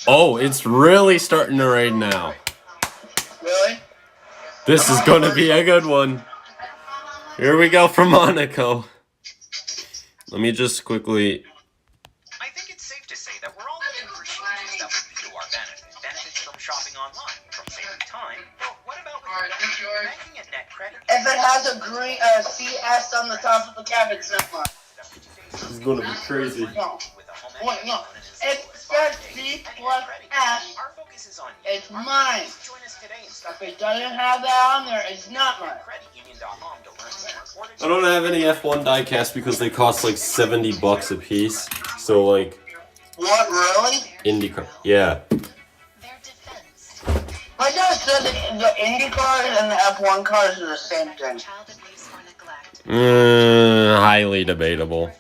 Oh, it's really starting to rain now. Really? This is going to be a good one. Here we go from Monaco. Let me just quickly... I think it's safe to say that we're all looking for changes that will be to our benefit. Benefits from shopping online, from saving time. But what about with banking and net credit? If it has a green CS on the top of the cap, it's not mine. This is going to be crazy. No. Wait, no. It says C plus S. Our focus is on It's mine. Join us today and If it doesn't have that on there, it's not mine. creditunion.com to learn more. I don't have any F1 diecast because they cost like $70 a piece. So like... What, really? IndyCar. Yeah. I just said that the Indy cars and the F1 cars are the same thing. Highly debatable.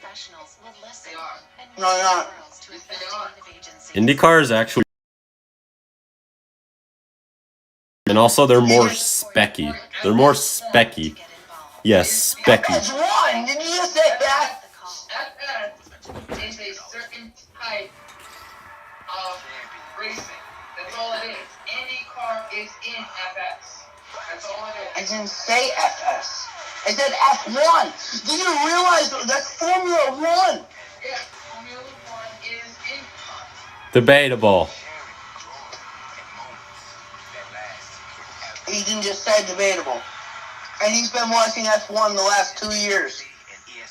No, not. IndyCar is actually... And also they're more specky. They're more specky. Yes, specky. That's one! Did you just say that? FS is a certain type of racing. That's all it is. Any car is in FS. That's all it is. I didn't say FS. I said F1. Do you realize that's Formula 1? Yeah, Formula 1 is in car. Debatable. He didn't just say debatable. And he's been watching F1 the last 2 years.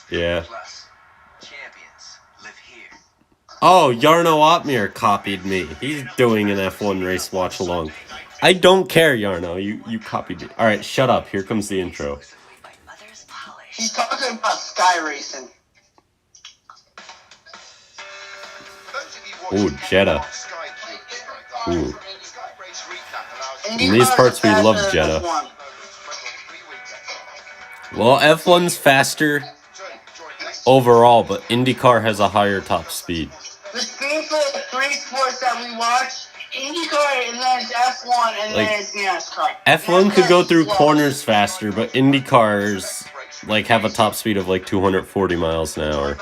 Yeah. Oh, Jarno Opmeer copied me. He's doing an F1 race watch along. I don't care, Jarno. You copied me. Alright, shut up. Here comes the intro. He's talking about sky racing. Ooh, Jeddah. Ooh. In these parts, we love Jeddah. Well, F1's faster overall, but IndyCar has a higher top speed. The speed for the three sports that we watch, IndyCar, and then it's F1, and Like, then it's NASCAR. F1 could go through corners faster, but IndyCars like have a top speed of like 240 miles an hour.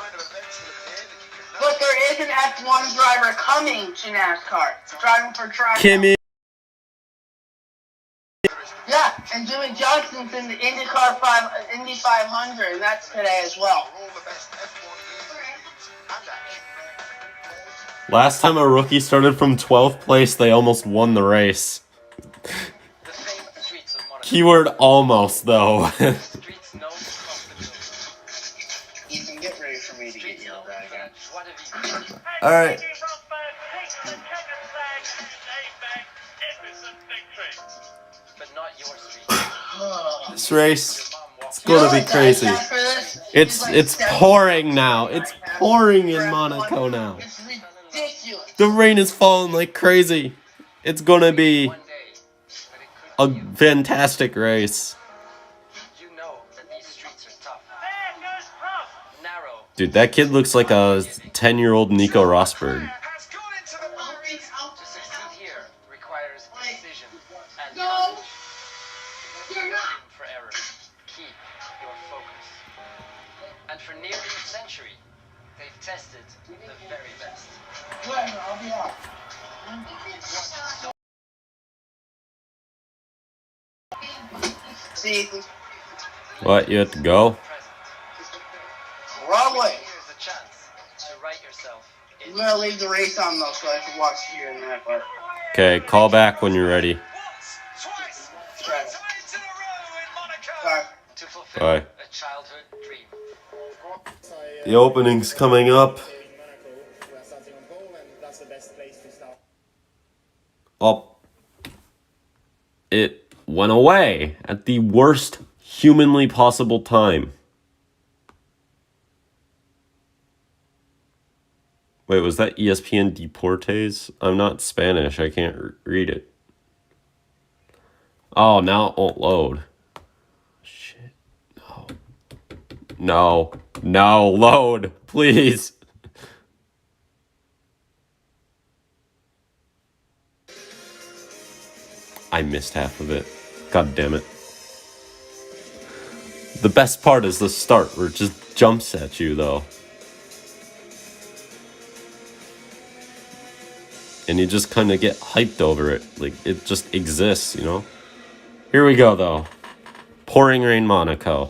But there is an F1 driver coming to NASCAR, driving for Tri. Kimmy. Yeah, and Jimmy Johnson's in the Indy 500, and that's today as well. Last time a rookie started from 12th place, they almost won the race. Keyword almost, though. Ethan, get ready for me to get yelled at again. Alright. This race, it's gonna be crazy. It's pouring now. It's pouring in Monaco now. It's ridiculous. The rain is falling like crazy. It's gonna be a fantastic race. Dude, that kid looks like a 10-year-old Nico Rosberg. And for nearly a century, they've tested the very best. I'll be out. See, Ethan. What, you have to go? Wrong way. Here's a chance to write yourself in. I'm gonna leave the race on though, so I can watch here and that part. Okay, call back when you're ready. Twice, Try it. times in a row in Monaco. Bye. To fulfill Bye. a childhood dream. The opening's coming up. Oh. It went away at the worst humanly possible time. Wait, was that ESPN Deportes? I'm not Spanish. I can't read it. Oh, now it won't load. Shit. No. No. No. Load. Please. I missed half of it. God damn it. The best part is the start where it just jumps at you, though. and you just kind of get hyped over it. Like, it just exists, you know? Here we go, though. Pouring rain Monaco.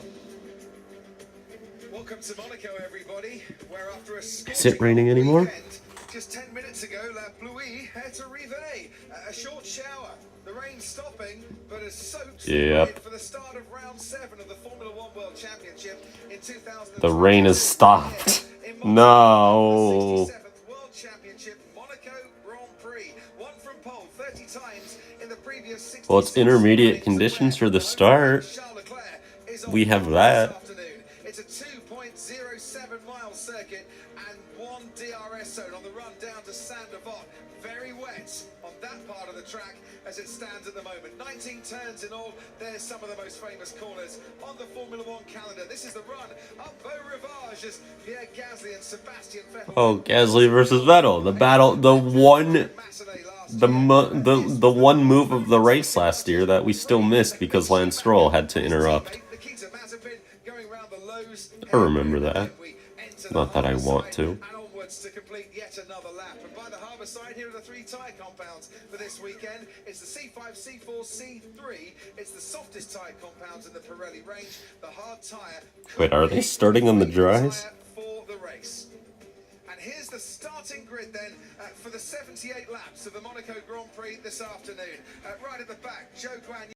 Welcome to Monaco, everybody. Where after a Is it raining anymore? weekend, just 10 minutes ago, La Pluie est arrivée. A short shower. The rain stopping, but has soaked the grid for the start of round 7 of the Formula 1 World Championship in 2000. The rain has stopped. No. 67th World Championship, Monaco Grand Prix. Won from pole 30 times in the previous 60. Well, it's intermediate conditions for the start. We have that. It's a 2.07 mile circuit and 1 DRS zone on the run down to Saint-Devote. Very wet on that part of the track as it stands at the moment. 19 turns in all. There's some of the most famous corners on the Formula 1 calendar. This is the run up Beau Rivage as Pierre Gasly and Sebastian Vettel. Oh, Gasly versus Vettel. The battle, the one move of the race last year that we still missed because Lance Stroll had to interrupt. I remember that. Not that I want to. And onwards to complete yet another lap. And by the harbour side, here are the 3 tyre compounds for this weekend. It's the C5, C4, C3. It's the softest tyre compounds in the Pirelli range. The hard tyre. Wait, are they starting on the dries? For the race. And here's the starting grid then for the 78 laps of the Monaco Grand Prix this afternoon. Right at the back, Joe Guan.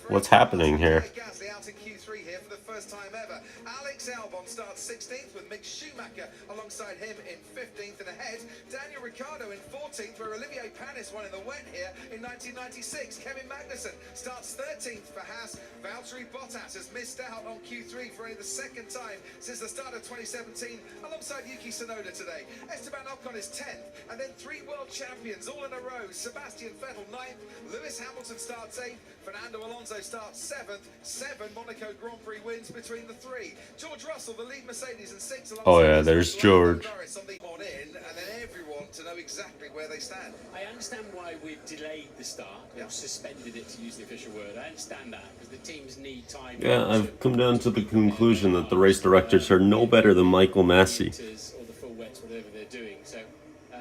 What's happening here? Gasly out in Q3 here for the first time ever. Alex Albon starts 16th with Mick Schumacher alongside him in 15th, and ahead Daniel Ricciardo in 14th, where Olivier Panis won in the wet here in 1996. Kevin Magnussen starts 13th for Haas. Valtteri Bottas has missed out on Q3 for only the second time since the start of 2017 alongside Yuki Tsunoda today. Esteban Ocon is 10th, and then 3 world champions all in a row. Sebastian Vettel 9th, Lewis Hamilton starts 8th, Fernando Alonso starts 7th. 7 Monaco Grand Prix wins between the 3. George Russell, the lead Mercedes, and 6. Oh yeah, there's George. And then everyone to know exactly where they stand. I understand why we've delayed the start, or suspended it, to use the official word. I understand that, because the teams need time. Yeah, I've come down to the conclusion that the race directors are no better than Michael Massey. Or the full wets, whatever they're doing. So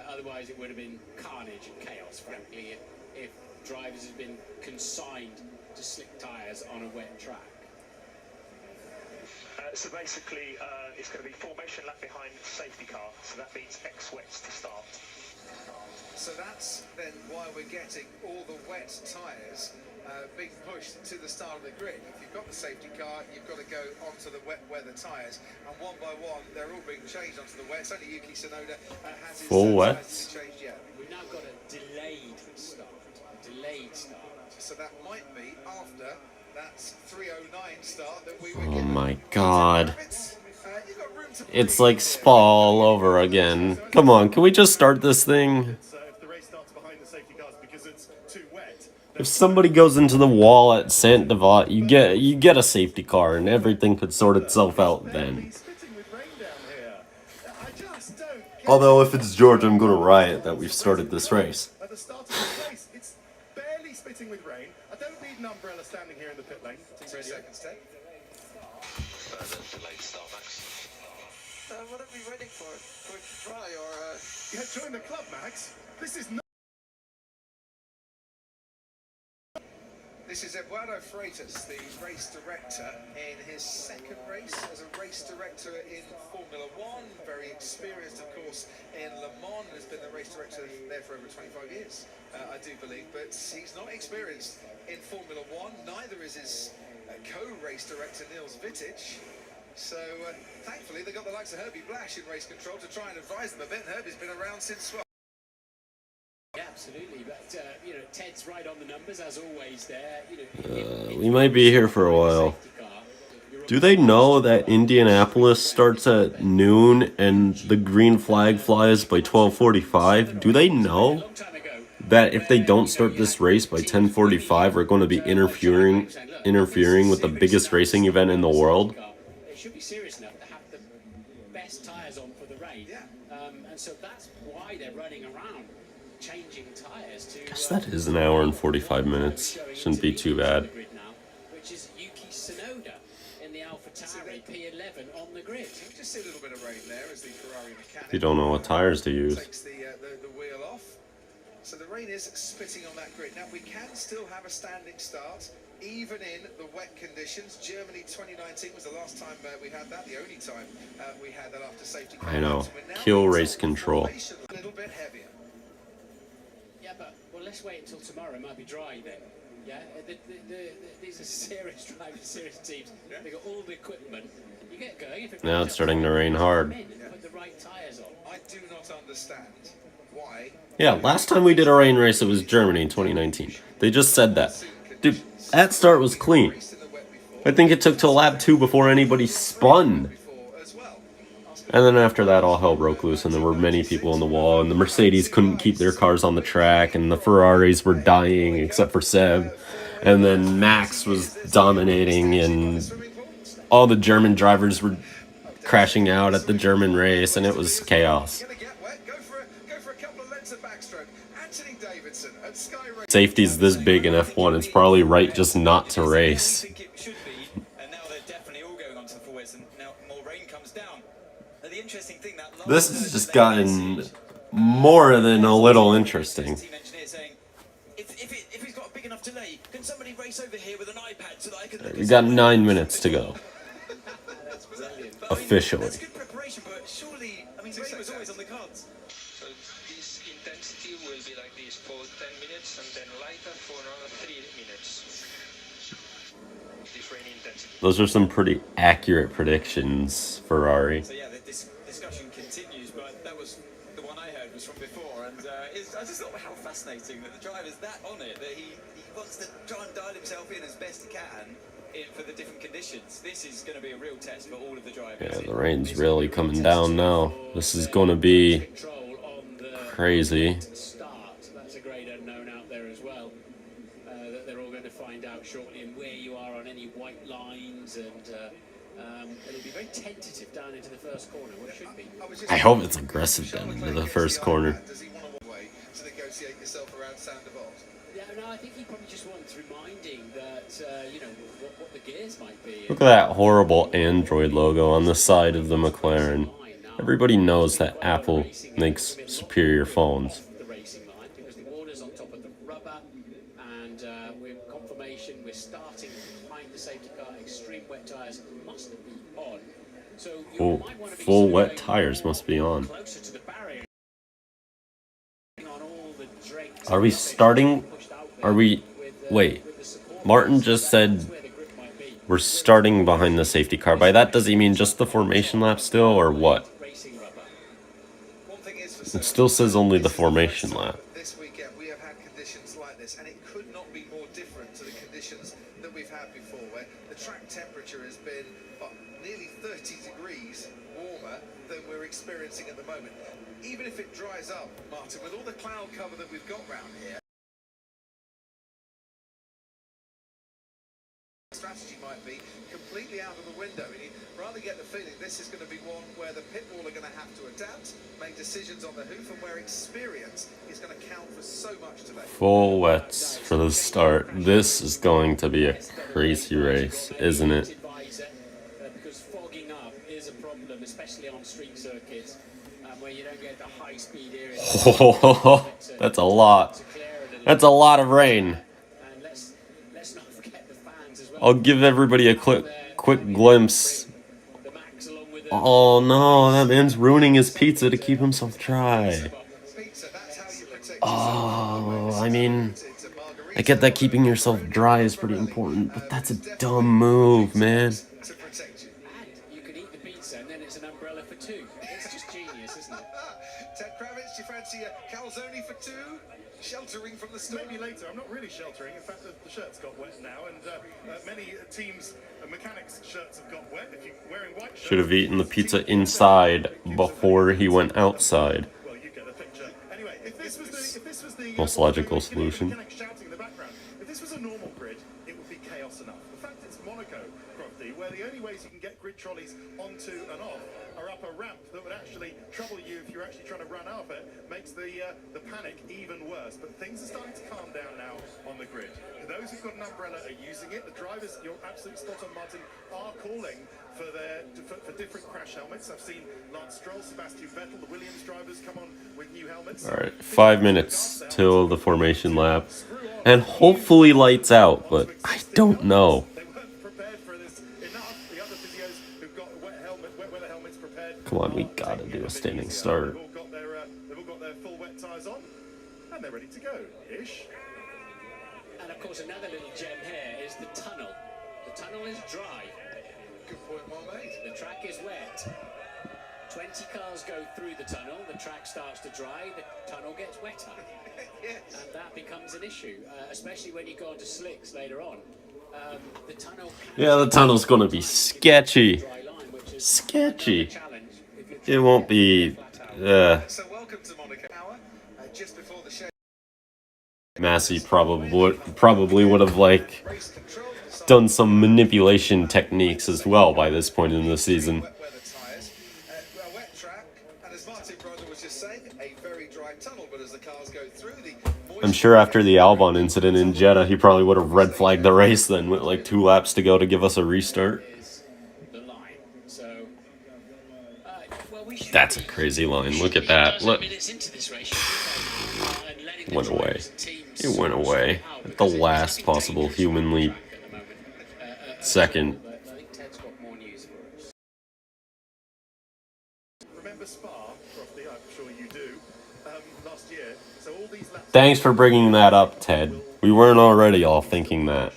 otherwise it would have been carnage and chaos, frankly, if drivers had been consigned to slick tyres on a wet track. So basically, it's going to be formation lap behind safety car, so that means X wets to start. So that's then why we're getting all the wet tyres being pushed to the start of the grid. If you've got the safety car, you've got to go onto the wet weather tyres, and one by one, they're all being changed onto the wets. Only Yuki Tsunoda has his full wets changed yet. We've now got a delayed start. So that might be after that 3:09 start that we were Oh given. my god. It's like Spa all over again. Come on, can we just start this thing? If somebody goes into the wall at Saint-Devote, you get a safety car and everything could sort itself out then. Although if it's George, I'm gonna riot that we've started this race. At the start of the race, it's barely spitting with rain. I don't need an umbrella standing here in the pit lane. 2 seconds, take. Delayed start, Max. What are we waiting for? For it to dry or? Yeah, join the club, Max. This is This is Eduardo Freitas, the race director, in his second race as a race director in Formula 1. Very experienced, of course, in Le Mans. Has been the race director there for over 25 years, I do believe. But he's not experienced in Formula 1. Neither is his co-race director, Niels Vittich. So, thankfully, they got the likes of Herbie Blash in race control to try and advise them a bit. And Herbie's been around since... Yeah, absolutely, but Ted's right on the numbers as always. There, We might be here for a while. Do they know that Indianapolis starts at noon and the green flag flies by 12:45? Do they know that if they don't start this race by 10:45, we're going to be interfering with the biggest racing event in the world? They should be serious enough to have the best tyres on for the race, and so that's why they're running around changing tyres to. Guess that is an hour and 45 minutes. Shouldn't be too bad. Which is Yuki Tsunoda. in the AlphaTauri P11 on the grid. You can just see a little bit of rain there as the Ferrari mechanic You don't know what tires to use. takes the wheel off. So the rain is spitting on that grid. Now we can still have a standing start, even in the wet conditions. Germany 2019 was the last time we had that, the only time we had that after safety car. I know. Kill race control. A little bit heavier. Yeah, but well, let's wait until tomorrow. It might be dry then. Yeah, these are serious drivers, serious teams. They got all the equipment. You get going. If it Now it's starting to rain hard. Put the right tires on. I do not understand why. Yeah, last time we did a rain race, it was Germany in 2019. They just said that. Dude, that start was clean. I think it took till lap 2 before anybody spun. And then after that, all hell broke loose, and there were many people on the wall, and the Mercedes couldn't keep their cars on the track, and the Ferraris were dying, except for Seb. And then Max was dominating, and all the German drivers were crashing out at the German race, and it was chaos. Safety's this big in F1, it's probably right just not to race. This has just gotten more than a little interesting. We got 9 minutes to go. Officially. So this intensity will be like this for 10 minutes and then lighter for another 3 minutes. This rain intensity. Those are some pretty accurate predictions, Ferrari. So yeah, the discussion continues, but that was the one I heard was from before, and I just thought how fascinating that the driver's that on it, that he wants to try and dial himself in as best he can for the different conditions. This is going to be a real test for all of the drivers. Yeah, the rain's really coming down now. This is going to be crazy. That's a great unknown out there as well. That they're all going to find out shortly, and where you are on any white lines, and it'll be very tentative down into the first corner. What should be. I hope it's aggressive down into the first corner. Does he want to way to negotiate yourself around Sandoval? Yeah, no, I think he probably just wants reminding that, what the gears might be. Look at that horrible Android logo on the side of the McLaren. Everybody knows that Apple makes superior phones. The racing line, because the water's on top of the rubber, and with confirmation we're starting behind the safety car. Extreme wet tyres must be on. So you might want to be Full wet tires must be on. closer to the barrier. On all the dregs. Are we starting? Are we? Wait. Martin just said we're starting behind the safety car. By that, does he mean just the formation lap still, or what? It still says only the formation lap. This weekend we have had conditions like this, and it could not be more different to the conditions that we've had before, where the track temperature has been nearly 30 degrees warmer than we're experiencing at the moment. Even if it dries up, Martin, with all the cloud cover that we've got round here, strategy might be completely out of the window. And you rather get the feeling this is going to be one where the pit wall are going to have to adapt, make decisions on the hoof, and where experience is going to count for so much today. Full wets for the start. This is going to be a crazy race, isn't it? Because fogging up is a problem, especially on street circuits, where you don't get the high speed area. Oh, that's a lot. That's a lot of rain. And let's not forget the fans as well. I'll give everybody a quick glimpse. Oh no, that man's ruining his pizza to keep himself dry. Oh, I mean, I get that keeping yourself dry is pretty important, but that's a dumb move, man. You could eat the pizza and then it's an umbrella for two. It's just genius, isn't it? Ted Kravitz, do you fancy a calzone for two? Sheltering from the storm? Maybe later. I'm not really sheltering. In fact, the shirt's got wet now, and many teams' mechanics' shirts have got wet. If you're wearing white shirts, Should have eaten the pizza inside before he went outside. well, you get the picture. Anyway, if this was the Most logical solution. mechanics shouting in the background. If this was a normal grid, it would be chaos enough. The fact it's Monaco, Crofty, where the only ways you can get grid trolleys onto and off are up a ramp that would actually trouble you if you're you're actually trying to run up it, makes the panic even worse. But things are starting to calm down now on the grid. Those who've got an umbrella are using it. The drivers, you're absolutely spot on, Martin, are calling for different crash helmets. I've seen Lance Stroll, Sebastian Vettel, the Williams drivers come on with new helmets. All right, 5 minutes till the formation lap, and hopefully lights out, but I don't know. They weren't prepared for this enough. The other physios who've got wet weather helmets prepared. Come on, we gotta do a standing start. They've all got their full wet tyres on, and they're ready to go, ish. And of course, another little gem here is the tunnel. The tunnel is dry. Good point, well made. The track is wet. 20 cars go through the tunnel, the track starts to dry, the tunnel gets wetter. Yes. And that becomes an issue, especially when you go onto slicks later on. The tunnel Yeah, the tunnel's gonna be sketchy. dry line, which is Sketchy. a challenge. It won't be. So welcome to Monaco. Hour, just before the show. Massey probably would have like Race control. done some manipulation techniques as well by this point in the season. Wet weather tyres, a wet track, and as Martin Brother was just saying, a very dry tunnel. But as the cars go through, I'm sure after the Albon incident in Jeddah, he probably would have red flagged the race then with like 2 laps to go to give us a restart. the line. So, well, we should That's a crazy line. Look at that. Look, minutes into this race, it went away. It went away at the last possible humanly second. I think Ted's got more news for us. Remember Spa, Crofty? I'm sure you do. Last year, so all these laps. Thanks for bringing that up, Ted. We weren't already all thinking that.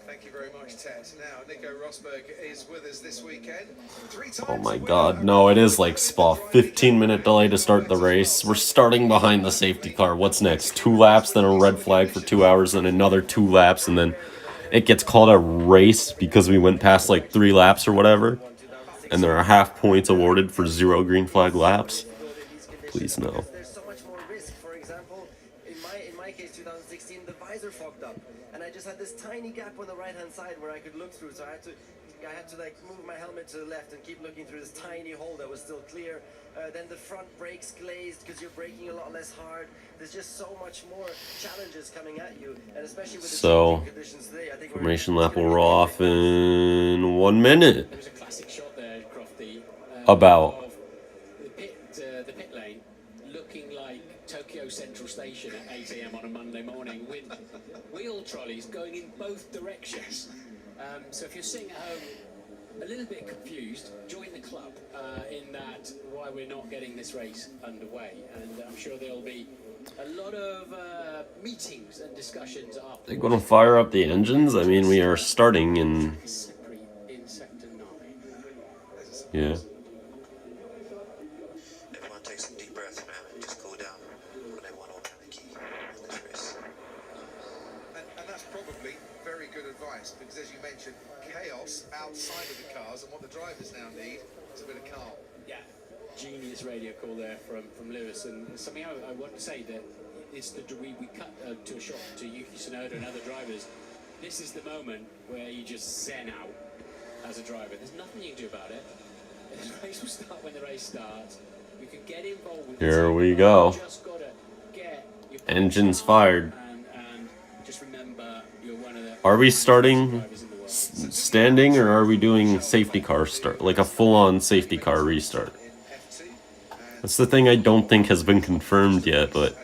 thank you very much, Ted. Now, Nico Rosberg is with us this weekend. 3 times Oh my winner god, no, it is like Spa. 15-minute delay to start the race. We're starting behind the safety car. What's next? 2 laps, then a red flag for 2 hours, then another 2 laps, and then it gets called a race because we went past like 3 laps or whatever. And there are half points awarded for 0 green flag laps. Please no. There's so much more risk. For example, in my case, 2016, the visor fogged up, and I just had this tiny gap on the right-hand side where I could look through. So I had to like move my helmet to the left and keep looking through this tiny hole that was still clear. Then the front brakes glazed because you're braking a lot less hard. There's just so much more challenges coming at you, and especially with the changing conditions today. I think Formation lap will roll off in 1 minute. There was a classic shot there, Crofty. About. Of the pit lane looking like Tokyo Central Station at 8 a.m. on a Monday morning with wheel trolleys going in both directions. So if you're sitting at home a little bit confused, join the club in that why we're not getting this race underway. And I'm sure there'll be a lot of meetings and discussions after. They're going to fire up the engines? I mean, we are starting in... In Sector 9. Yeah. Everyone take some deep breaths, man, and just cool down. But they want all kind of key in this race. And that's probably very good advice because, as you mentioned, chaos outside of the cars, and what the drivers now need is a bit of calm. Yeah, genius radio call there from Lewis, and something I want to say that it's we cut to a shot to Yuki Tsunoda and other drivers. This is the moment where you just zen out as a driver. There's nothing you can do about it. The race will start when the race starts. You can get involved with Here we go. You just gotta get your Engines fired. and just remember you're one of the Are we starting drivers in the world. standing, or are we doing safety car start? Like a full-on safety car restart? That's the thing I don't think has been confirmed yet, but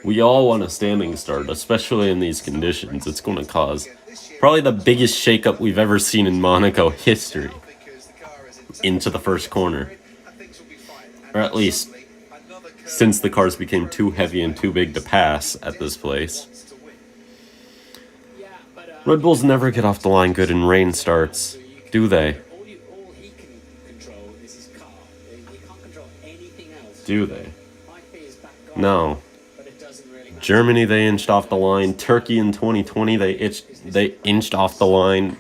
we all want a standing start, especially in these conditions. It's going to cause probably the biggest shakeup we've ever seen in Monaco history into the first corner. Or at least since the cars became too heavy and too big to pass at this place. Red Bulls never get off the line good in rain starts, do they? All he can control is his car. He can't control anything else. Do they? Might be his back No. but it doesn't really matter. Germany, they inched off the line. Turkey in 2020, they inched off the line.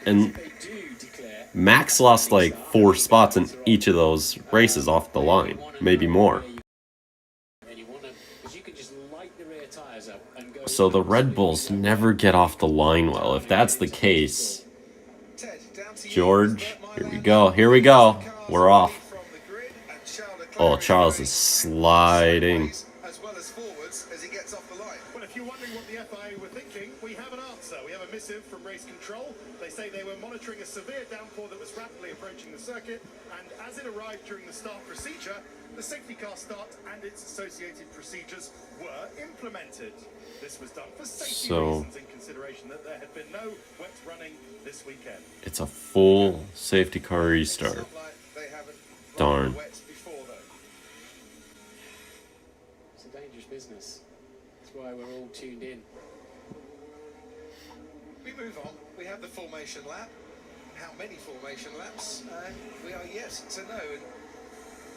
And They do declare Max lost like 4 spots in each of those races off the line, maybe more. and you want to, because you can just light the rear tires up and go. So the Red Bulls never get off the line well. If that's the case, George, here we go. We're off. From the grid, and Charles Oh, Charles is sliding. As well as forwards as he gets off the line. Well, if you're wondering what the FIA were thinking, we have an answer. We have a missive from race control. They say they were monitoring a severe downpour that was rapidly approaching the circuit, and as it arrived during the start procedure, the safety car start and its associated procedures were implemented. This was done for safety reasons in consideration that there had been no wet running this weekend. It's a full safety car restart. Darn. It's a dangerous business. That's why we're all tuned in. We move on. We have the formation lap. How many formation laps? We are yet to know. And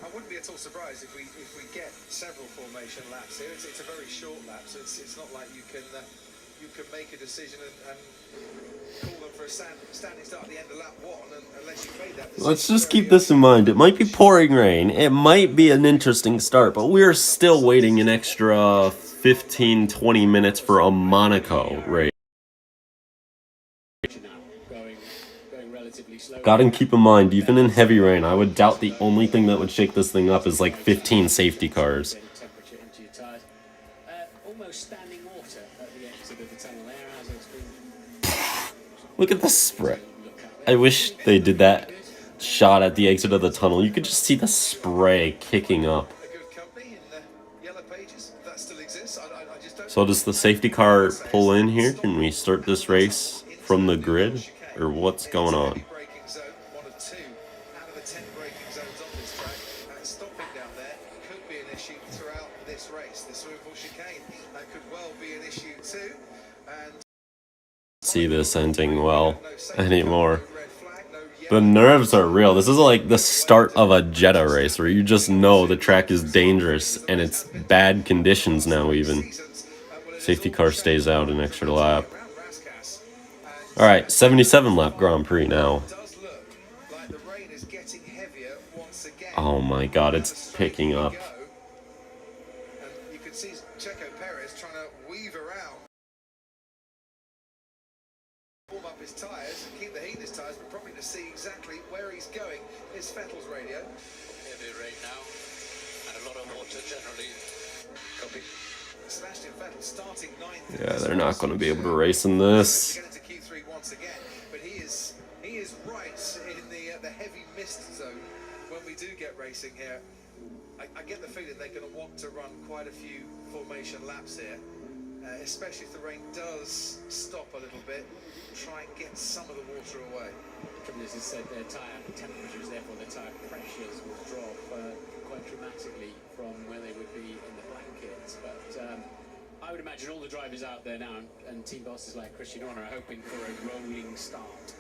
I wouldn't be at all surprised if we get several formation laps here. It's a very short lap, so it's not like you can make a decision and call them for a standing start at the end of lap 1 unless you've made that decision. Let's just keep this in mind. It might be pouring rain. It might be an interesting start, but we're still waiting an extra 15-20 minutes for a Monaco race. Gotta keep in mind, even in heavy rain, I would doubt the only thing that would shake this thing up is like 15 safety cars. Look at the spray. I wish they did that shot at the exit of the tunnel. You could just see the spray kicking up. So does the safety car pull in here? Can we start this race from the grid? Or what's going on? See this ending well anymore. The nerves are real. This is like the start of a Jeddah race where you just know the track is dangerous and it's bad conditions now even. Safety car stays out an extra lap. Alright, 77 lap Grand Prix now. Oh my god, it's picking up. His tyres and keep the heat in his tyres, but probably to see exactly where he's going is Vettel's radio. Heavy rain now, and a lot of water generally. Copy. Sebastian Vettel starting 9th. Yeah, they're not going to be able to race in this. Get into Q3 once again, but he is right in the heavy mist zone when we do get racing here. I get the feeling they're going to want to run quite a few formation laps here, especially if the rain does stop a little bit. Try and get some of the water away. Trouble is, said their tyre temperatures, therefore their tyre pressures will drop quite dramatically from where they would be in the blankets. But I would imagine all the drivers out there now and team bosses like Christian Horner are hoping for a rolling start.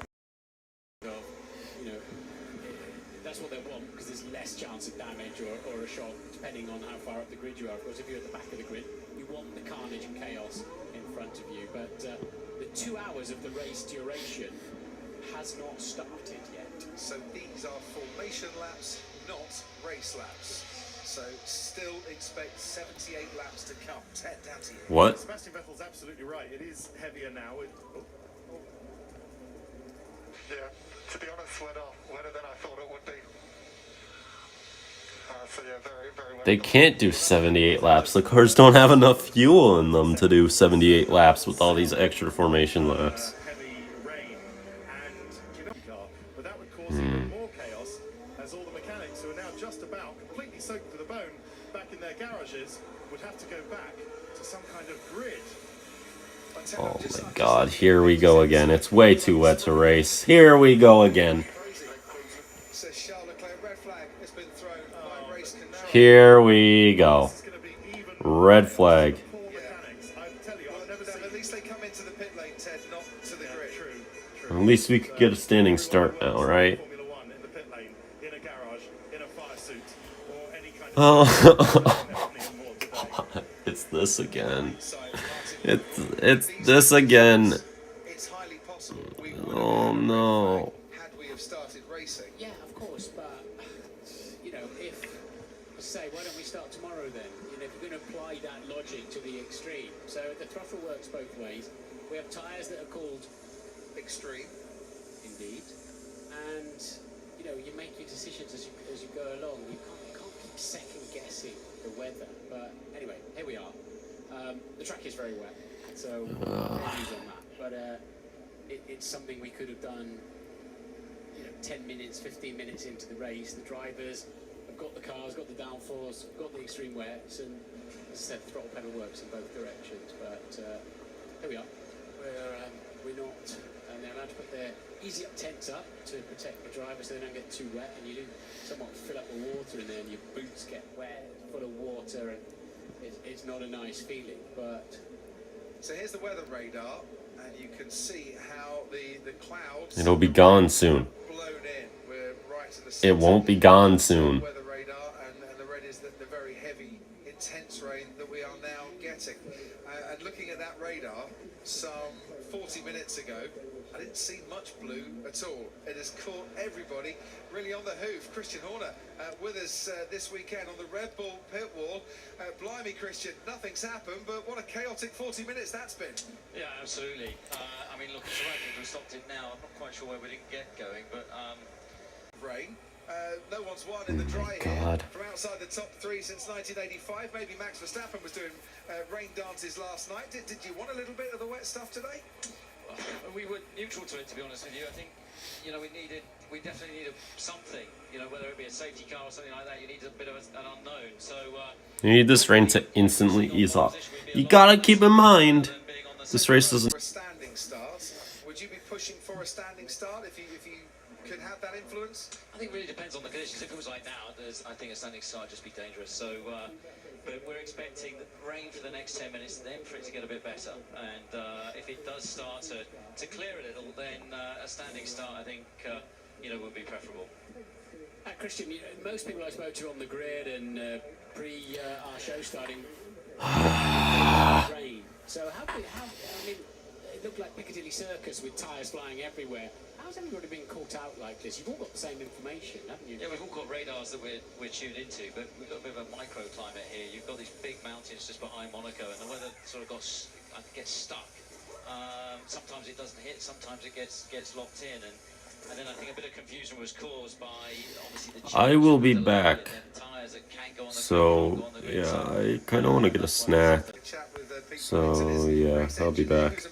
That's what they want because there's less chance of damage or a shock depending on how far up the grid you are. Of course, if you're at the back of the grid, you want the carnage and chaos in front of you. But the 2 hours of the race duration has not started yet. So these are formation laps, not race laps. So still expect 78 laps to come. Ted, down to you. What? Sebastian Vettel's absolutely right. It is heavier now. Yeah, to be honest, wetter than I thought it would be. So yeah, very They can't do 78 laps. The cars don't have enough fuel in them to do 78 laps with all these extra formation laps. Heavy rain and but that would cause even more chaos as all the mechanics who are now just about completely soaked to the bone back in their garages would have to go back to some kind of grid. Oh my god, here we go again. It's way too wet to race. Here we go again. Here we go. Red flag. At least we could get a standing start now, right? Oh, it's this again. It's this again. Oh no. Yeah, of course, but say, why don't we start tomorrow then? If you're going to apply that logic to the extreme. So the throttle works both ways. We have tyres that are called extreme, indeed, and you make your decisions as you go along. You can't keep weather. But anyway, here we are. The track is very wet, so no news on that. But it's something we could have done, 10 minutes, 15 minutes into the race. The drivers have got the cars, got the downforce, got the extreme wets, and as I said, the throttle pedal works in both directions. But here we are. We're not, and they're allowed to put their easy up tents up to protect the drivers so they don't get too wet, and you do somewhat fill up the water in there, and your boots get wet, full of water, and it's not a nice feeling. But so here's the weather radar, and you can see how the clouds. It'll be gone soon. Blown in. We're right to the It won't be gone soon. Weather radar, and the red is the very heavy, intense rain that we are now getting. And looking at that radar, some 40 minutes ago, I didn't see much blue at all. It has caught everybody really on the hoof. Christian Horner with us this weekend on the Red Bull pit wall. Blimey, Christian, nothing's happened, but what a chaotic 40 minutes that's been. Yeah, absolutely. I mean, look, it's right if we stopped it now. I'm not quite sure where we didn't get going, but... Rain. No one's won in the dry here from outside the top three since 1985. Maybe Max Verstappen was doing rain dances last night. Did you want a little bit of the wet stuff today? We were neutral to it, to be honest with you. I think, we definitely needed something, whether it be a safety car or something like that. You need a bit of an unknown. So You need this rain to instantly ease off. You gotta keep in mind, this race doesn't... For a standing start, would you be pushing for a standing start if you could have that influence? I think it really depends on the conditions. If it was like now, I think a standing start would just be dangerous. So, but we're expecting rain for the next 10 minutes, then for it to get a bit better. And if it does start to clear a little, then a standing start, I think, would be preferable. Christian, most people I spoke to on the grid and pre our show starting rain. So I mean, it looked like Piccadilly Circus with tyres flying everywhere. How's everybody been caught out like this? You've all got the same information, haven't you? Yeah, we've all got radars that we're tuned into, but we've got a bit of a microclimate here. You've got these big mountains just behind Monaco, and the weather sort of gets stuck. Sometimes it doesn't hit, sometimes it gets locked in, and then I think a bit of confusion was caused by obviously the... I will be back. So, yeah, I kind of want to get a snack. So, yeah, I'll be back.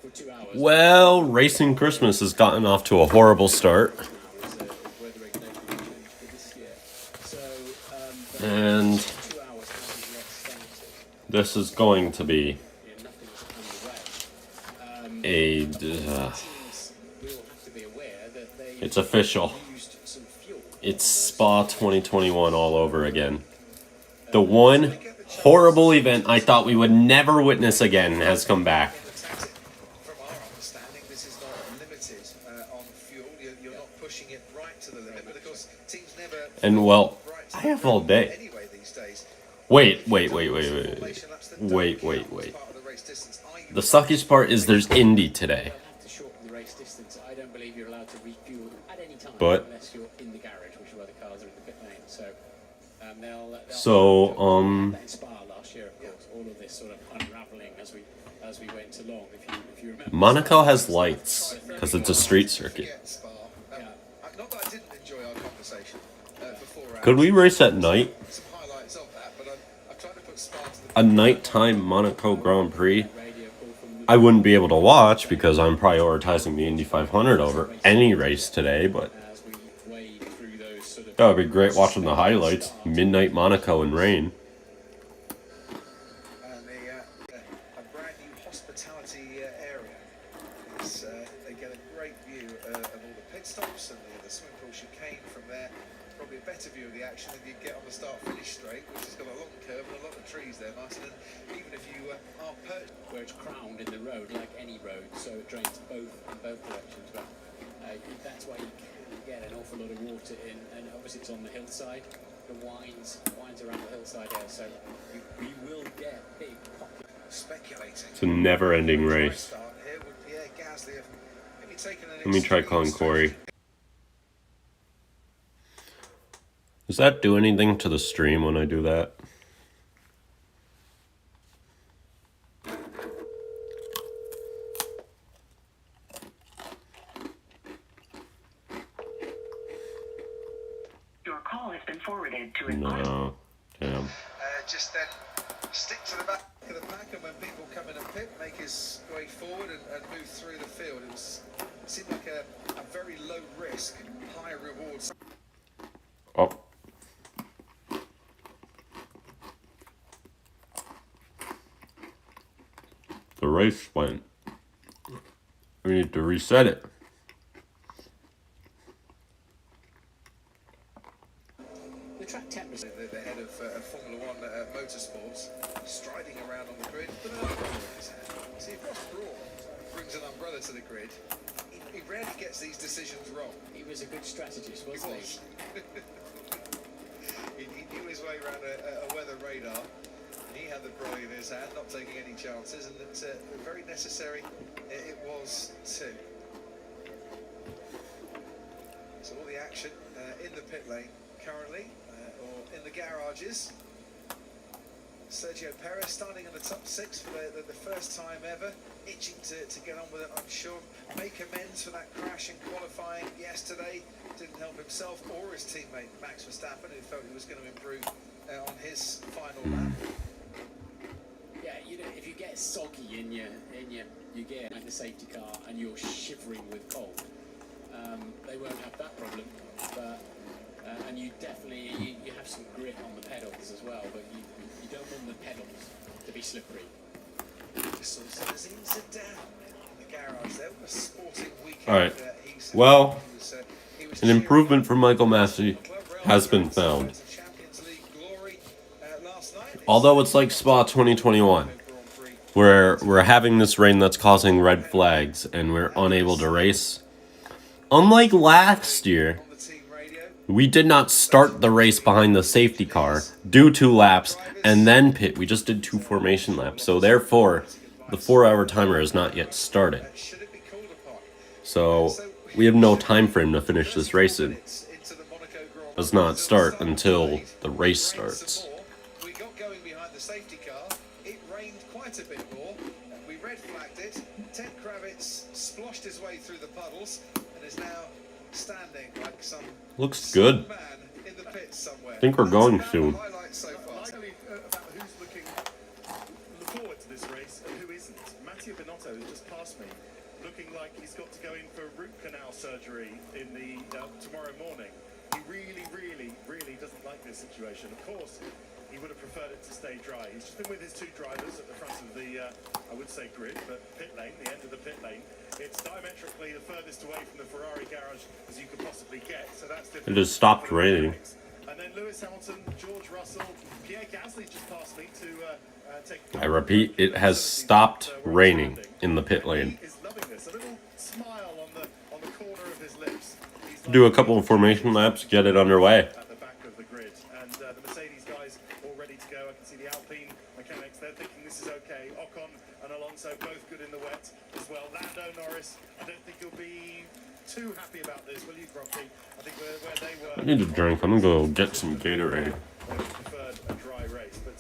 for 2 hours. Well, Racing Christmas has gotten off to a horrible start. And this is going to be a... it's official. It's Spa 2021 all over again. The one horrible event I thought we would never witness again has come back. From our understanding, this is not limited on fuel. You're not pushing it right to the limit, but of course, teams never. And well, I have all day. Anyway, these days. Wait. The suckiest part is there's Indy today. But Monaco has lights because it's a street circuit. Not that I didn't enjoy our conversation before. Could we race at night? Some highlights of that, but I've tried to put Spa to the A nighttime Monaco Grand Prix? I wouldn't be able to watch because I'm prioritizing the Indy 500 over any race today, but that would be great watching the highlights. Midnight Monaco in rain. And a brand new hospitality area. They get a great view of all the pit stops and the swimming pool chicane from there. Probably a better view of the action than you get on the start-finish straight, which has got a long curve and a lot of trees there, Martin. And even if you are where it's crowned in the road, like any road, so it drains both directions. But that's why you can get an awful lot of water in, and obviously it's on the hillside. The winds around the hillside there, so we will get big pockets. speculating. It's a never-ending race. Let me try calling Corey. Does that do anything to the stream when I do that? Your call has been forwarded to an No. Damn. Just then stick to the back of the pack, and when people come in and pit, make his way forward and move through the field. It seemed like a very low risk, high reward. Oh. The race went. We need to reset it. The track temperature. The head of Formula One motorsports, striding around on the grid with an umbrella in his hand. See, if Ross Brawn brings an umbrella to the grid, he rarely gets these decisions wrong. He was a good strategist, wasn't he? He knew his way around a weather radar. He had the brolly in his hand, not taking any chances, and it's very necessary it was too. So all the action in the pit lane currently, or in the garages. Sergio Perez starting in the top six for the first time ever, itching to get on with it, I'm sure. Make amends for that crash in qualifying yesterday. Didn't help himself or his teammate Max Verstappen, who felt he was going to improve on his final lap. Yeah, you know, if you get soggy in your gear, like the safety car, and you're shivering with cold, they won't have that problem. But and you definitely you have some grip on the pedals as well, but you don't want the pedals to be slippery. So zooms it down in the garage there. What a sporting weekend. All right. Well, an improvement for Michael Massey has been found. Although it's like Spa 2021, where we're having this rain that's causing red flags and we're unable to race. Unlike last year, we did not start the race behind the safety car, do 2 laps, and then pit. We just did 2 formation laps. So therefore, the 4-hour timer has not yet started. So we have no time frame to finish this race in. Does not start until the race starts. We got going behind the safety car. It rained quite a bit more. We red flagged it. Ted Kravitz splashed his way through the puddles and is now standing like some Looks good. man in the pits somewhere. I think we're going soon. Who's looking forward to this race and who isn't. Matteo Binotto has just passed me, looking like he's got to go in for root canal surgery in the tomorrow morning. He really doesn't like this situation. Of course, he would have preferred it to stay dry. He's just been with his two drivers at the front of the, I would say grid, but pit lane, the end of the pit lane. It's diametrically the furthest away from the Ferrari garage as you could possibly get, so that's difficult. It has stopped raining. And then Lewis Hamilton, George Russell, Pierre Gasly just passed me to take... I repeat, it has stopped raining in the pit lane. He is loving this. A little smile on the corner of his lips. Do a couple of formation laps, get it underway. At the back of the grid. And the Mercedes guys all ready to go. I can see the Alpine mechanics. They're thinking this is okay. Ocon and Alonso both good in the wet as well. Lando Norris, I don't think you'll be too happy about this, will you, Crocky? I think where they were... I need a drink. I'm gonna go get some Gatorade. They preferred a dry race. But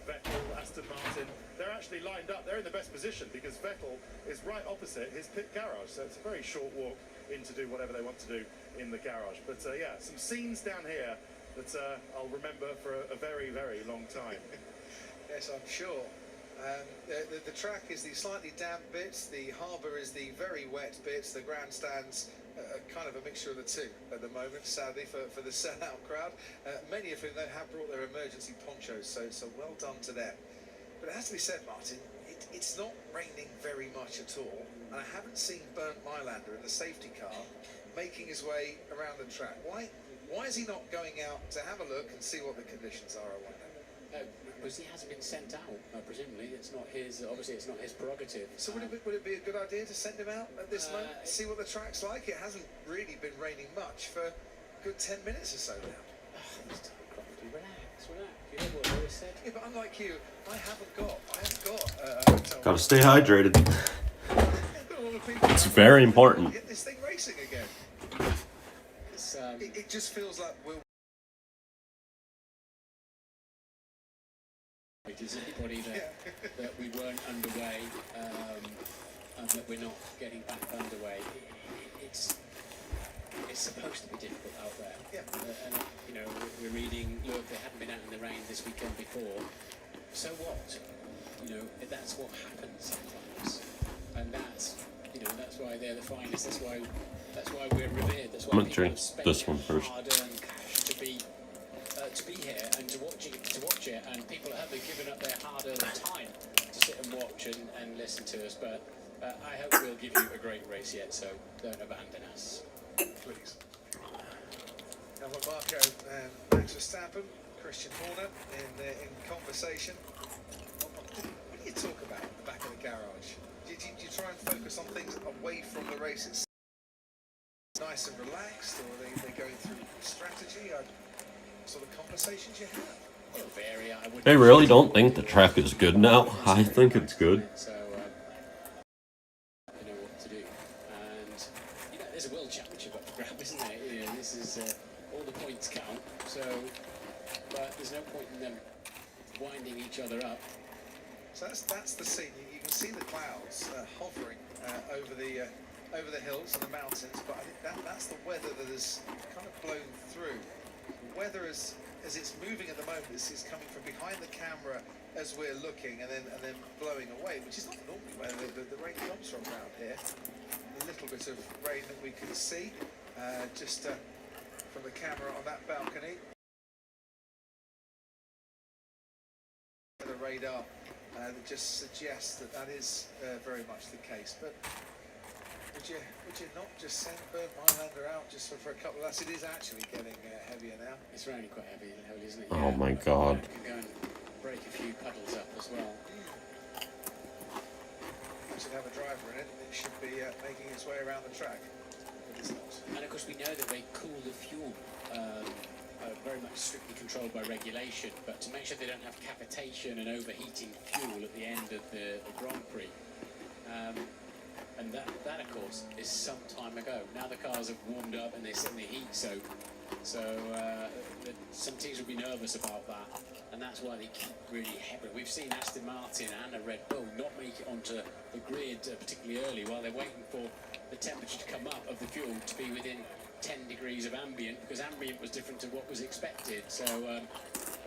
Vettel, Aston Martin, they're actually lined up. They're in the best position because Vettel is right opposite his pit garage. So it's a very short walk in to do whatever they want to do in the garage. But yeah, some scenes down here that I'll remember for a very long time. Yes, I'm sure. The track is the slightly damp bits, the harbour is the very wet bits, the grandstands kind of a mixture of the two at the moment, sadly, for the sellout crowd. Many of whom they have brought their emergency ponchos, so well done to them. But it has to be said, Martin, it's not raining very much at all, and I haven't seen Bernd Mailander in the safety car making his way around the track. Why is he not going out to have a look and see what the conditions are, I wonder? Because he hasn't been sent out, presumably. It's not his, obviously it's not his prerogative. So would it be a good idea to send him out at this moment, see what the track's like? It hasn't really been raining much for a good 10 minutes or so now. Relax. You heard what Lewis said? Yeah, but unlike you, I haven't got Gotta stay hydrated. It's very important. Get this thing racing again. It just feels like we're... Does anybody that we weren't underway and that we're not getting back underway? It's supposed to be difficult out there. Yeah. And you know, we're reading, look, they haven't been out in the rain this weekend before. So what? You know, that's what happens sometimes, and that's why they're the finest. That's why we're revered. That's why I'm gonna people drink have spent this one first. hard-earned cash to be here and to watch it, and people have given up their hard-earned time to sit and watch and listen to us. But I hope we'll give you a great race yet. So don't abandon us, please. Now, Marco and Max Verstappen, Christian Horner in conversation. What do you talk about at the back of the garage? Do you try and focus on things away from the race itself? Nice and relaxed, or are they going through strategy? What sort of conversations you have? It'll vary. They really don't think the track is good now. I think it's good. So you know what to do, and you know there's a world championship up for grabs, isn't there? You know, this is all the points count. So, but there's no point in them winding each other up. So that's the scene. You can see the clouds hovering over the hills and the mountains, but I think that's the weather that has kind of blown through. The weather as it's moving at the moment is coming from behind the camera as we're looking, and then blowing away, which is not normally where the rain comes from around here. A little bit of rain that we can see just from the camera on that balcony. The radar that just suggests that is very much the case. But would you not just send Bernd Mailander out just for a couple of laps? It is actually getting heavier now. It's raining quite heavy, isn't it? Oh my God. You can go and break a few puddles up as well. We should have a driver in it. It should be making its way around the track. But it's not. And of course we know that they cool the fuel very much strictly controlled by regulation, but to make sure they don't have cavitation and overheating fuel at the end of the Grand Prix. And that of course is some time ago. Now the cars have warmed up and they sit in the heat, so some teams will be nervous about that, and that's why they keep really heavy. We've seen Aston Martin and a Red Bull not make it onto the grid particularly early while they're waiting for the temperature to come up of the fuel to be within 10 degrees of ambient, because ambient was different to what was expected. So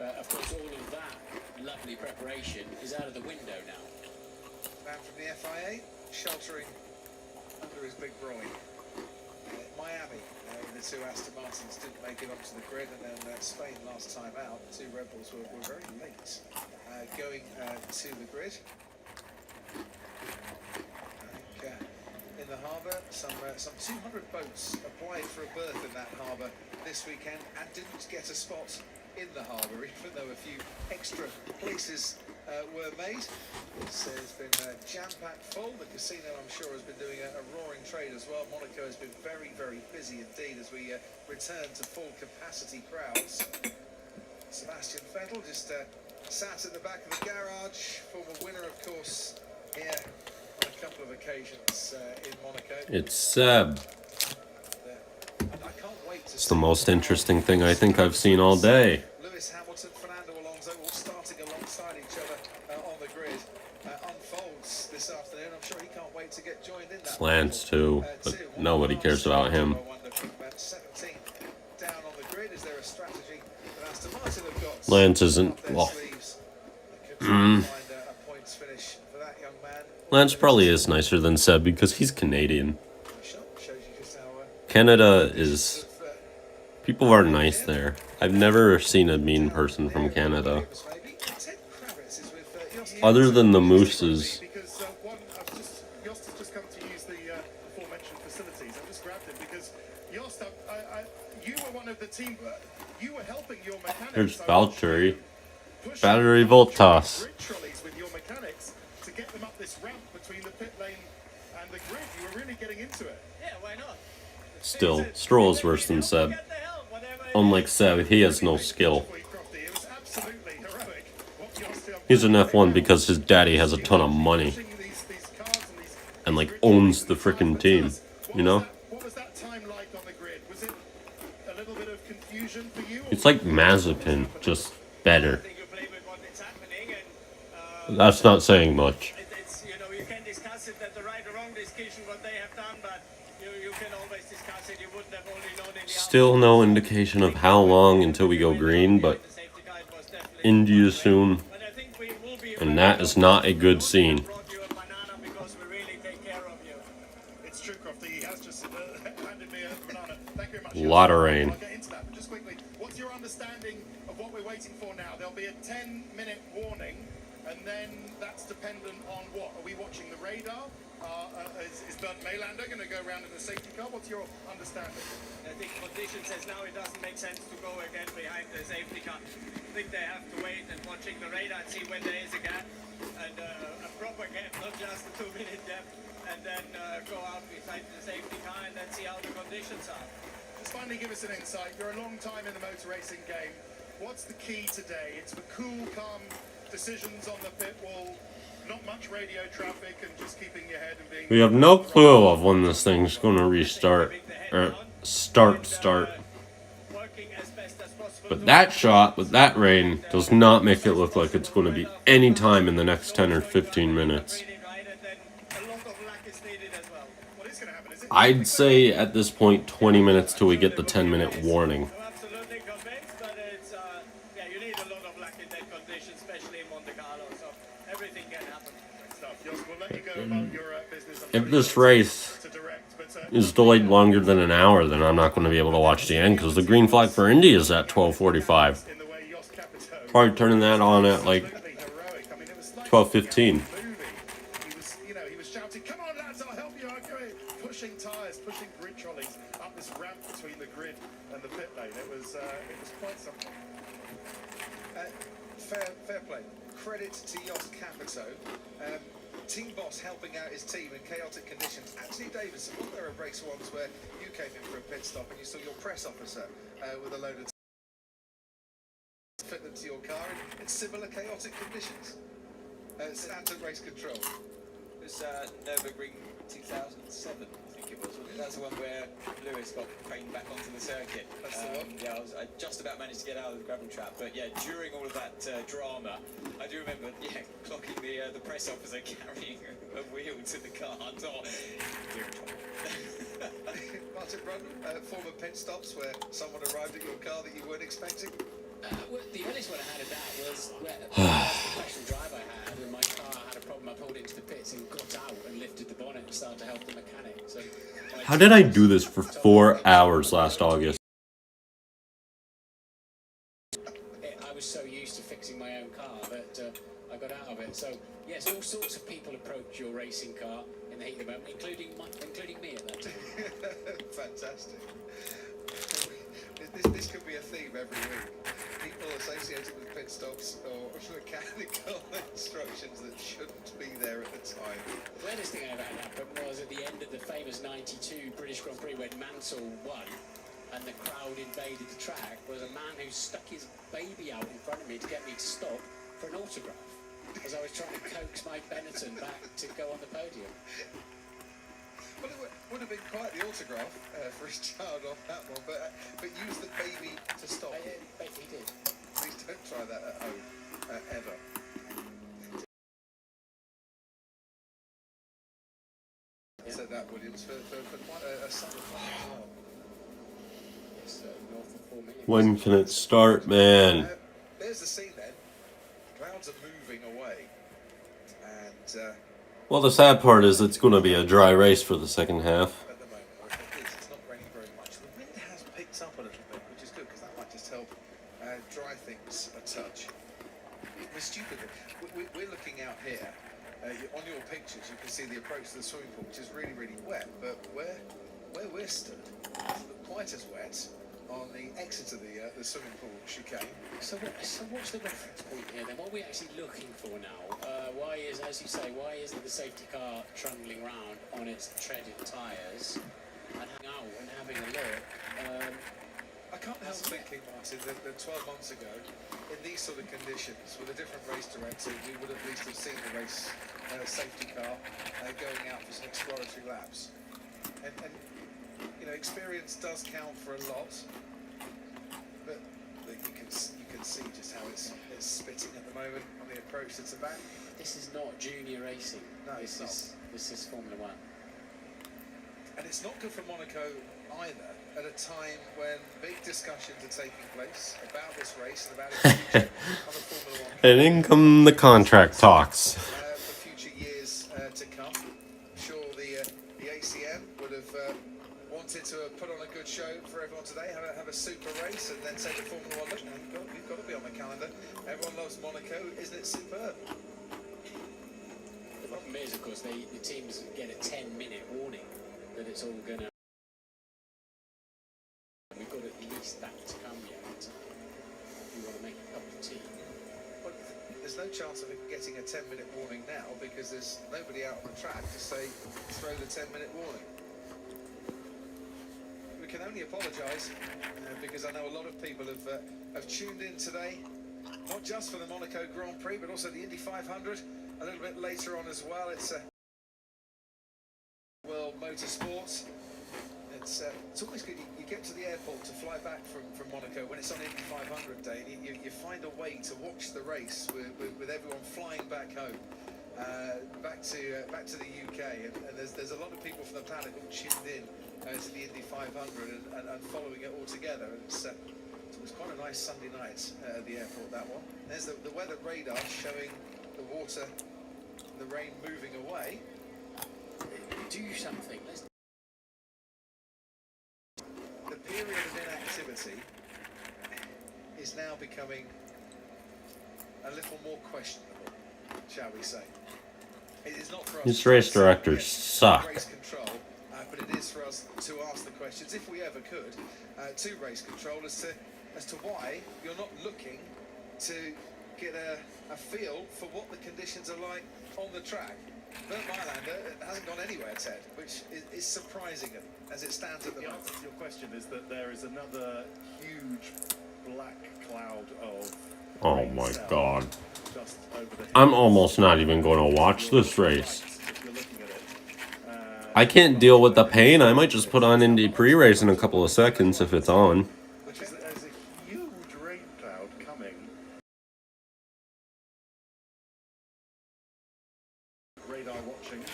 Of course, all of that lovely preparation is out of the window now. Man from the FIA, sheltering under his big groin. Miami, the two Aston Martins didn't make it onto the grid, and then Spain last time out, the two Red Bulls were very late going to the grid. I think in the harbour, some 200 boats applied for a berth in that harbour this weekend and didn't get a spot in the harbour, even though a few extra places were made. It's been jam-packed full. The casino, I'm sure, has been doing a roaring trade as well. Monaco has been very, very busy indeed as we return to full capacity crowds. Sebastian Vettel just sat in the back of the garage, former winner, of course, here on a couple of occasions in Monaco. It's Seb. It's the most interesting thing I think I've seen all day. Lewis Hamilton, Fernando Alonso, all starting alongside each other on the grid. Unfolds this afternoon. I'm sure he can't wait to get joined in. It's Lance too, but nobody cares about him. 17 down on the grid. Is there a strategy that Aston Martin have got? Lance isn't. Well, Lance probably is nicer than Seb because he's Canadian. Canada is. People are nice there. I've never seen a mean person from Canada. Other than the mooses. Because Jost has just come to use the aforementioned facilities. I've just grabbed it because Jost, you were one of the team. You were helping your mechanics. There's Valtteri. Battery Voltas. Grid trolleys with your mechanics to get them up this ramp between the pit lane and the grid. You were really getting into it. Yeah, why not? Still, Stroll's worse than Seb. Unlike Seb, he has no skill. He's an F1 because his daddy has a ton of money. And, like, owns the frickin' team, you know? What was that time like on the grid? Was it a little bit of confusion for you? It's like Mazepin, just better. That's not saying much. You can discuss it that the right or wrong decision what they have done, but you can always discuss it. You wouldn't have only known in the Still no indication of how long until we go green, but India soon. And that is not a good scene. It's true, Crofty. He has just handed me a banana. Thank you very much. A lot of rain. I'll get into that, but just quickly, what's your understanding of what we're waiting for now? There'll be a 10-minute warning, and then that's dependent on what? Are we watching the radar? Is Bernd Maylander going to go around in the safety car? What's your understanding? I think condition says now it doesn't make sense to go again behind the safety car. I think they have to wait and watching the radar and see when there is a gap and a proper gap, not just a 2-minute gap, and then go out beside the safety car and then see how the conditions are. Just finally give us an insight. You're a long time in the motor racing game. What's the key today? It's the cool, calm decisions on the pit wall, not much radio traffic, and just keeping your head and being... We have no clue of when this thing's going to restart. Or start. But that shot with that rain does not make it look like it's going to be any time in the next 10 or 15 minutes. I'd say at this point 20 minutes till we get the 10-minute warning. If this race is delayed longer than an hour, then I'm not going to be able to watch the end because the green flag for Indy is at 12:45. Probably turning that on at like 12:15. He was shouting, "Come on, lads, I'll help you." Pushing tyres, pushing grid trolleys up this ramp between the grid and the pit lane. It was quite something. Fair play. Credit to Jos Capito. Team boss helping out his team in chaotic conditions. Anthony Davidson, wasn't there a race once where you came in for a pit stop and you saw your press officer with a load of fit them to your car in similar chaotic conditions? Standard race control. It was Nürburgring 2007, I think it was. That's the one where Lewis got craned back onto the circuit. That's the one. Yeah, I just about managed to get out of the gravel trap, but yeah, during all of that drama, I do remember, clocking the press officer carrying a wheel to the car. Martin Brundle, former pit stops where someone arrived at your car that you weren't expecting. Well, the earliest one I had of that was where the first professional drive I had, and my car had a problem. I pulled into the pits and got out and lifted the bonnet and started to help the mechanic. So How did I do this for 4 hours last August? I was so used to fixing my own car that I got out of it. So yes, all sorts of people approach your racing car in the heat of the moment, including me at that time. Fantastic. This could be a theme every week. People associated with pit stops or mechanical instructions that shouldn't be there at the time. The weirdest thing I ever had happen was at the end of the famous '92 British Grand Prix when Mansell won and the crowd invaded the track, was a man who stuck his baby out in front of me to get me to stop for an autograph as I was trying to coax my Benetton back to go on the podium. Well, it would have been quite the autograph for his child on that one, but use the baby to stop. He did. Please don't try that at home, ever. Said that, Williams, for quite a summer fun as well. Yes, north of 4 million. When can it start, man? There's the scene then. Clouds are moving away. And Well, the sad part is it's going to be a dry race for the second half. at the moment, it's not raining very much. The wind has picked up a little bit, which is good because that might just help dry things a touch. We're stupid. We're looking out here. On your pictures, you can see the approach to the swimming pool, which is really, really wet. But where we're stood, it's not quite as wet on the exit of the swimming pool chicane. So what's the reference point here then? What are we actually looking for now? Why is, as you say, why isn't the safety car trundling round on its treaded tyres and hanging out and having a look? I can't help thinking, Martin, that 12 months ago, in these sort of conditions, with a different race director, we would at least have seen the race safety car going out for some exploratory laps. And you know, experience does count for a lot, but you can see just how it's spitting at the moment on the approach to Tabac. This is not junior racing. No, this is Formula One. And it's not good for Monaco either, at a time when big discussions are taking place about this race and about its future on the Formula One. And in come the contract talks. For future years to come. I'm sure the ACM would have wanted to put on a good show for everyone today, have a super race, and then take the Formula One look. You've got to be on the calendar. Everyone loves Monaco, isn't it superb? The problem is, of course, the teams get a 10-minute warning that it's all going to. We've got at least that to come yet. If you want to make a cup of tea. Well, there's no chance of it getting a 10-minute warning now because there's nobody out on the track to say throw the 10-minute warning. We can only apologise because I know a lot of people have tuned in today, not just for the Monaco Grand Prix, but also the Indy 500 a little bit later on as well. It's World Motorsports. It's always good. You get to the airport to fly back from Monaco when it's on Indy 500 day, and you find a way to watch the race with everyone flying back home, back to the UK, and there's a lot of people from the planet all tuned in to the Indy 500 and following it all together. And it was quite a nice Sunday night at the airport, that one. There's the weather radar showing the water, the rain moving away. Do something. The period of inactivity is now becoming a little more questionable, shall we say. It is not for us. These race directors suck. Race control, but it is for us to ask the questions, if we ever could, to race control as to why you're not looking to get a feel for what the conditions are like on the track. Bert Mylander hasn't gone anywhere, Ted, which is surprising as it stands at the moment. The answer to your question is that there is another huge black cloud of Oh my god. just over the I'm almost not even going to watch this race. I can't deal with the pain. I might just put on Indy pre-race in a couple of seconds if it's on. which is there's a huge rain cloud coming. Radar watching in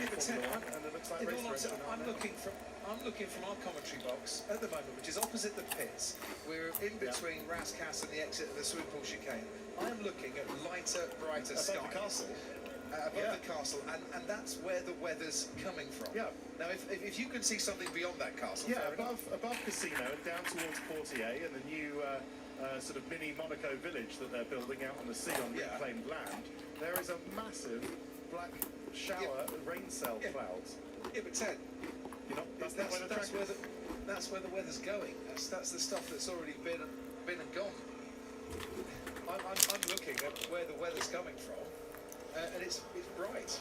Formula One, and it looks on-site In race all honesty, director. I'm looking from our commentary box at the moment, which is opposite the pits. We're in between Rascasse and the exit of the swimming pool chicane. I am looking at lighter, brighter Above sky. the castle. Above the castle, and that's where the weather's coming from. Yeah. Now, if you can see something beyond that castle, Yeah, fair enough. above Casino and down towards Portier and the new sort of mini Monaco village that they're building out on the sea on reclaimed land, there is a massive black shower rain cell clouds. Yeah, but Ted, That's where the weather's going. That's the stuff that's already been and gone. I'm looking at where the weather's coming from, and it's bright.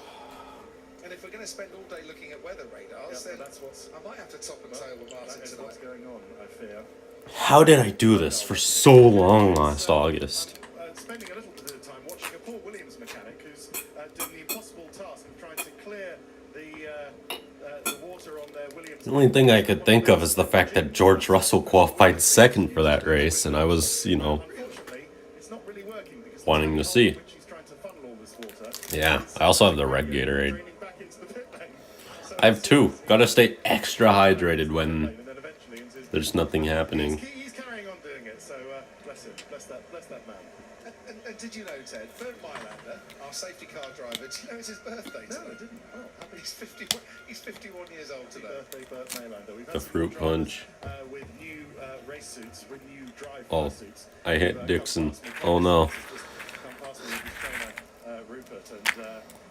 And if we're going to spend all day looking at weather radars, then I might have to top and tail with Martin That is tonight. what's going on, I fear. How did I do this for so long last August? Spending a little bit of time watching a Paul Williams mechanic who's doing the impossible task of trying to clear the water on their Williams. The only thing I could think of is the fact that George Russell qualified second for that race, and I was, Unfortunately, it's not really working because wanting to see. she's trying to funnel all this water. Yeah, I also have the red Gatorade. Draining back into the pit lane. So I have two. Gotta stay extra hydrated when there's nothing happening. he's carrying on doing it, so bless him, bless that man. And did you know, Ted, Bert Mylander, our safety car driver, do you know it's his birthday today? No, I didn't. Oh, happy He's 51 years old today. birthday, Bert Maylander. We've had The some fruit drivers, punch. with new race suits, with new drive Oh, suits. I hit Dixon. Oh no. Come past me with his trainer, Rupert, and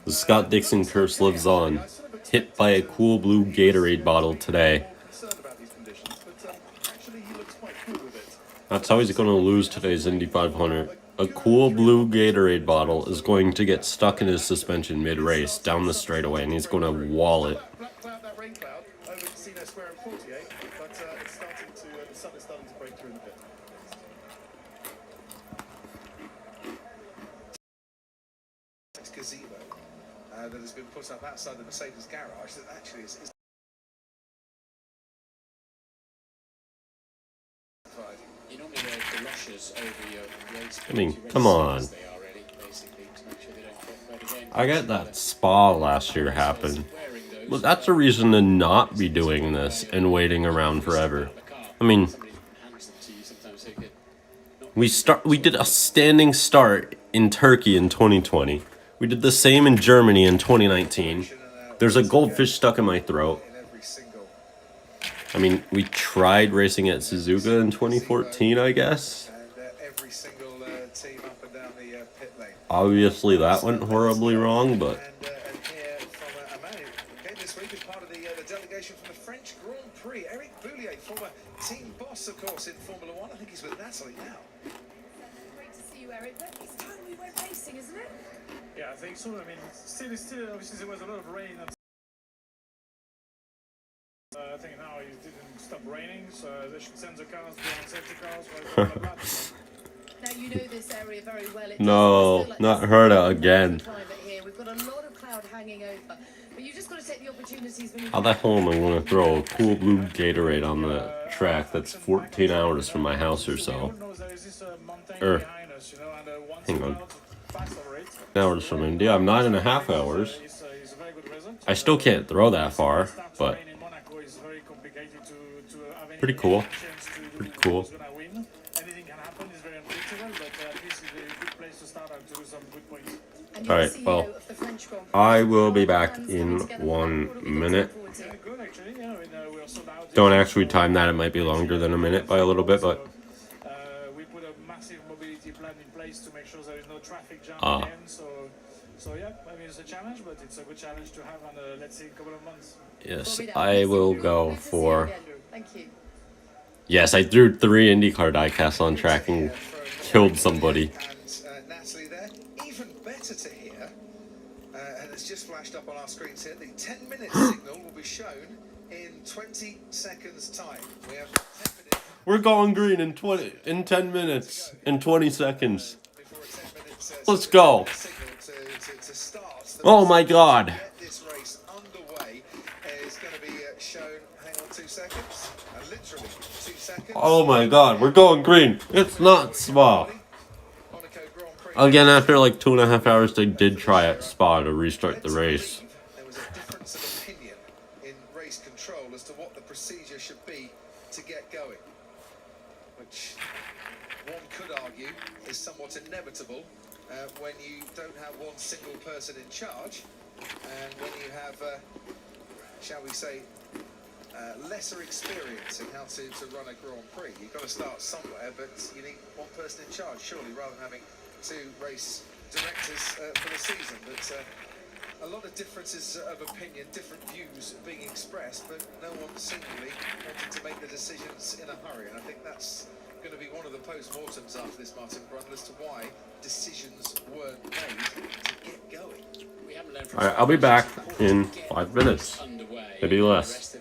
The Scott Dixon curse lives on. Hit by a cool blue Gatorade bottle today. concerned about these conditions, but actually he looks quite cool with it. That's how he's going to lose today's Indy 500. A cool blue Gatorade bottle is going to get stuck in his suspension mid-race down the straightaway, and he's going to wall it. Black cloud, that rain cloud, over Casino Square and 48, but it's starting to, the sun is starting to break through in the pit. Gazebo that has been put up outside the Mercedes garage that actually is You normally wear galoshes over your race. I mean, come on. They are ready, basically, to make sure they don't get red again. I get that Spa last year happened. But that's a reason to not be doing this and waiting around forever. I mean, we did a standing start in Turkey in 2020. We did the same in Germany in 2019. There's a goldfish stuck in my throat. I mean, we tried racing at Suzuka in 2014, I guess. every single team up and down the pit lane. Obviously, that went horribly wrong, but And here from a man who came this week as part of the delegation from the French Grand Prix, Eric Boulier, former team boss, of course, in Formula One. I think he's with Natalie now. Great to see you, Eric. But it's time we went racing, isn't it? Yeah, I think so. I mean, still, obviously, there was a lot of rain. I think now it didn't stop raining, so they should send the cars behind safety cars. Now you know this area very well. It no, does feel like not this Herta again. climate here. We've got a lot of cloud hanging over, but you just got to take the opportunities when you. How the hell am I going to throw a cool blue Gatorade on the track that's 14 hours from my house or so? Hang on. Hours from India. I'm 9.5 hours. I still can't throw that far, but pretty cool. Pretty cool. Alright, well, I will be back in 1 minute. Don't actually time that, it might be longer than a minute by a little bit, but we put a massive mobility plan in place to make sure there is no traffic jam again. So yeah, I mean it's a challenge, but it's a good challenge to have on let's say a couple of months. yes, I will go for... Thank you. Yes, I threw 3 IndyCar diecasts on track and killed somebody. And Natalie there, even better to hear, and it's just flashed up on our screens here, the 10-minute signal will be shown in 20 seconds time. We have 10 minutes. We're going green in 10 minutes, in 20 seconds. Let's go. Oh my god. This race underway is going to be shown, hang on 2 seconds, literally 2 seconds. Oh my god, we're going green. It's not Spa. Again, after like 2.5 hours, they did try at Spa to restart the race. race control as to what the procedure should be to get going, which one could argue is somewhat inevitable when you don't have one single person in charge, and when you have, shall we say, lesser experience in how to run a Grand Prix. You've got to start somewhere, but you need one person in charge, surely, rather than having two race directors for the season. But a lot of differences of opinion, different views being expressed, but no one seemingly wanting to make the decisions in a hurry. And I think that's going to be one of the post-mortems after this, Martin Brundle, as to why decisions weren't made to get going. Alright, I'll be back in 5 minutes. Maybe less.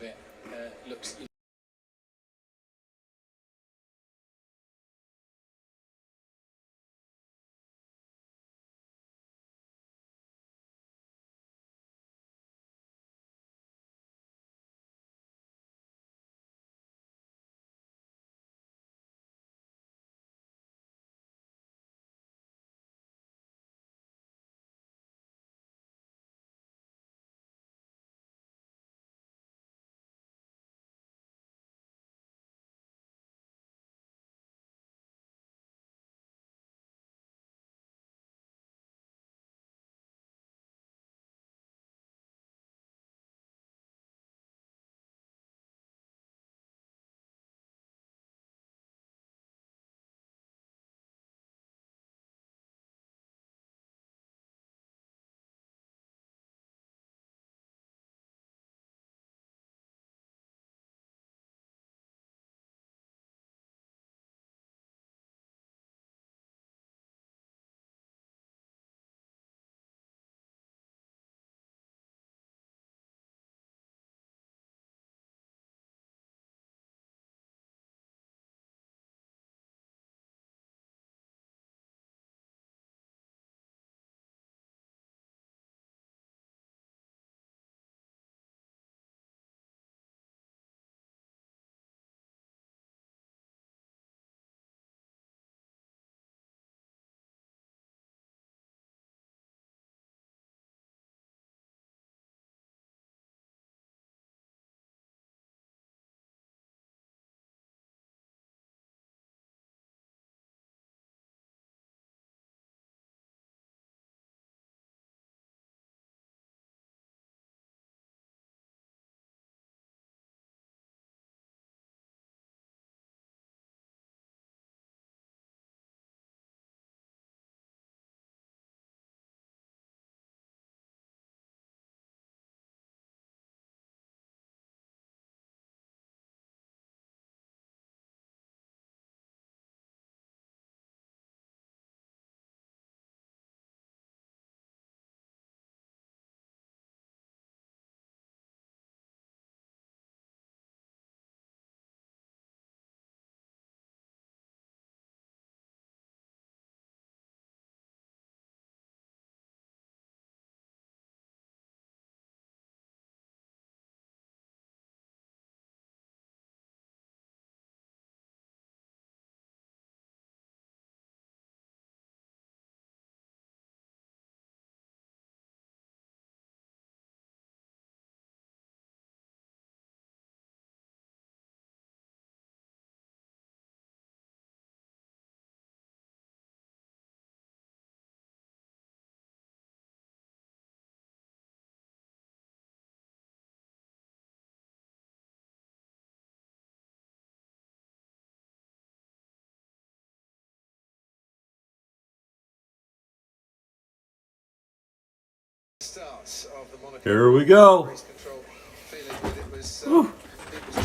Start of the Monaco Here we go. race control, feeling that it was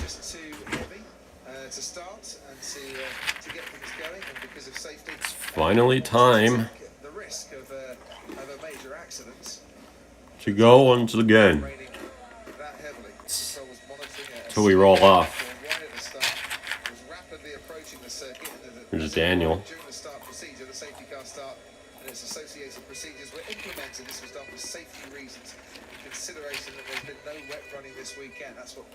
just too heavy to start and to get things going, and because of safety, Finally time the risk of a major accident. to go once again. That heavily. Control was monitoring Till we roll off. right at the start. Was rapidly approaching the circuit. There's Daniel. During the start procedure, the safety car start and its associated procedures were implemented. This was done for safety reasons, in consideration that there's been no wet running this weekend. That's what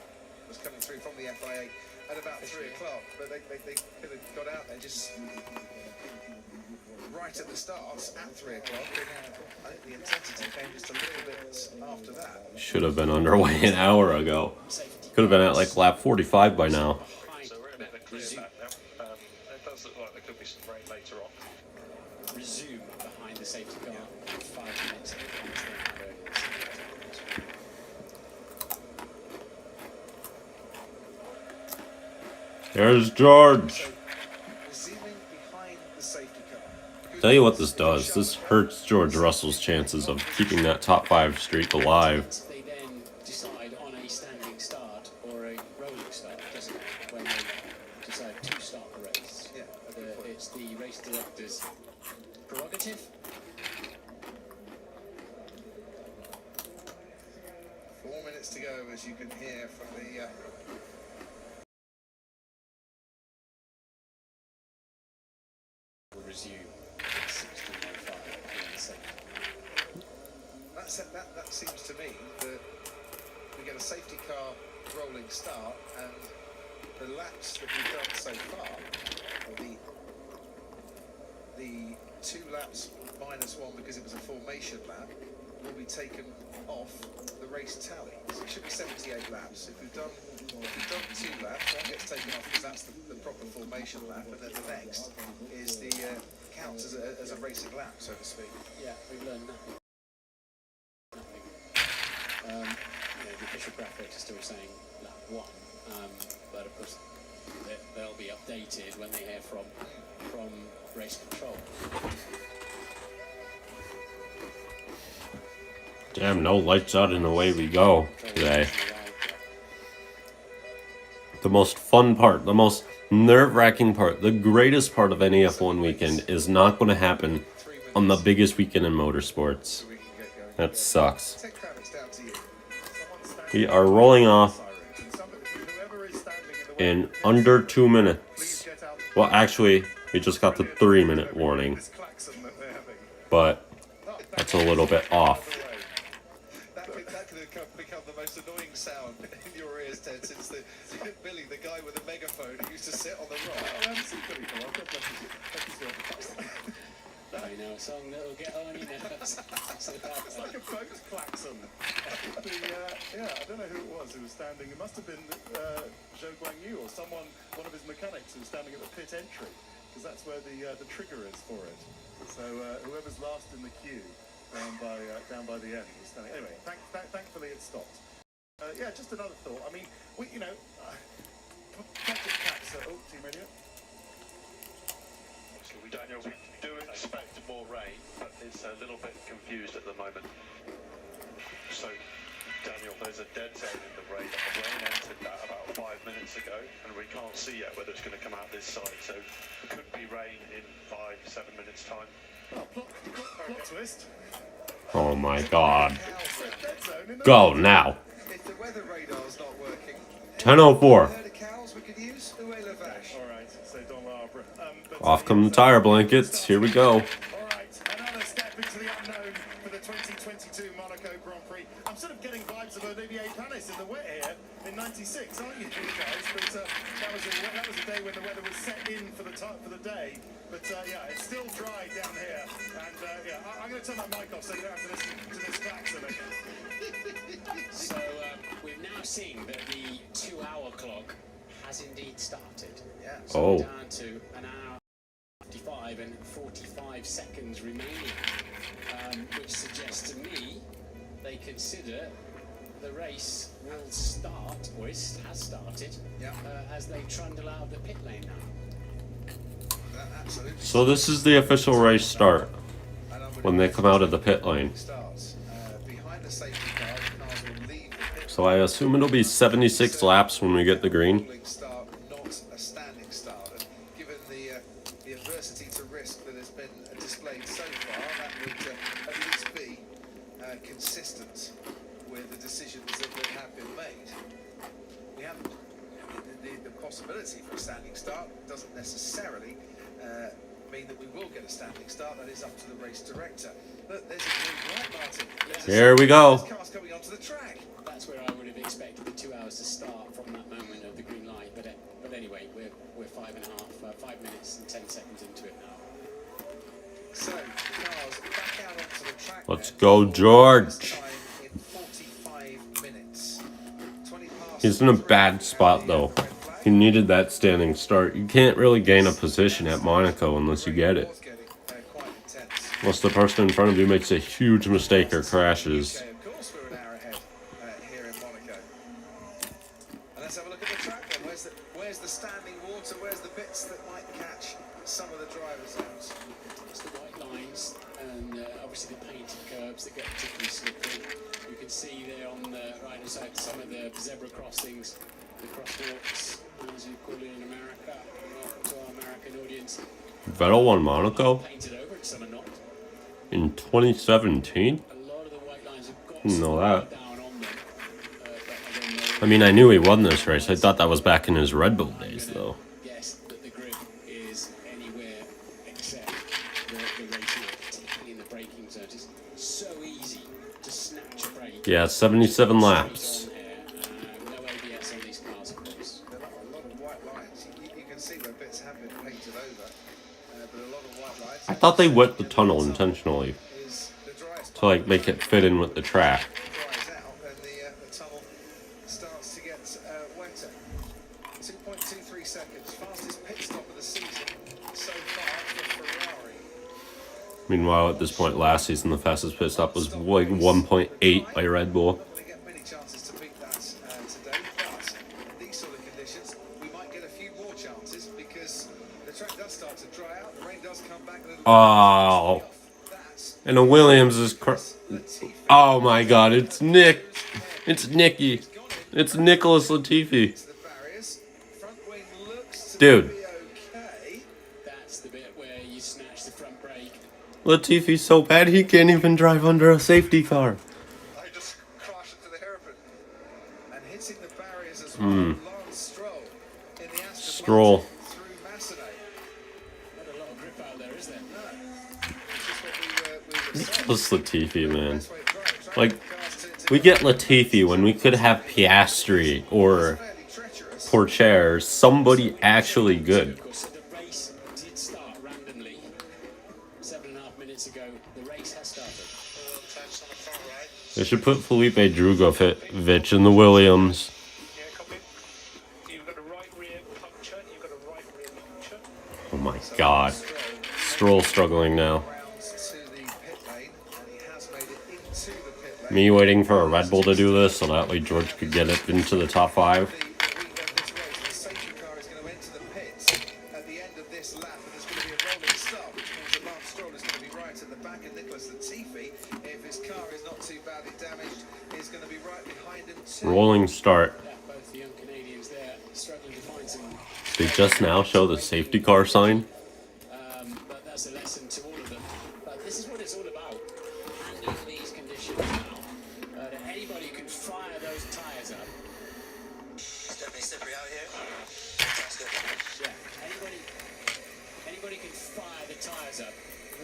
was coming through from the FIA at about 3 o'clock, but they could have got out there just right at the start at 3 o'clock. I think the intensity came just a little bit after that. Should have been underway an hour ago. Could have been at like lap 45 by now. So we're in a bit of a clear back now. It does look like there could be some rain later on. Resume behind the safety car. 5 minutes. There's George. Resuming behind the safety car. Tell you what this does. This hurts George Russell's chances of keeping that top 5 streak alive. They then decide on a standing start or a rolling start, doesn't it? When they decide to start the race. Yeah, It's the race director's prerogative. 4 minutes to go, as you can hear from the Resume 16:05. that seems to me that we get a safety car rolling start, and the laps that we've done so far, or the 2 laps minus 1 because it was a formation lap, will be taken off the race tally. So it should be 78 laps. If we've done 2 laps, one gets taken off because that's the proper formation lap, and then the next is the counts as a racing lap, so to speak. Yeah, we've learned nothing. The official graphics are still saying lap 1, but of course they'll be updated when they hear from race control. Damn, no lights out and away we go today. The most fun part, the most nerve-wracking part, the greatest part of any F1 weekend is not going to happen on the biggest weekend in motorsports. That sucks. We are rolling off in under 2 minutes. Well, actually, we just got the 3-minute warning. But that's a little bit off. That could have become the most annoying sound in your ears, Ted, since Billy, the guy with the megaphone who used to sit on the rock. I know a song that will get on your nerves. It's like a boat klaxon. I don't know who it was who was standing. It must have been Zhou Guangyu or one of his mechanics who was standing at the pit entry, because that's where the trigger is for it. So whoever's last in the queue down by the end was standing. Anyway, thankfully it stopped. Just another thought. I mean, Patrick Caps. Team radio. Daniel, we do expect more rain, but it's a little bit confused at the moment. So, Daniel, there's a dead zone in the rain. The rain entered that about 5 minutes ago, and we can't see yet whether it's going to come out this side. So, it could be rain in 5-7 minutes' time. Oh, plot twist. Oh my god. Go now. If the weather radar's not working, 10:04. herd of cows we could use? Alright, so Don Arbor. Off come the tire blankets. Here we go. Alright, another step into the unknown for the 2022 Monaco Grand Prix. I'm sort of getting vibes of Olivier Panis in the wet here in '96, aren't you guys? But that was a day when the weather was set in for the day. But it's still dry down here. And I'm going to turn my mic off so you don't have to listen to this klaxon again. So we've now seen that the 2-hour clock has indeed started. Yeah. So Oh. we're down to an hour 55 and 45 seconds remaining, which suggests to me they consider the race will start, or has started, as they trundle out of the pit lane now. Absolutely. So this is the official race start when they come out of the pit lane. Behind the safety car, the cars will leave the pit So I assume it'll be 76 laps when we get the green. rolling start, not a standing start. And given the adversity to risk that has been displayed so far, that would at least be consistent with the decisions that have been made. We have the possibility for a standing start doesn't necessarily mean that we will get a standing start. That is up to the race director. Look, there's a green light, Martin. Here we go. Cars coming onto the track. That's where I would have expected the 2-hour hours to start from that moment of the green light. But anyway, we're 5 minutes and 10 seconds into it now. So, cars back out onto the track. Let's go, George. In 45 minutes. 20 past. He's in a bad spot, though. He needed that standing start. You can't really gain a position at Monaco unless you get it. Unless the person in front of you makes a huge mistake or crashes. Of course, we're an hour ahead here in Monaco. And let's have a look at the track then. Where's the standing water? Where's the bits that might catch some of the drivers out? It's the white lines and obviously the painted curbs that get particularly slippery. You can see there on the right hand side some of the zebra crossings, the crosswalks, as you call it in America. Welcome to our American audience. Vettel won Monaco Painted over and some are not. in 2017? A lot of the white lines have got Didn't know that. down on them. But again, I mean, I knew he won this race. I thought that was back in his Red Bull days, though. guess that the grip is anywhere except the racing, particularly in the braking zones. It's so easy to snatch a brake. Yeah, 77 laps. No ABS on these cars, of course. There are a lot of white lines. You can see where bits have been painted over, but a lot of white lines. I thought they wet the tunnel intentionally Is the driest to like make it fit in with the track. dries out and the tunnel starts to get wetter. 2.23 seconds, fastest pit stop of the season so far for Ferrari. Meanwhile, at this point last season, the fastest pit stop was like 1.8 by Red Bull. They get many chances to beat that today, but in these sort of conditions, we might get a few more chances because the track does start to dry out, the rain does come back a little Oh, and the Williams is oh my God, it's Nick. It's Nicky. It's Nicholas Latifi. the barriers. Front wing looks to Dude, be okay. That's the bit where you snatch the front brake. Latifi's so bad he can't even drive under a safety car. I just crashed into the hairpin. And hitting the barriers as well. Lance Stroll in the Aston Stroll. Martin through Massenet. Not a lot of grip out there, is there? No. It's just what we were saying. Nicholas Latifi, man. Best way to drive. Trying Like, to get cars to we get Latifi when we could have Piastri or fairly treacherous. Pourchaire, somebody actually good. Of course, so the race did start randomly. 7.5 minutes ago, the race has started. They should put Felipe Drugovich in the Williams. Yeah, copy. You've got a right rear puncture. You've got a right rear puncture. Oh my God. Stroll struggling now. Rounds to the pit lane, and he has made it into the pit lane. Me waiting for a Red Bull to do this so that way George could get it into the top 5. The safety car is going to enter the pits at the end of this lap, and there's going to be a rolling start, which means that Lance Stroll is going to be right at the back, and Nicholas Latifi, if his car is not too badly damaged, is going to be right behind him too. Rolling start. Yeah, both the young Canadians there struggling to find some. They just now show the safety car sign. But that's a lesson to all of them. But this is what it's all about. Handling these conditions now. That anybody can fire those tyres up. It's definitely slippery out here. That's good. Yeah, anybody can fire the tyres up.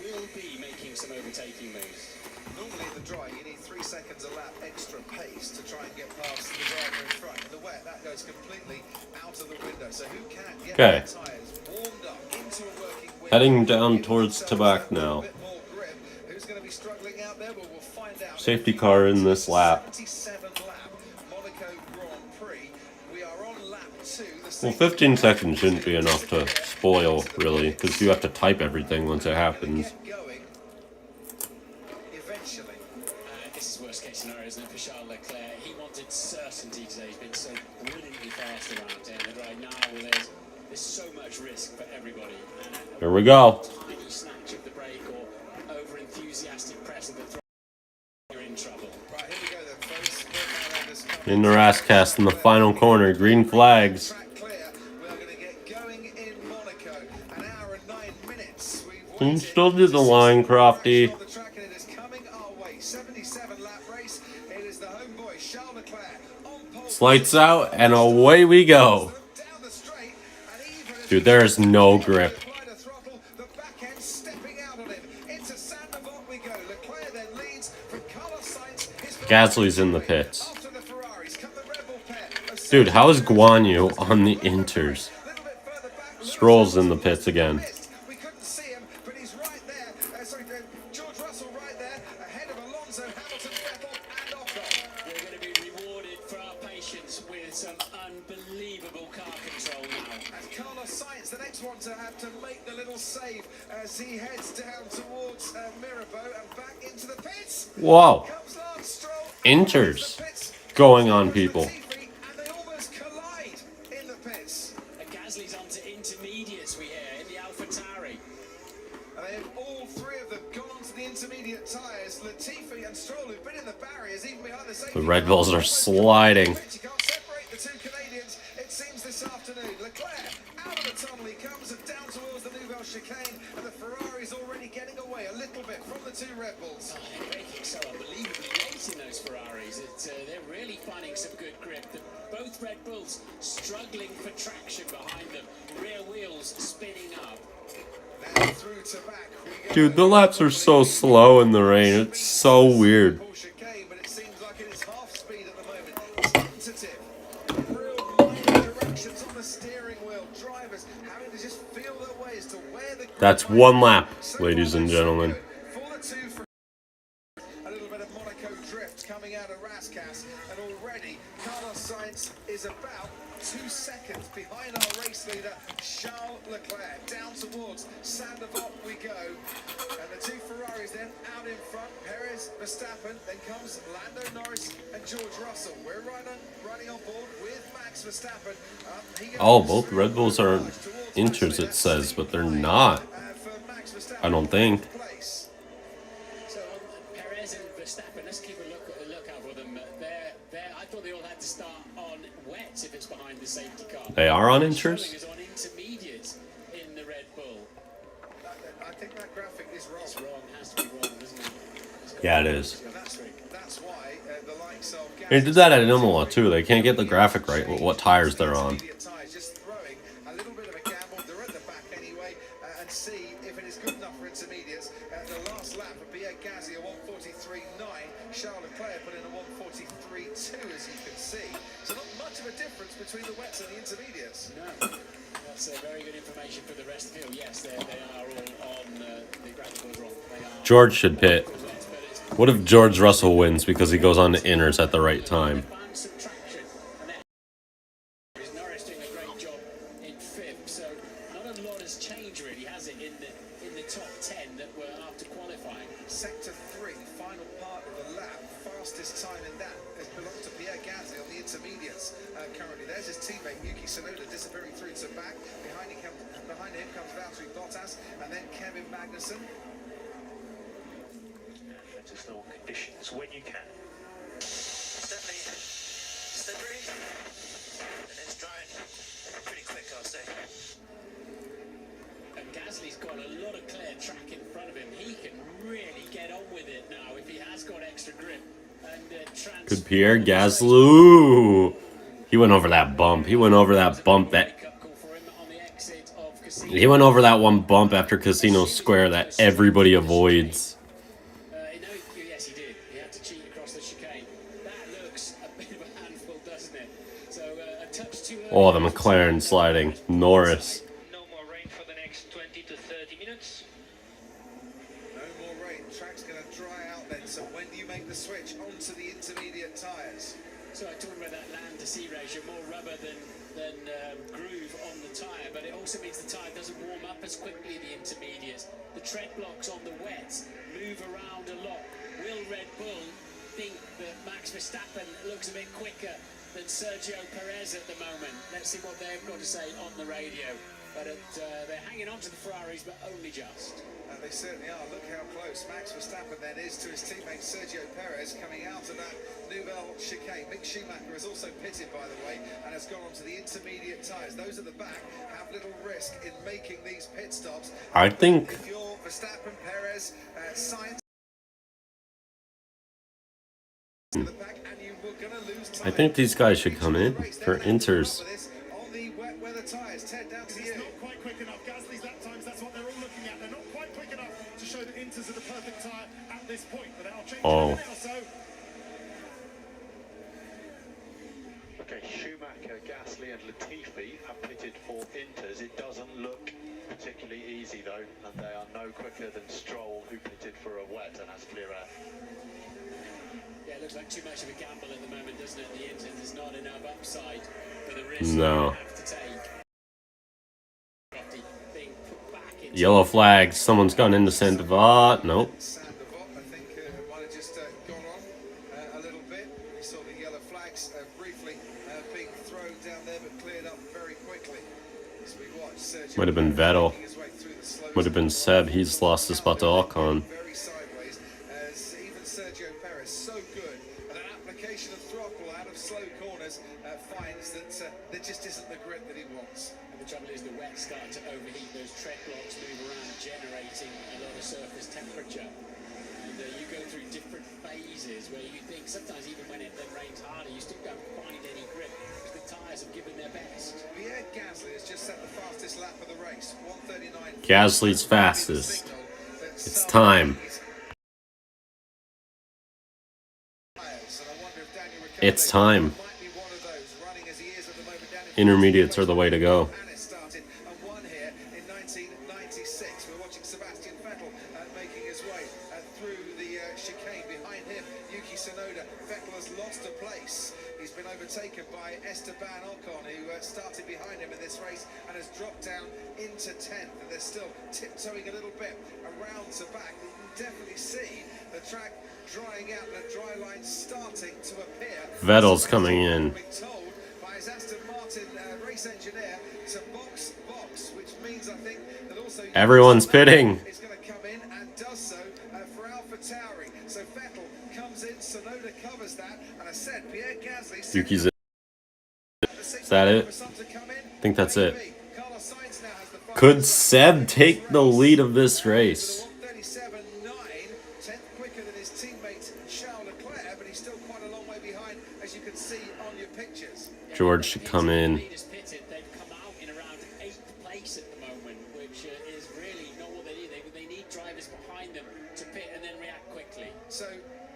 Will be making some overtaking moves. Normally in the dry, you need 3 seconds a lap extra pace to try and get past the driver in front. In the wet, that goes completely out of the window. So who can get Okay. their tyres warmed up into a working window? Heading down towards Tabac now. Bit more grip. Who's going to be struggling out there? Well, we'll find out. Safety car in this lap. 77 lap Monaco Grand Prix. We are on lap 2. Well, 15 seconds shouldn't be enough to spoil, really, because you have to type everything once it happens. Going eventually. This is worst case scenario, isn't it, for Charles Leclerc? He wanted certainty today. He's been so brilliantly fast around here. And right now, there's so much risk for everybody. And Here we go. tiny snatch of the brake or over enthusiastic press of the throttle, you're in trouble. Right, here we go then, folks. In the Rascast in the final corner. Green flags. Track clear. We are going to get going in Monaco. An hour and 9 minutes. We've Can you waited. still do the line, Crofty? On the track, and it is coming our way. 77 lap race. It is the homeboy Charles Leclerc on pole. Lights out, and away we go. Down the straight, and even as Dude, there is no grip. apply the throttle, the back end stepping out on him. Into Saint-Nazaire we go. Leclerc then leads from Carlos Sainz. His Gasly's in the pits. After the Ferraris come the Red Bull pair of Dude, how is Guan Yu on the Inters? Stroll's in the pits again. We couldn't see him, but he's right there. George Russell right there, ahead of Alonso, Hamilton, Vettel, and Ocon. We're going to be rewarded for our patience with some unbelievable car control now. And Carlos Sainz, the next one to have to make the little save as he heads down towards Mirabeau and back into the pits. Whoa. Comes Lance Stroll. Inters going on, people. And they almost collide in the pits. And Gasly's onto intermediates, we hear, in the AlphaTauri. And they have all three of them gone onto the intermediate tyres. Latifi and Stroll, who've been in the barriers, even behind the safety The Red Bulls are sliding. You can't separate the two Canadians, it seems, this afternoon. Leclerc out of the tunnel, he comes and down towards the Nouvelle chicane, and the Ferrari's already getting away a little bit from the two Red Bulls. Oh, they're braking so unbelievably late in those Ferraris. They're really finding some good grip. Both Red Bulls struggling for traction behind them. Rear wheels spinning up. Now through to back we go. Dude, the laps are so slow in the rain. It's so weird. Chicane, but it seems like it is half speed at the moment. Tentative. Real minor directions on the steering wheel. Drivers having to just feel their way as to where the That's one lap, ladies and gentlemen. for the two for a little bit of Monaco drift coming out of Rascasse, and already Carlos Sainz is about 2 seconds behind our race leader Charles Leclerc. Down towards Sandoval we go, and the two Ferraris then out in front. Perez, Verstappen, then comes Lando Norris and George Russell. We're running on board with Max Verstappen. Oh, both Red Bulls are Inters, it says, but they're not. I don't think. So Perez and Verstappen, let's keep a look out for them. I thought they all had to start on wets if it's behind the safety car. They are on Inters? Is on intermediate in the Red Bull. I think that graphic is wrong. It's wrong, has to be wrong, doesn't it? Yeah, it is. And that's why the likes of They did that at Imola, too. They can't get the graphic right with what tires they're on. just throwing a little bit of a gamble. They're at the back anyway, and see if it is good enough for intermediates. The last lap of Pierre Gasly, a 1:43.9. Charles Leclerc put in a 1:43.2, as you can see. So not much of a difference between the wets and the intermediates. No. That's very good information for the rest of the field. Yes, they are all on the graphic was wrong. They are George should pit. What if George Russell wins because he goes on to Inters at the right time? found some traction. And then Norris doing a great job in fifth. So not a lot has changed really, has it, in the top 10 that were after qualifying. Sector 3, final part of the lap. Fastest time in that has belonged to Pierre Gasly on the intermediates currently. There's his teammate Yuki Tsunoda disappearing through to back. Behind him comes Valtteri Bottas, and then Kevin Magnussen. Just normal conditions when you can. Steadily, slippery, and it's drying pretty quick, I'll say. And Gasly's got a lot of clear track in front of him. He can really get on with it now if he has got extra grip. And Good Pierre Gasly. Ooh. He went over that bump. He went over that bump. He went over that one bump after Casino Square that everybody avoids. Yes, he did. He had to cheat across the chicane. That looks a bit of a handful, doesn't it? So a touch too early. Oh, the McLaren sliding. Norris. No more rain for the next 20 to 30 minutes. No more rain. Track's going to dry out then. So when do you make the switch onto the intermediate tyres? So I talked about that land to sea ratio, more rubber than groove on the tyre, but it also means the tyre doesn't warm up as quickly, the intermediates. The tread blocks on the wets move around a lot. Will Red Bull think that Max Verstappen looks a bit quicker than Sergio Perez at the moment? Let's see what they've got to say on the radio. But they're hanging on to the Ferraris, but only just. They certainly are. Look how close Max Verstappen then is to his teammate Sergio Perez coming out of that Nouvelle chicane. Mick Schumacher has also pitted, by the way, and has gone onto the intermediate tyres. Those at the back have little risk in making these pit stops. I think... If you're Verstappen, Perez, Sainz... I think these guys should come in for Inters. On the wet weather tyres, Ted, down to you. It's not quite quick enough. Gasly's lap times, that's what they're all looking at. They're not quite quick enough to show that Inters are the perfect tyre at this point, but that'll change in a minute or so. Okay, Schumacher Schumacher, Gasly and Latifi have pitted for Inters. It doesn't look particularly easy though, and they are no quicker than Stroll, who pitted for a wet and has clear air. Yeah, it looks like too much of a gamble at the moment, doesn't it? The Inters, there's not enough upside for the risk No. you have to take. Being put back into Yellow flag. Someone's gone into Sandoval. Nope. Sandoval, I think, might have just gone on a little bit. We saw the yellow flags briefly being thrown down there, but cleared up very quickly. As we watch Sergio Might have been Vettel. Might have been Seb. He's lost his spot to Ocon. very sideways, as even Sergio Perez, so good at an application of throttle out of slow corners, finds that there just isn't the grip that he wants. And the trouble is the wet start to overheat, those tread blocks move around, generating a lot of surface temperature. And you go through different phases where you think sometimes even when it then rains harder, you still don't find any grip because the tyres have given their best. Pierre Gasly has just set the fastest lap of the race, 1:39. Gasly's fastest. It's time. It's time. Intermediates are the way to go. Started and won here in 1996. We're watching Sebastian Vettel making his way through the chicane. Behind him, Yuki Tsunoda. Vettel has lost a place. He's been overtaken by Esteban Ocon, who started behind him in this race and has dropped down into 10th. And they're still tiptoeing a little bit around to back. You can definitely see the track drying out, the dry line starting to appear. Vettel's coming in. Told by his Aston Martin race engineer to box, which means I think that also Everyone's pitting. is going to come in and does so for AlphaTauri. So Vettel comes in, Tsunoda covers that, and I said Pierre Gasly. Yuki's in. Is that it? I think that's it. Could Seb take the lead of this race? 1:37.9, 10th quicker than his teammate Charles Leclerc, but he's still quite a long way behind, as you can see on your pictures. George should come in. They've come out in around 8th place at the moment, which is really not what they need. They need drivers behind them to pit and then react quickly. So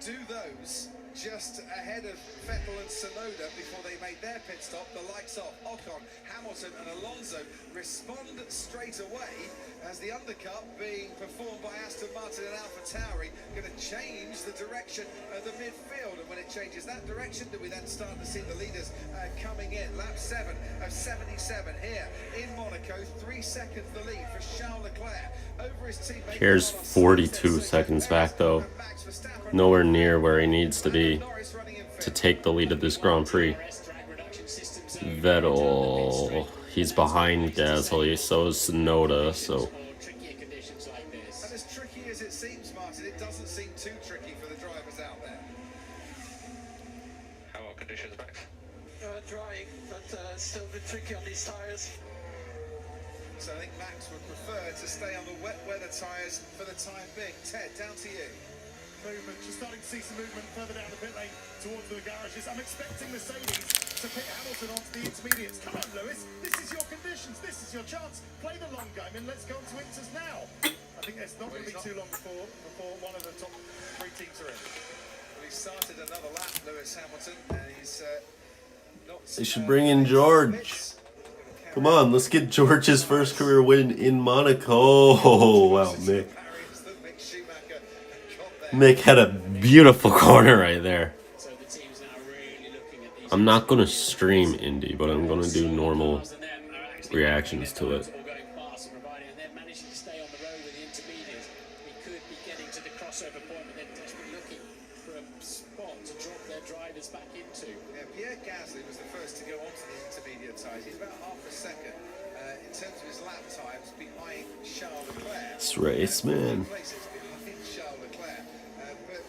do those just ahead of Vettel and Tsunoda before they made their pit stop. The likes of Ocon, Hamilton and Alonso respond straight away as the undercut being performed by Aston Martin and AlphaTauri going to change the direction of the midfield. And when it changes that direction, do we then start to see the leaders coming in? Lap 7 of 77 here in Monaco. 3 seconds the lead for Charles Leclerc over his teammate. Here's 42 seconds back though. Nowhere near where he needs to be to take the lead of this Grand Prix. Vettel, he's behind Gasly, so is Tsunoda, so... And as tricky as it seems, Martin, it doesn't seem too tricky for the drivers out there. How are conditions, Max? Drying, but still a bit tricky on these tyres. So I think Max would prefer to stay on the wet weather tyres for the time being. Ted, down to you. Movement, just starting to see some movement further down the pit lane towards the garages. I'm expecting Mercedes to pit Hamilton onto the intermediates. Come on, Lewis, this is your conditions, this is your chance. Play the long game and let's go on to Inters now. I think it's not going to be too long before one of the top 3 teams are in. Well, he started another lap, Lewis Hamilton, and he's not... They should bring in George. Come on, let's get George's first career win in Monaco. Oh, wow, Mick. Mick had a beautiful corner right there. I'm not going to stream Indy, but I'm going to do normal reactions to it. Yeah, Pierre Gasly was the first to go onto the intermediate tyres. He's about half a second in terms of his lap times behind Charles Leclerc. This race, man. Behind Charles Leclerc. But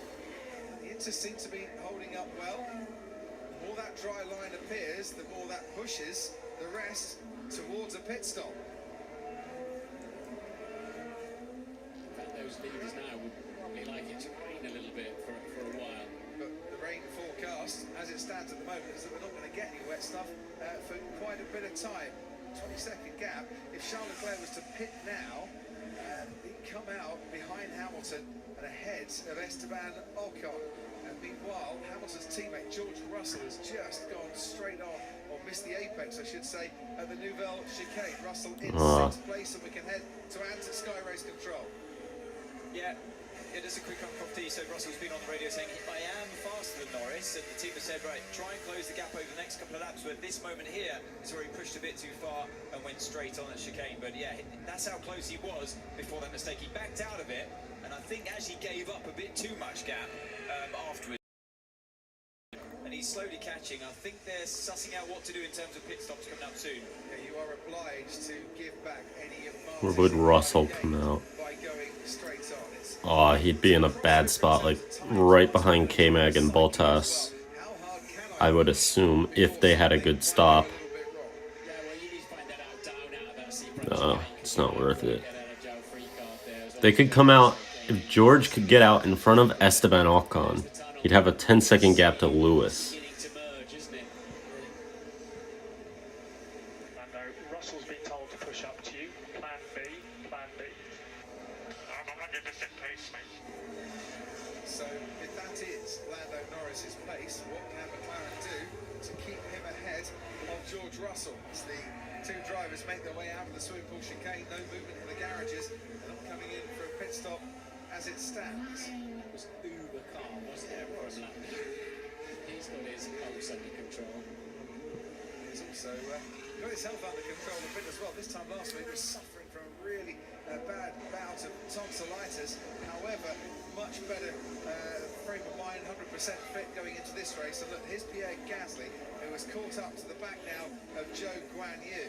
the Inters seem to be holding up well. The more that dry line appears, the more that pushes the rest towards a pit stop. Those leaders now would probably like it to rain a little bit for a while. But the rain forecast, as it stands at the moment, is that we're not going to get any wet stuff for quite a bit of time. 20-second gap. If Charles Leclerc was to pit now, he'd come out behind Hamilton and ahead of Esteban Ocon. And meanwhile, Hamilton's teammate George Russell has just gone straight on missed the apex, I should say, at the Nouvelle chicane. Russell in 6th place, and we can head to Sky Race Control. Yeah, just a quick on property. So Russell's been on the radio saying, I am faster than Norris, and the team has said, right, try and close the gap over the next couple of laps, but this moment here is where he pushed a bit too far and went straight on at chicane. But yeah, that's how close he was before that mistake. He backed out of it, and I think actually gave up a bit too much gap afterwards. And he's slowly catching. I think they're sussing out what to do in terms of pit stops coming up soon. Yeah, you are obliged to give back any advantage. Where would Russell come out? By going straight on. Oh, he'd be in a bad spot, like right behind K-Mag and Bottas. I would assume, if they had a good stop. No, it's not worth it. They could come out, if George could get out in front of Esteban Ocon, he'd have a 10-second gap to Lewis. Russell's been told to push up to you. Plan B, plan B. I'm not going to set pace, mate. So if that is Lando Norris's pace, what can McLaren do to keep him ahead of George Russell? As the two drivers make their way out of the swimming pool chicane, no movement in the garages, they're not coming in for a pit stop as it stands. It was uber calm, wasn't it? He's got his pulse under control. He's also got his health under control a bit as well. This time last week he was suffering from a really bad bout of tonsillitis. However, much better frame of mind, 100% fit going into this race. And look, here's Pierre Gasly, who has caught up to the back now of Zhou Guanyu.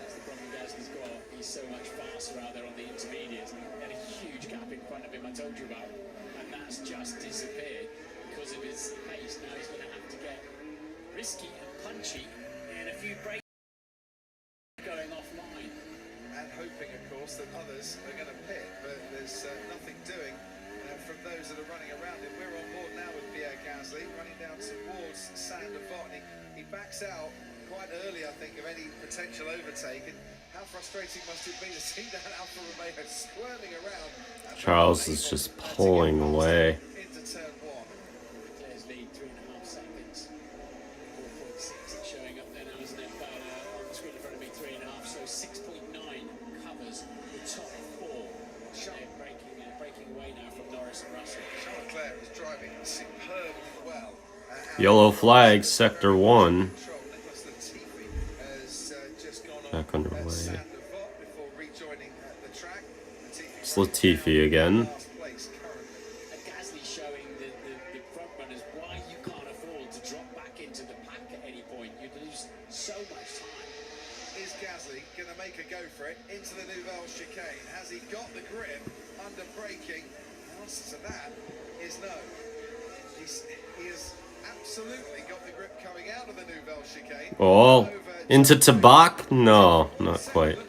That's the problem Gasly's got. He's so much faster out there on the intermediates. He had a huge gap in front of him, I told you about. And that's just disappeared because of his pace. Now he's going to have to get risky and punchy and a few breaks going offline. And hoping, of course, that others are going to pit, but there's nothing doing from those that are running around him. We're on board now with Pierre Gasly, running down towards Saint-Devot. He backs out quite early, I think, of any potential overtake. And how frustrating must it be to see that Alfa Romeo squirming around? Charles is just pulling away. Into turn 1. Leclerc's lead 3.5 seconds. 4.6 it's showing up there now, isn't it? But on the screen in front of me, 3.5. So 6.9 covers the top 4. Breaking away now from Norris and Russell. Charles Leclerc is driving superbly well. Yellow flag, sector 1. Back underway. It's Latifi again. Gasly showing the front runners why you can't afford to drop back into the pack at any point. You'd lose so much time. Is Gasly going to make a go for it into the Nouvelle chicane? Has he got the grip under braking? The answer to that is no. He has absolutely got the grip coming out of the Nouvelle chicane. Oh, into Tabak? No, not quite.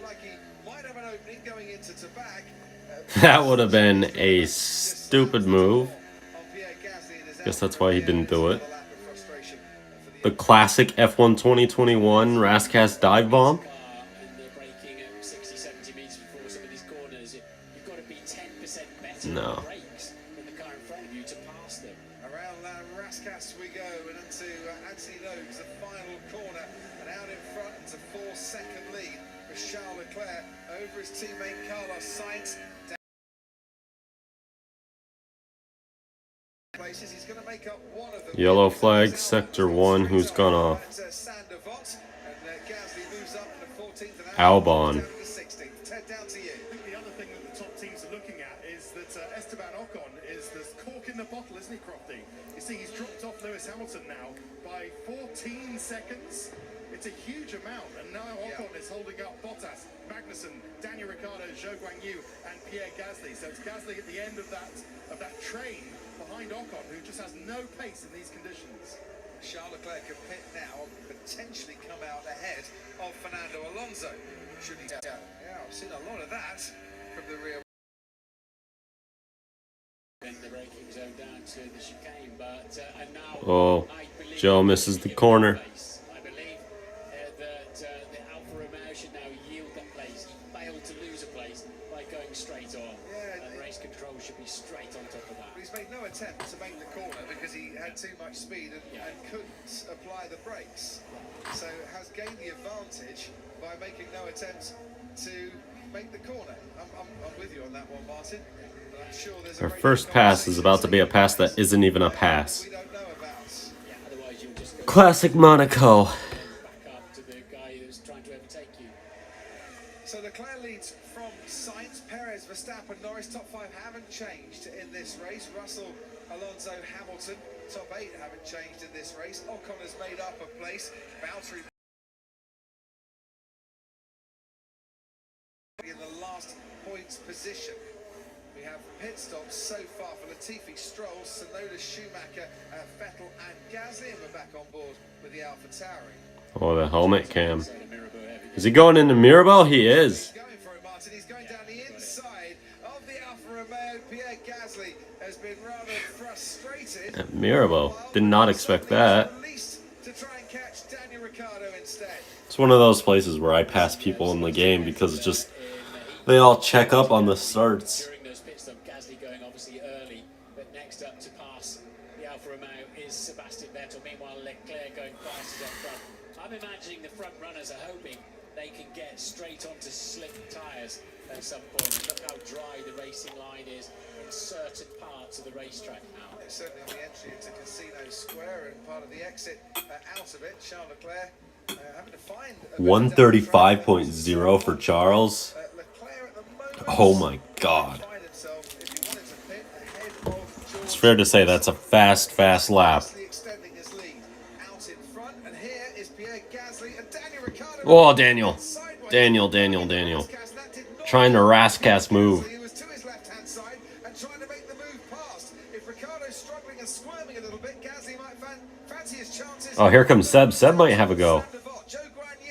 That would have been a stupid move. Guess that's why he didn't do it. The classic F1 2021 Rascas dive bomb. No. Around Rascas we go, and into Anthony Logues, the final corner, and out in front into 4-second lead for Charles Leclerc over his teammate Carlos Sainz. He's going to make up one of them. Yellow flag, sector 1. Who's gone off? Albon. The other thing that the top teams are looking at is that Esteban Ocon is the cork in the bottle, isn't he, Crofty? You see, he's dropped off Lewis Hamilton now by 14 seconds. It's a huge amount, and now Ocon is holding up Bottas, Magnussen, Daniel Ricciardo, Zhou Guanyu, and Pierre Gasly. So it's Gasly at the end of that train behind Ocon, who just has no pace in these conditions. Charles Leclerc can pit now, potentially come out ahead of Fernando Alonso. Should he? Yeah, I've seen a lot of that from the rear. The braking zone down to the chicane, but and now Oh, Joe misses the corner. I believe that the Alfa Romeo should now yield that place. He failed to lose a place by going straight on. And race control should be straight on top of that. He's made no attempt to make the corner because he had too much speed and couldn't. apply the brakes. So has gained the advantage by making no attempt to make the corner. I'm with you on that one, Martin. But I'm sure there's Our first pass is about to be a pass that isn't even a pass. we don't know about. Classic Monaco. Back up to the guy who's trying to overtake you. So Leclerc leads from Sainz, Perez, Verstappen, Norris. Top 5 haven't changed in this race. Russell, Alonso, Hamilton. Top 8 haven't changed in this race. Ocon has made up a place. Valtteri in the last points position. We have pit stops so far for Latifi, Stroll, Tsunoda, Schumacher, Vettel and Gasly, and we're back on board with the AlphaTauri. Oh, the helmet cam. Is he going into Mirabel? He is. He's going for it, Martin. He's going down the inside of the Alfa Romeo. Pierre Gasly has been rather frustrated. At Mirabel. Did not expect that. Released to try and catch Daniel Ricciardo instead. It's one of those places where I pass people in the game because it's just they all check up on the starts. During those pit stop, Gasly going obviously early, but next up to pass the Alfa Romeo is Sebastian Vettel. Meanwhile, Leclerc going fastest up front. I'm imagining the front runners are hoping they can get straight onto slick tyres at some point. And look how dry the racing line is in certain parts of the racetrack now. It's certainly on the entry into Casino Square and part of the exit out of it. Charles Leclerc having to find 135.0 for Charles. Oh my god. It's fair to say that's a fast lap. Oh, Daniel. Daniel. Trying to Rascast move. He was to his left-hand side and trying to make the move past. If Ricciardo's struggling and squirming a little bit, Gasly might fancy his chances. Oh, here comes Seb. Seb might have a go.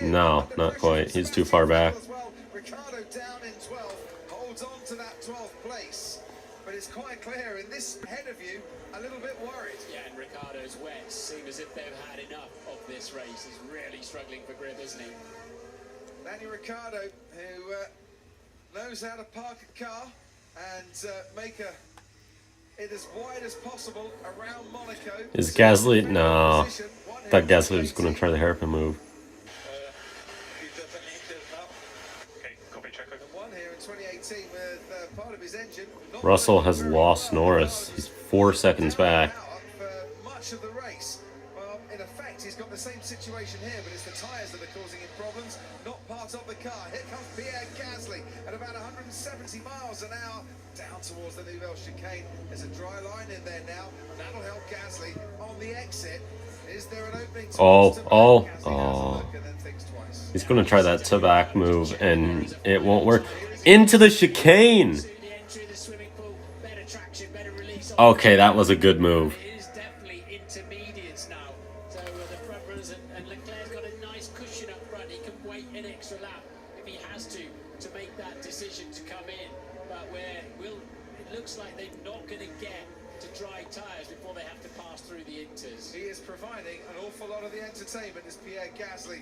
No, not quite. He's too far back. Ricciardo down in 12, holds on to that 12th place. But it's quite clear in this ahead of you, a little bit worried. Yeah, and Ricciardo's wet seem as if they've had enough of this race. He's really struggling for grip, isn't he? Daniel Ricciardo, who knows how to park a car and make it as wide as possible around Monaco. Is Gasly? No. I thought Gasly was going to try the hairpin move. Russell has lost Norris. He's 4 seconds back. Much of the race. Well, in effect, he's got the same situation here, but it's the tyres that are causing him problems, not part of the car. Here comes Pierre Gasly at about 170 miles an hour down towards the Nouvelle chicane. There's a dry line in there now, and that'll help Gasly on the exit. Is there an opening? Oh. He's going to try that to-back move, and it won't work. Into the chicane! Okay, that was a good move. It is definitely intermediates now. So the front runners and Leclerc's got a nice cushion up front. He can wait an extra lap if he has to make that decision to come in. But it looks like they're not going to get to dry tyres before they have to pass through the inters. He is providing an awful lot of the entertainment as Pierre Gasly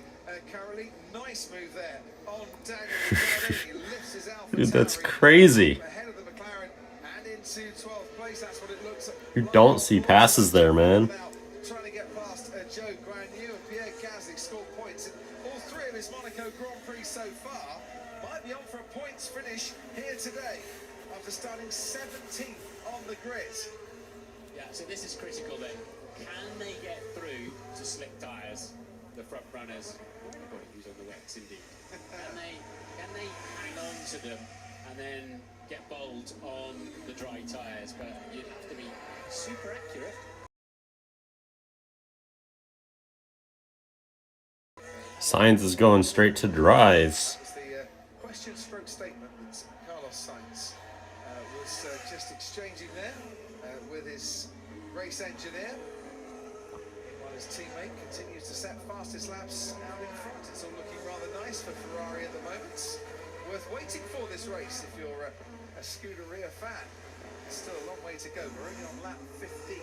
currently. Nice move there on Daniel Ricciardo. He lifts his Alpha. Dude, that's crazy. Ahead of the McLaren and into 12th place. That's what it looks like. You don't see passes there, man. Trying to get past Joe Granier and Pierre Gasly scored points in all 3 of his Monaco Grand Prix so far. Might be on for a points finish here today after starting 17th on the grid. Yeah, so this is critical then. Can they get through to slick tyres, the front runners? Oh, who's on the wets indeed. Can they hang on to them and then get bold on the dry tyres? But you'd have to be super accurate. Sainz is going straight to dries. It's the question stroke statement that Carlos Sainz was just exchanging there with his race engineer. While his teammate continues to set fastest laps out in front. It's all looking rather nice for Ferrari at the moment. Worth waiting for this race if you're a Scuderia fan. It's still a long way to go. We're only on lap 15.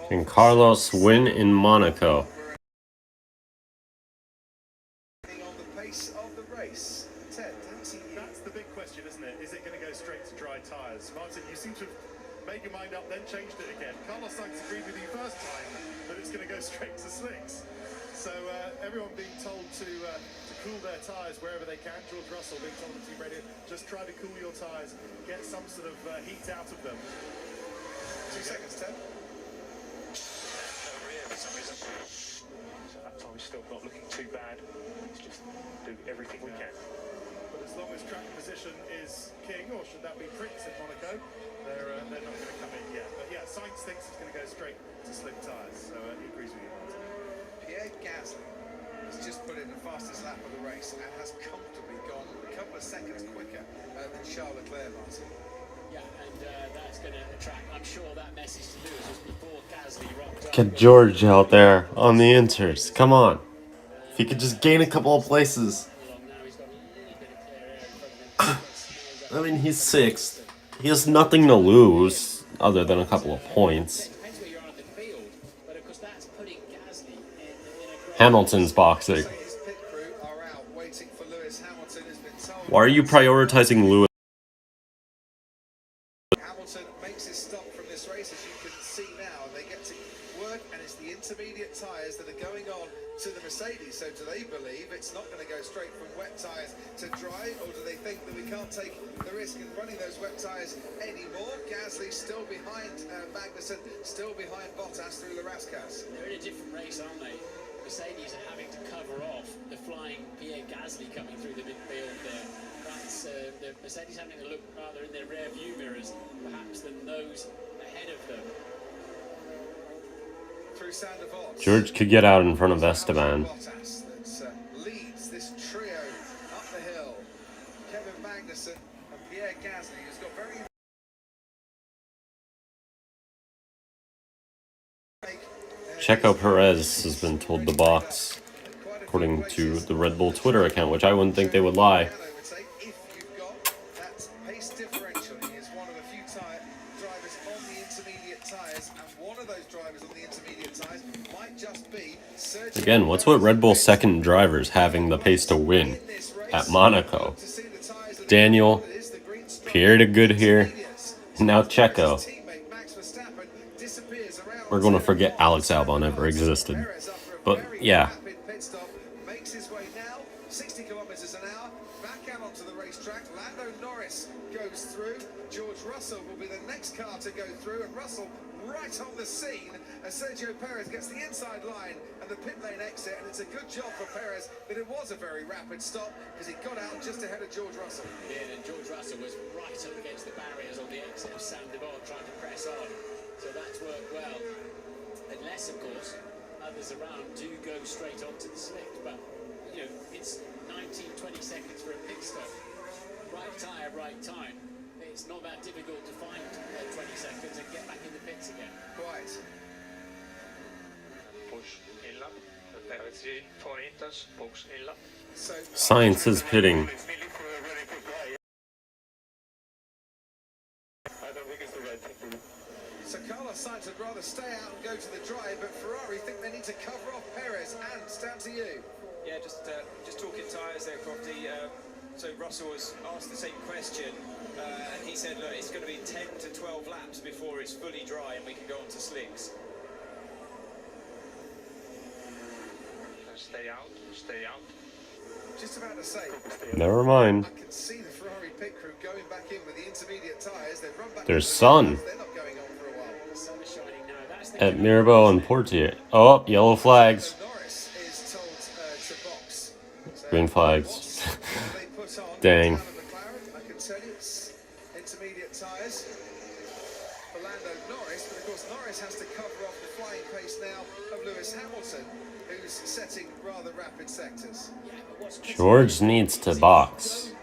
Can Carlos win in Monaco? On the pace of the race. Ted, that's the big question, isn't it? Is it going to go straight to dry tyres? Martin, you seem to have made your mind up, then changed it again. Carlos Sainz agreed with you first time, but it's it's going to go straight to slicks. So everyone being told to cool their tyres wherever they can. George Russell being told on team radio, just try to cool your tyres, get some sort of heat out of them. 2 seconds, 10. So that time's still not looking too bad. Let's just do everything we can. But as long as track position is king, or should that be Prix in Monaco, they're not going to come in yet. But yeah, Sainz thinks it's going to go straight to slick tyres, so he agrees with you, Martin. Pierre Gasly has just put in the fastest lap of the race and has comfortably gone a couple of seconds quicker than Charles Leclerc, Martin. Yeah, and that's going to attract, I'm sure, that message to Lewis was before Gasly rocked up. Get George out there on the inters. Come on. If he could just gain a couple of places. I mean, he's sixth. He has nothing to lose other than a couple of points. Hamilton's boxing. Why are you prioritizing Lewis? Hamilton makes his stop from this race, as you can see now. They get to work, and it's the intermediate tyres that are going on to the Mercedes. So do they believe it's not going to go straight from wet tyres to dry, or do they think that we can't take the risk in running those wet tyres anymore? Gasly still behind Magnussen, still behind Bottas through the Rascas. They're in a different race, aren't they? Mercedes are having to cover off the flying Pierre Gasly coming through the midfield there. That's the Mercedes having to look rather in their rear view mirrors, perhaps, than those ahead of them. Through Sandoval. George could get out in front of Esteban. Bottas that leads this trio up the hill. Kevin Magnussen and Pierre Gasly, who's got very... Checo Perez has been told to box, according to the Red Bull Twitter account, which I wouldn't think they would lie. If you've got that pace differential, he is one of the few drivers on the intermediate tyres, and one of those drivers on the intermediate tyres might just be Sergio. Again, what's with Red Bull's second drivers having the pace to win at Monaco? Daniel, Pierre did good here, and now Checo. We're going to forget Alex Albon ever existed. But yeah. Makes his way now, 60 kilometers an hour, back out onto the racetrack. Lando Norris goes through. George Russell will be the next car to go through, and Russell right on the scene as Sergio Perez gets the inside line and the pit lane exit, and it's a good job for Perez that it was a very rapid stop because he got out just ahead of George Russell. Yeah, and George Russell was right up against the barriers on the exit of Sandoval trying to press on, so that's worked well. Unless, of course, others around do go straight onto the slick, but you know, it's 19-20 seconds for a pit stop. Right tyre, right time. It's not that difficult to find 20 seconds and get back in the pits again. Quite. Push inland, the 4 inches, box inland. Science is pitting. So Carlos Sainz would rather stay out and go to the drive, but Ferrari think they need to cover off Perez. And stand to you. Yeah, just talking tyres there, Crofty. So Russell was asked the same question, and he said, look, it's going to be 10 to 12 laps before it's fully dry and we can go on to slicks. Stay out, stay out. Just about to say. Never mind. I can see the Ferrari pit crew going back in with the intermediate tyres. They've run back. There's sun They're not going on for a while. The sun is shining now. That's the at Mirabel and Portier. Oh, yellow flags. Norris is told to box. So Green flags. they put on Dang. McLaren, I can tell you it's intermediate tyres for Lando Norris, but of course Norris has to cover off the flying pace now of Lewis Hamilton, who's setting rather rapid sectors. George needs to box.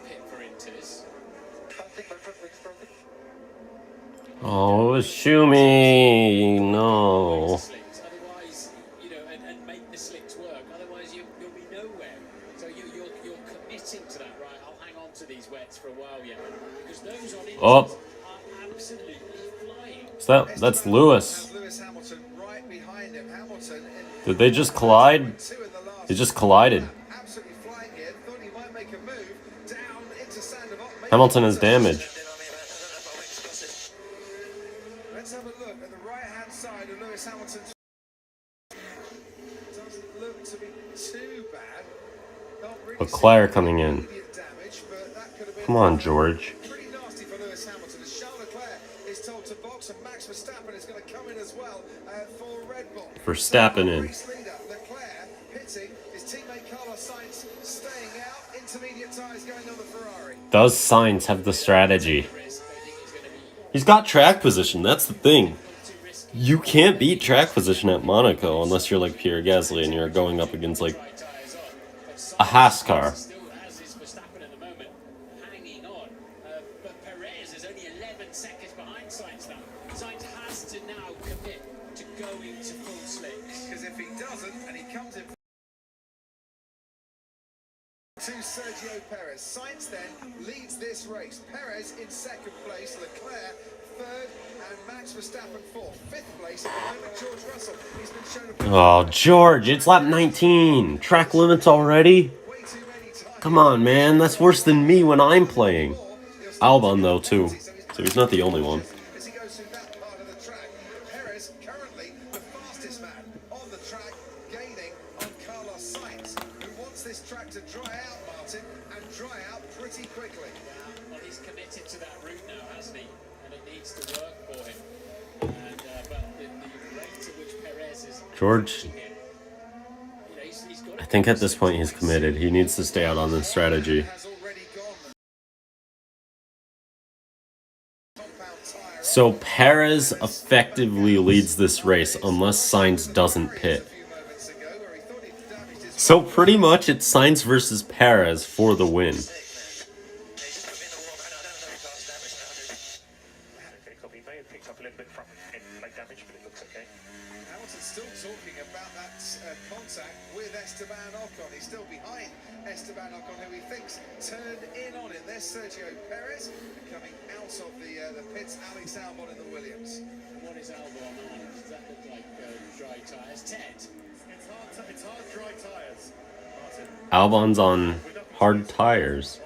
Oh, Shumi, no. Otherwise, you know, and make the slicks work. Otherwise, you'll be nowhere. So you're committing to that, right? I'll hang on to these wets for a while yet, because those on Oh. are absolutely flying. That's Lewis. Lewis Hamilton right behind him. Hamilton Did they just collide? They just collided. absolutely flying here. Thought he might make a move down into Sandoval. Hamilton is damaged. Let's have a look at the right-hand side of Lewis Hamilton's. Leclerc coming in. Come on, George. Pretty nasty for Lewis Hamilton as Charles Leclerc is told to box, and Max Verstappen is going to come in as well for Red Bull. Verstappen in. Race leader Leclerc pitting, his teammate Carlos Sainz staying out, intermediate tyres going on the Ferrari. Does Sainz have the strategy? He's got track position, that's the thing. You can't beat track position at Monaco unless you're like Pierre Gasly and you're going up against like a Haas car. But Perez is only 11 seconds behind Sainz now. Sainz has to now commit to going to full slicks. Because if he doesn't, and he comes in to Sergio Perez. Sainz then leads this race. Perez in second place, Leclerc third, and Max Verstappen fourth. Fifth place at the moment, George Russell. He's been shown a Oh, George, it's lap 19. Track limits already? Come on, man. That's worse than me when I'm playing. Albon, though, too. So he's not the only one. as he goes through that part of the track. Perez currently the fastest man on the track, gaining on Carlos Sainz, who wants this track to dry out, Martin, and dry out pretty quickly. Well, he's committed to that route now, hasn't he? And it needs to work for him. And, but the rate at which Perez is... George, I think at this point he's committed. He needs to stay out on this strategy. So Perez effectively leads this race unless Sainz doesn't pit. So pretty much it's Sainz versus Perez for the win. Hamilton's still talking about that contact with Esteban Ocon. He's still behind Esteban Ocon, who he thinks turned in on him. There's Sergio Perez coming out of the pits. Alex Albon in the Williams. What is Albon on? Does that look like dry tyres? Ted? It's hard dry tyres, Martin. Albon's on hard tires.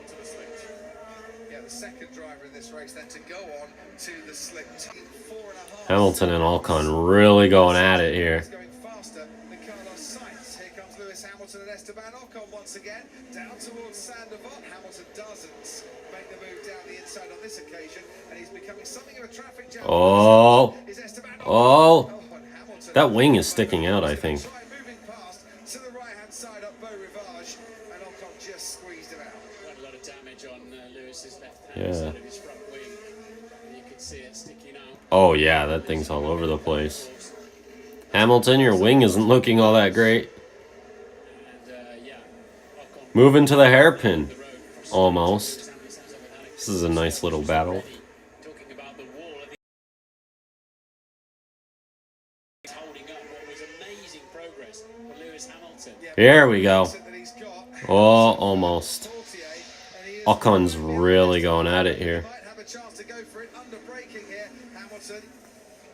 Yeah, the second driver in this race then to go on to the slick. 4.5. Hamilton and Ocon really going at it here. Going faster than Carlos Sainz. Here comes Lewis Hamilton and Esteban Ocon once again down towards Sandoval. Hamilton doesn't make the move down the inside on this occasion, and he's becoming something of a traffic jam. Oh, that wing is sticking out, I think. Moving past to the right-hand side up Beau Rivage, and Ocon just squeezed him out. Quite a lot of damage on Lewis's left-hand Yeah. side of his front wing. And you can see it sticking out. Oh yeah, that thing's all over the place. Hamilton, your wing isn't looking all that great. Moving to the hairpin. Almost. This is a nice little battle. Talking about the wall of the holding up what was amazing progress for Lewis Hamilton. Here we go. Oh, almost. Ocon's really going at it here. Might have a chance to go for it under braking here. Hamilton,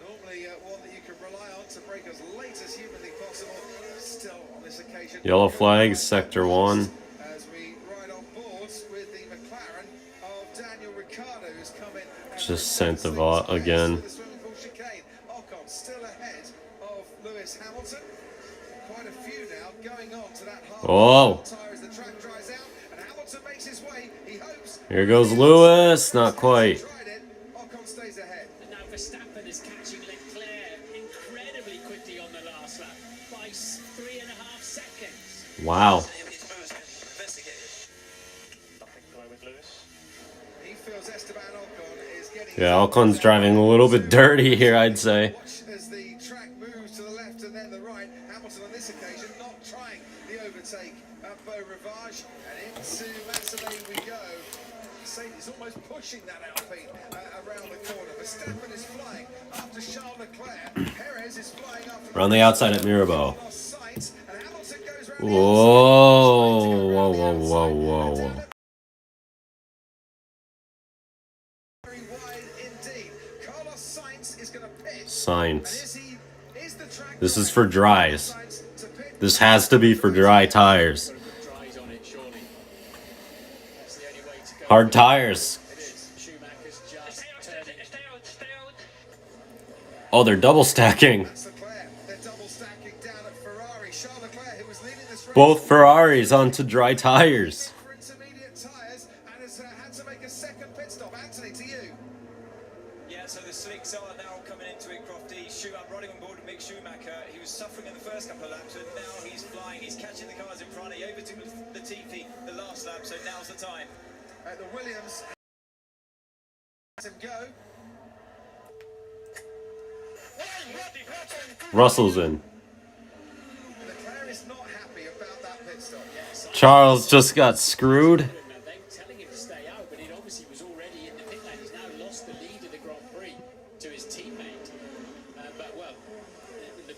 normally one that you can rely on to brake as late as humanly possible. Still on this occasion. Yellow flags, sector 1. As we ride on board with the McLaren of Daniel Ricciardo, who's come in. Just sent the bot again. The swimming pool chicane. Ocon still ahead of Lewis Hamilton. Quite a few now going on to that hard Oh. tire as the track dries out, and Hamilton makes his way. He hopes. Here goes Lewis. Not quite. Tried it. Ocon stays ahead. And now Verstappen is catching Leclerc incredibly quickly on the last lap by 3.5 seconds. Wow. He feels Esteban Ocon is getting. Yeah, Ocon's driving a little bit dirty here, I'd say. As the track moves to the left and then the right, Hamilton on this occasion not trying the overtake at Beau Rivage, and into Massillon we go. Mercedes almost pushing that Alpine around the corner. Verstappen is flying after Charles Leclerc. Perez is flying up Around the outside at Mirabeau. Sainz, and Hamilton goes round Whoa, whoa, whoa, whoa, whoa, whoa. very wide indeed. Carlos Sainz is going to pit. Sainz. This is for dries. This has to be for dry tires. Dries on it, surely. That's the only way to go. Hard tires. It is. Schumacher's just turning. Oh, they're double stacking. That's Leclerc. They're double stacking down at Ferrari. Charles Leclerc, who was leading this Both Ferraris onto dry tires. For intermediate tyres and has had to make a second pit stop. Anthony, to you. Yeah, so the slicks are now coming into it, Crofty. I'm riding on board with Mick Schumacher. He was suffering in the first couple of laps, and now he's flying. He's catching the cars in front. He overtook Latifi the last lap, so now's the time. At the Williams. Let him go. Russell's in. Leclerc is not happy about that pit stop. Charles just got screwed. They were telling him to stay out, but he obviously was already in the pit lane. He's now lost the lead of the Grand Prix to his teammate. But, well,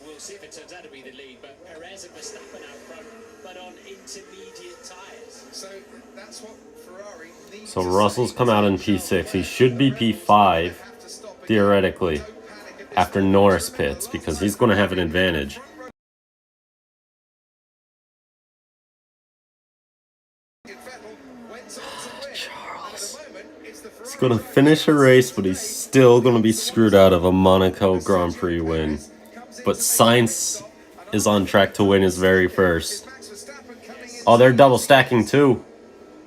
we'll see if it turns out to be the lead. But Perez and Verstappen out front, but on intermediate tyres. So that's what Ferrari needs. So Russell's come out in P6. He should be P5, theoretically, after Norris pits, because he's going to have an advantage. Charles. He's going to finish a race, but he's still going to be screwed out of a Monaco Grand Prix win. But Sainz is on track to win his very first. Oh, they're double stacking too.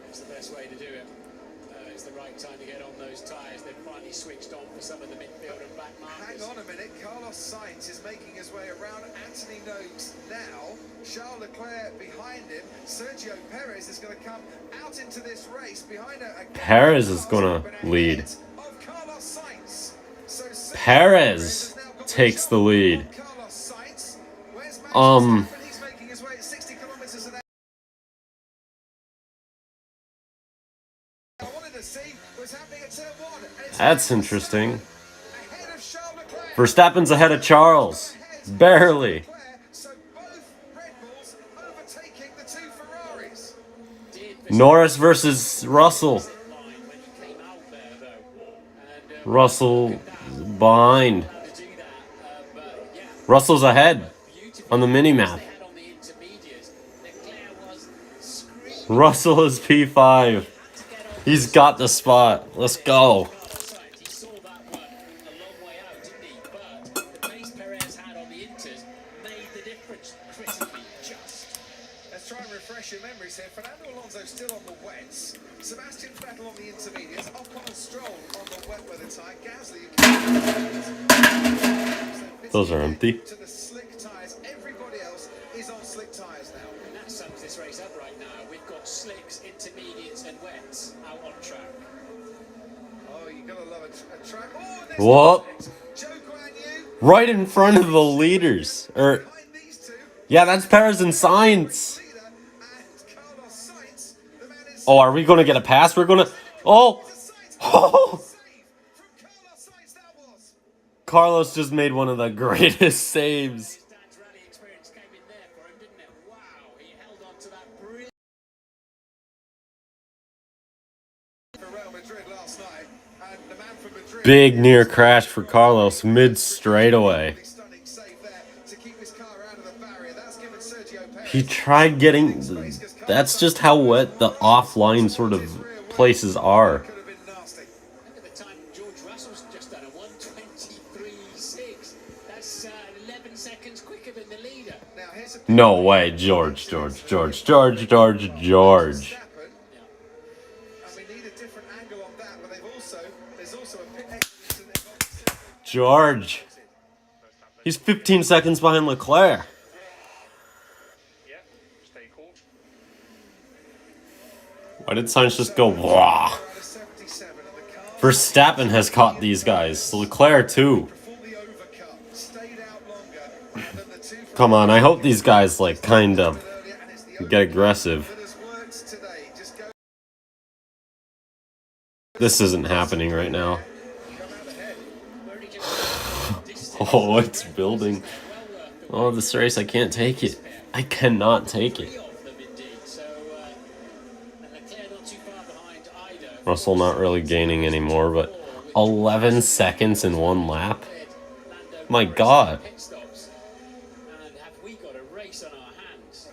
That's the best way to do it. It's the right time to get on those tyres. They've finally switched on for some of the midfield and back markers. Hang on a minute. Carlos Sainz is making his way around Anthony Noakes now. Charles Leclerc behind him. Sergio Perez is going to come out into this race behind a Perez is going to lead. Perez takes the lead. He's making his way at 60 kilometers an hour. I wanted to see what's happening at turn 1. That's interesting. Verstappen's ahead of Charles. Barely. So both Red Bulls overtaking the two Ferraris. Norris versus Russell. Russell behind. Russell's ahead on the mini-map. Russell is P5. He's got the spot. Let's go. Let's try and refresh your memories here. Fernando Alonso still on the wets. Sebastian Vettel on the intermediates. Ocon and Stroll on the wet weather tyre. Gasly. Those are empty. To the slick tyres. Everybody else is on slick tyres now. And that sums this race up right now. We've got slicks, intermediates, and wets out on track. Oh, you gotta love a track. Oh, Whoop. Right in front of the leaders. Yeah, that's Perez and Sainz. Oh, are we going to get a pass? We're going to... Oh! Oh! Carlos just made one of the greatest saves. Big near crash for Carlos mid straightaway. He tried getting... That's just how wet the offline sort of places are. Look at the time George Russell's just done a 1:23.6. That's 11 seconds quicker than the leader. No way, George. And we need a different angle on that, but there's also a pit exit. George. He's 15 seconds behind Leclerc. Why did Sainz just go, wah? Verstappen has caught these guys. Leclerc too. Come on, I hope these guys, like, kind of get aggressive. This isn't happening right now. Oh, it's building. Oh, this race, I can't take it. I cannot take it. Russell not really gaining anymore, but 11 seconds in one lap? My God. And have we got a race on our hands?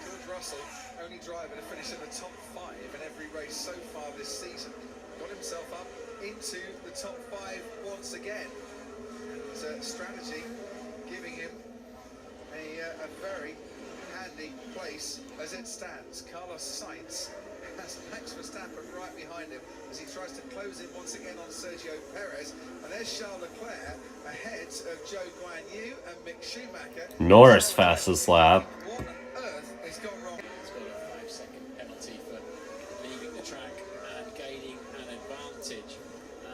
George Russell, only driver to finish in the top 5 in every race so far this season. Got himself up into the top 5 once again. And strategy giving him a very handy handy place as it stands. Carlos Sainz has Max Verstappen right behind him as he tries to close in once again on Sergio Perez. And there's Charles Leclerc ahead of Joe Guan Yu and Mick Schumacher. Norris fastest lap. What on earth has gone wrong? He's got a 5-second penalty for leaving the track and gaining an advantage.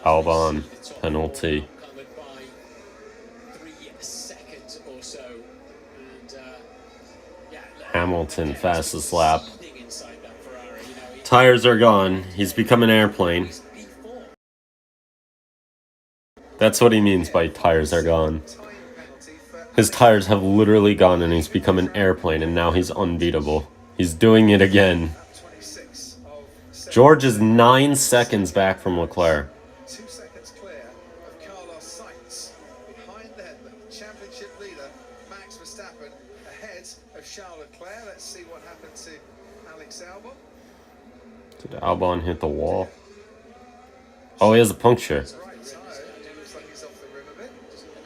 Albon penalty. Covered by 3 seconds or so. And Hamilton fastest lap. Tires are gone. He's become an airplane. That's what he means by tires are gone. His tires have literally gone and he's become an airplane and now he's unbeatable. He's doing it again. George is 9 seconds back from Leclerc. 2 seconds clear of Carlos Sainz. Behind them, the championship leader, Max Verstappen, ahead of Charles Leclerc. Let's see what happened to Alex Albon. Did Albon hit the wall? Oh, he has a puncture. Right tire. It looks like he's off the rim a bit.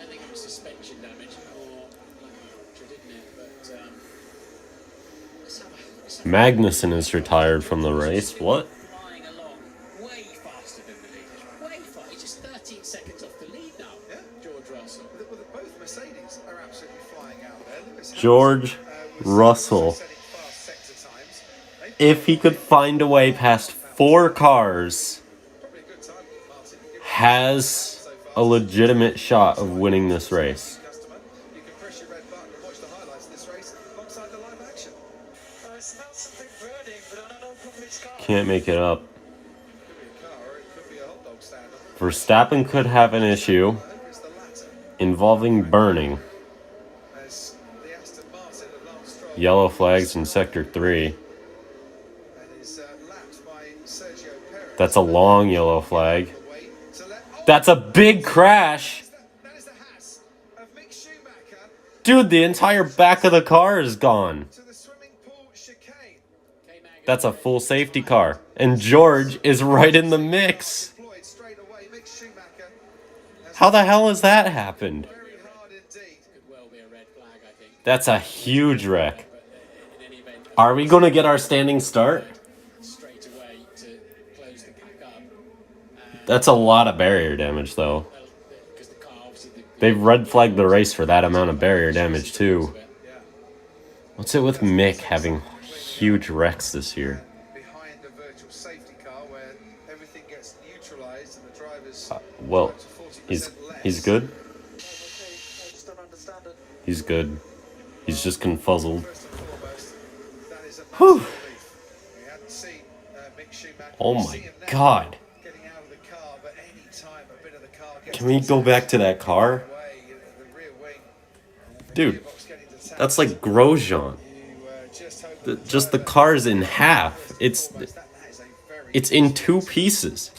I think it was suspension damage or puncture, didn't it? But let's have Magnussen is retired from the race. What? flying along way faster than the leaders. Way far. He's just 13 seconds off the lead now. Yeah. George Russell. Well, both Mercedes are absolutely flying out there. Lewis George Russell. If he could find a way past 4 cars, has a legitimate shot of winning this race. You can press your red button and watch the highlights of this race alongside the live action. I smell something burning, but I don't know from which car. Can't make it up. Could be a car or it could be a hot dog stand. Verstappen could have an issue It's the latter. involving burning. As the Aston Martin of Lance Stroll Yellow flags in Sector 3. and is lapped by Sergio Perez. That's a long yellow flag. Away to let That's a big crash! that is the Haas of Mick Schumacher Dude, the entire back of the car is gone. to the swimming pool chicane. That's a full safety car. And George is right in the mix. Deployed straight away. Mick Schumacher has How the hell has that happened? very hard indeed. Could well be a red flag, I think. That's a huge wreck. But in any event, Are we going to get our standing start? straight away to close the pack up. That's a lot of barrier damage, though. Because the car, obviously, They've red flagged the race for that amount of barrier damage, too. What's it with Mick having huge wrecks this year? Behind a virtual safety car where everything gets neutralized and the drivers Well, drive to 40% he's less. good. I just don't understand it. He's good. He's just confuzzled. First and foremost, that is a massive Whew. relief. We hadn't seen Mick Schumacher. Oh We see my him now god. getting out of the car, but any time a bit of the car gets Can we go back to that car? away, the rear wing, the Dude, gearbox getting detached, that's like Grosjean. you just hope that Just the car's in half. It's that is a very it's in 2 pieces.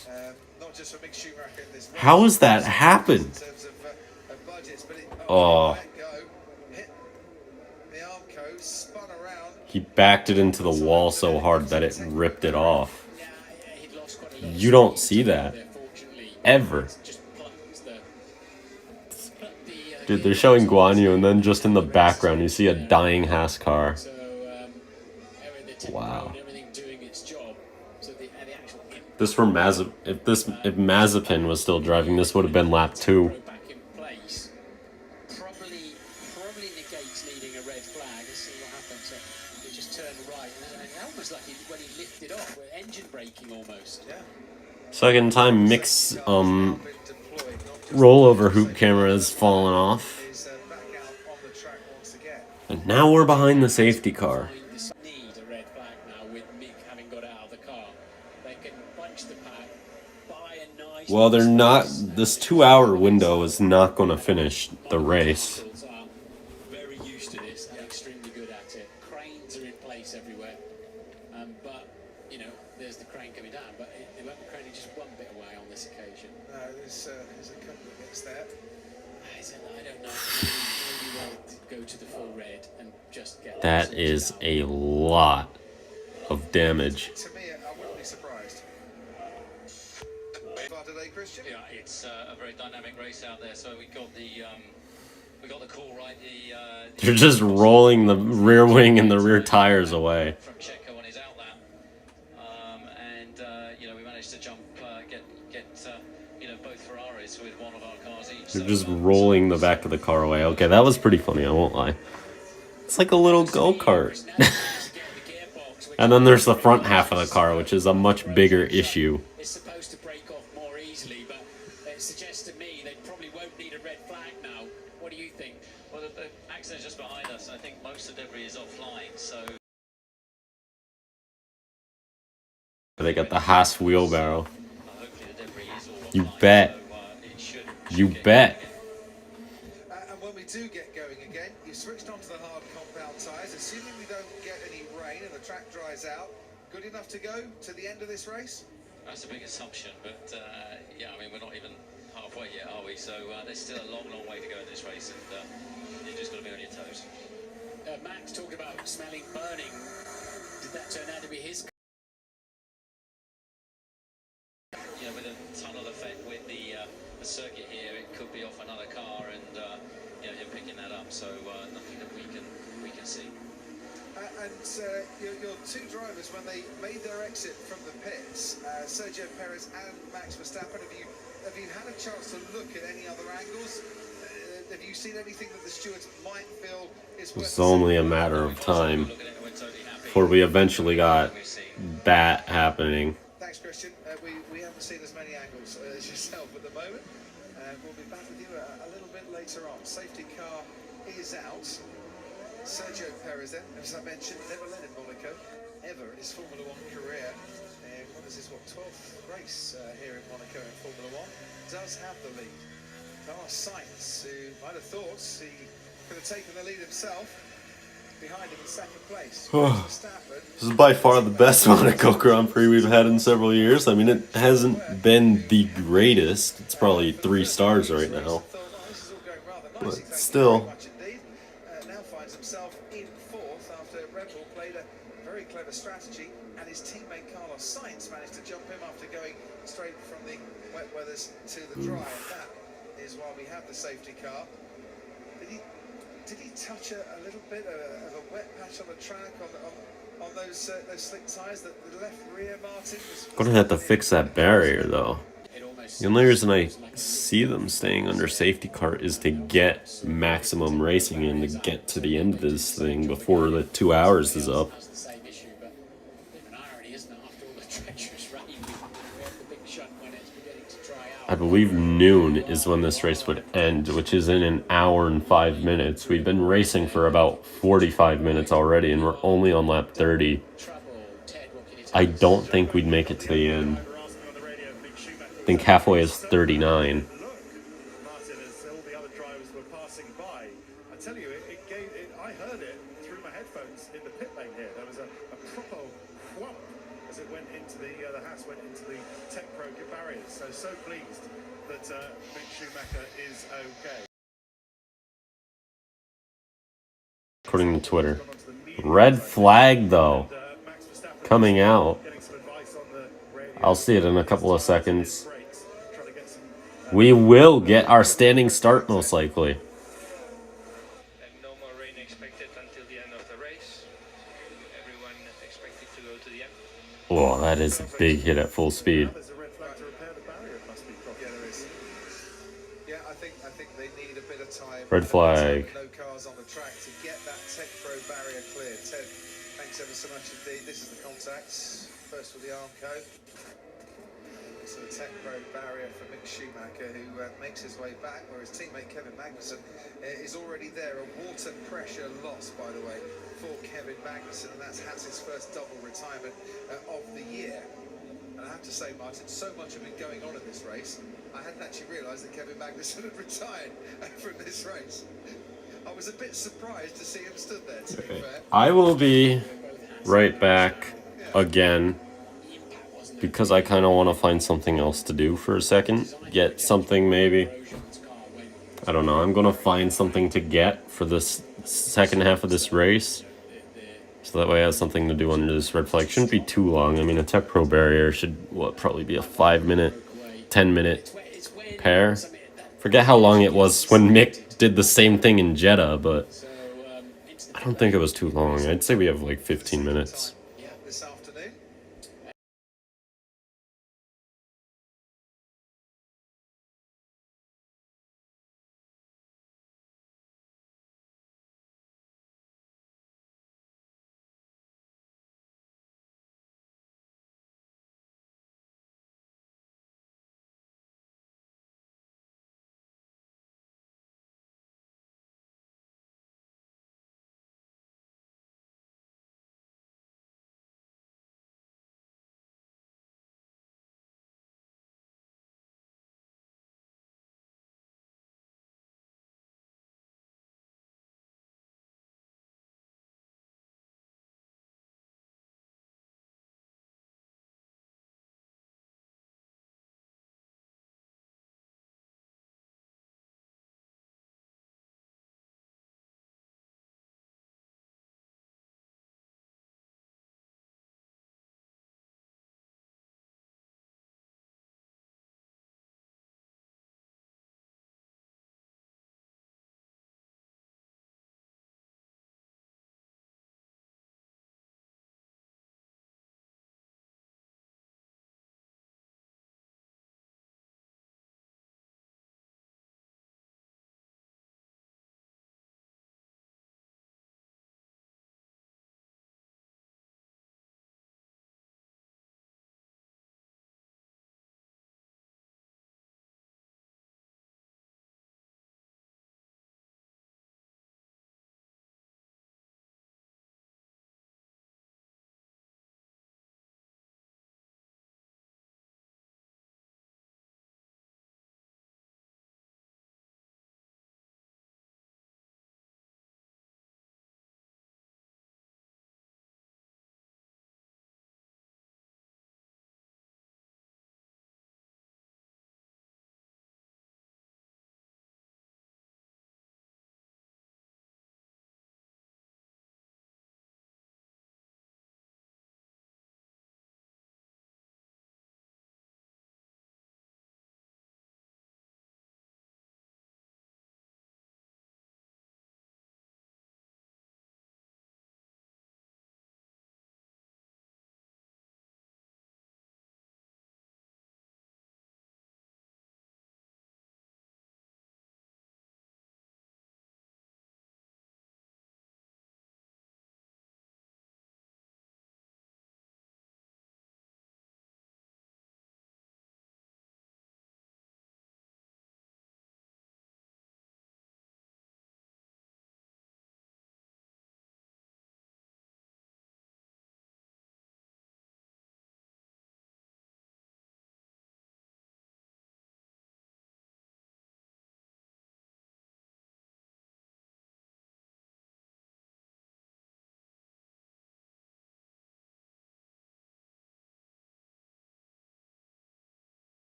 not just for Mick Schumacher in this race, How has that happened? in terms of budgets, but it Oh. let go, hit the Armco, spun around. He backed it into the wall so hard that it ripped it off. yeah, he'd lost quite a lot. You don't see that. Fortunately, Ever. just plucked the Dude, they're showing Guan Yu, and then just in the background, you see a dying Haas car. So, the Wow. and everything doing its job. So the actual impact This for if Mazepin was still driving, this would have been lap 2. back in place probably negates needing a red flag. Let's see what happens. So he just turned right, and almost like when he lifted off, with engine braking almost. Yeah. Second time Mick's rollover hoop camera has fallen off. Is back out on the track once again. And now we're behind the safety car. Need a red flag now with Mick having got out of the car. They can bunch the pack, buy a nice. Well, they're not. This 2-hour window is not going to finish the race. Are very used to this and extremely good at it. Cranes are in place everywhere, but you know there's the crane coming down, but they won't be craning just one bit away on this occasion. No, there's a couple of bits there. I don't know. Maybe they'll go to the full red and just get That is a lot of damage. To me, I wouldn't be surprised. Far today, Christian? Yeah, it's a very dynamic race out there. So we've got we got the call right. They're just rolling the rear wing and the rear tires away. From Checo on his outlap, and you know, we managed to jump, get you know, both Ferraris with one of our cars each. They're just rolling the back of the car away. Okay, that was pretty funny, I won't lie. It's like a little go-kart. And then there's the front half of the car, which is a much bigger issue. It's supposed to break off more easily, but it suggests to me they probably won't need a red flag now. What do you think? Well, the accident's just behind us. I think most of the debris is offline, so... They got the Haas wheelbarrow. hopefully the debris is all You offline, bet. so, it should You get bet. And when we do get going again, you switched onto the hard compound tyres, assuming we don't get any rain and the track dries out. Good enough to go to the end of this race? That's a big assumption, but yeah, I mean, we're not even halfway yet, are we? So there's still a long, long way to go in this race, and you've just got to be on your toes. Max talked about smelling burning. Did that turn out to be his? You know, with a tunnel effect with the circuit here, it could be off another car, and you know, him picking that up. So nothing that we can see. And your two drivers, when they made their exit from the pits, Sergio Perez and Max Verstappen, have you had a chance to look at any other angles? Have you seen anything that the stewards might feel is worth? It's only a matter of time before we eventually got that happening. Thanks, Christian. We haven't seen as many angles as yourself at the moment. We'll be back with you a little bit later on. Safety car is out. Sergio Perez, then, as I mentioned, never led in Monaco ever in his Formula One career. What is this, 12th race here in Monaco in Formula One? Does have the lead. Carlos Sainz, who might have thought he could have taken the lead himself, behind him in second place. This is by far the best Monaco Grand Prix we've had in several years. I mean, it hasn't been the greatest. It's probably 3 stars right now. But still. Now finds himself in 4th after Red Bull played a very clever strategy, and his teammate Carlos Sainz managed to jump him after going straight from the wet weathers to the dry. And that is why we have the safety car. Did he touch a little bit of a wet patch on the track on those slick tyres? The left rear, Martin, was Gonna have to fix that barrier though. The only reason I see them staying under safety car is to get maximum racing in, to get to the end of this thing before the 2 hours is up. I believe noon is when this race would end, which is in an hour and 5 minutes. We've been racing for about 45 minutes already, and we're only on lap 30. I don't think we'd make it to the end. I think halfway is 39. Martin, as all the other drivers were passing by, I tell you, I heard it through my headphones in the pit lane here. There was a proper whomp as it went into the Haas went into the Tech Pro barriers. So pleased that Mick Schumacher is okay. According to Twitter. Red flag though. Coming out. I'll see it in a couple of seconds. We will get our standing start most likely. And no more rain expected until the end of the race. Everyone expected to go to the end. Oh, that is a big hit at full speed. Yeah, I think they need a bit of time. Red flag. No cars on the track to get that Tech Pro barrier cleared. Ted, thanks ever so much indeed. This is the contact. First with the arm code. So the Tech Pro barrier for Mick Schumacher, who makes his way back, where his teammate Kevin Magnussen is already there. A water pressure loss, by the way, for Kevin Magnussen, and that's Haas's first double retirement of the year. And I have to say, Martin, so much had been going on in this race, I hadn't actually realised that Kevin Magnussen had retired from this race. I was a bit surprised to see him stood there, to be fair. I will be right back again, because I kind of want to find something else to do for a second. Get something maybe. I don't know. I'm going to find something to get for this second half of this race. So that way I have something to do under this red flag. Shouldn't be too long. I mean, a Tech Pro barrier should, probably be a 5-minute, 10-minute pair. Forget how long it was when Mick did the same thing in Jeddah, but I don't think it was too long. I'd say we have like 15 minutes. This afternoon.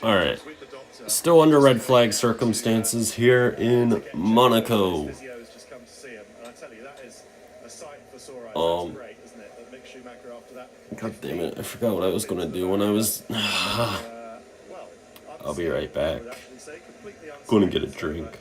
Alright. Still under red flag circumstances here in Monaco. God damn it, I forgot what I was gonna do when I was... I'll be right back. Gonna get a drink.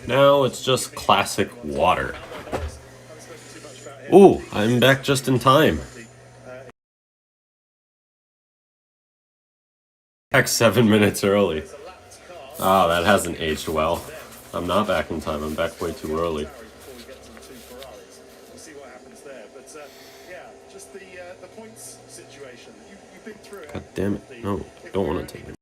Now it's just classic water. Ooh, I'm back just in time. Back 7 minutes early. Oh, that hasn't aged well. I'm not back in time, I'm back way too early. We'll see what happens there. But yeah, just the points situation. You've been through it. God damn it. No, don't want to take it.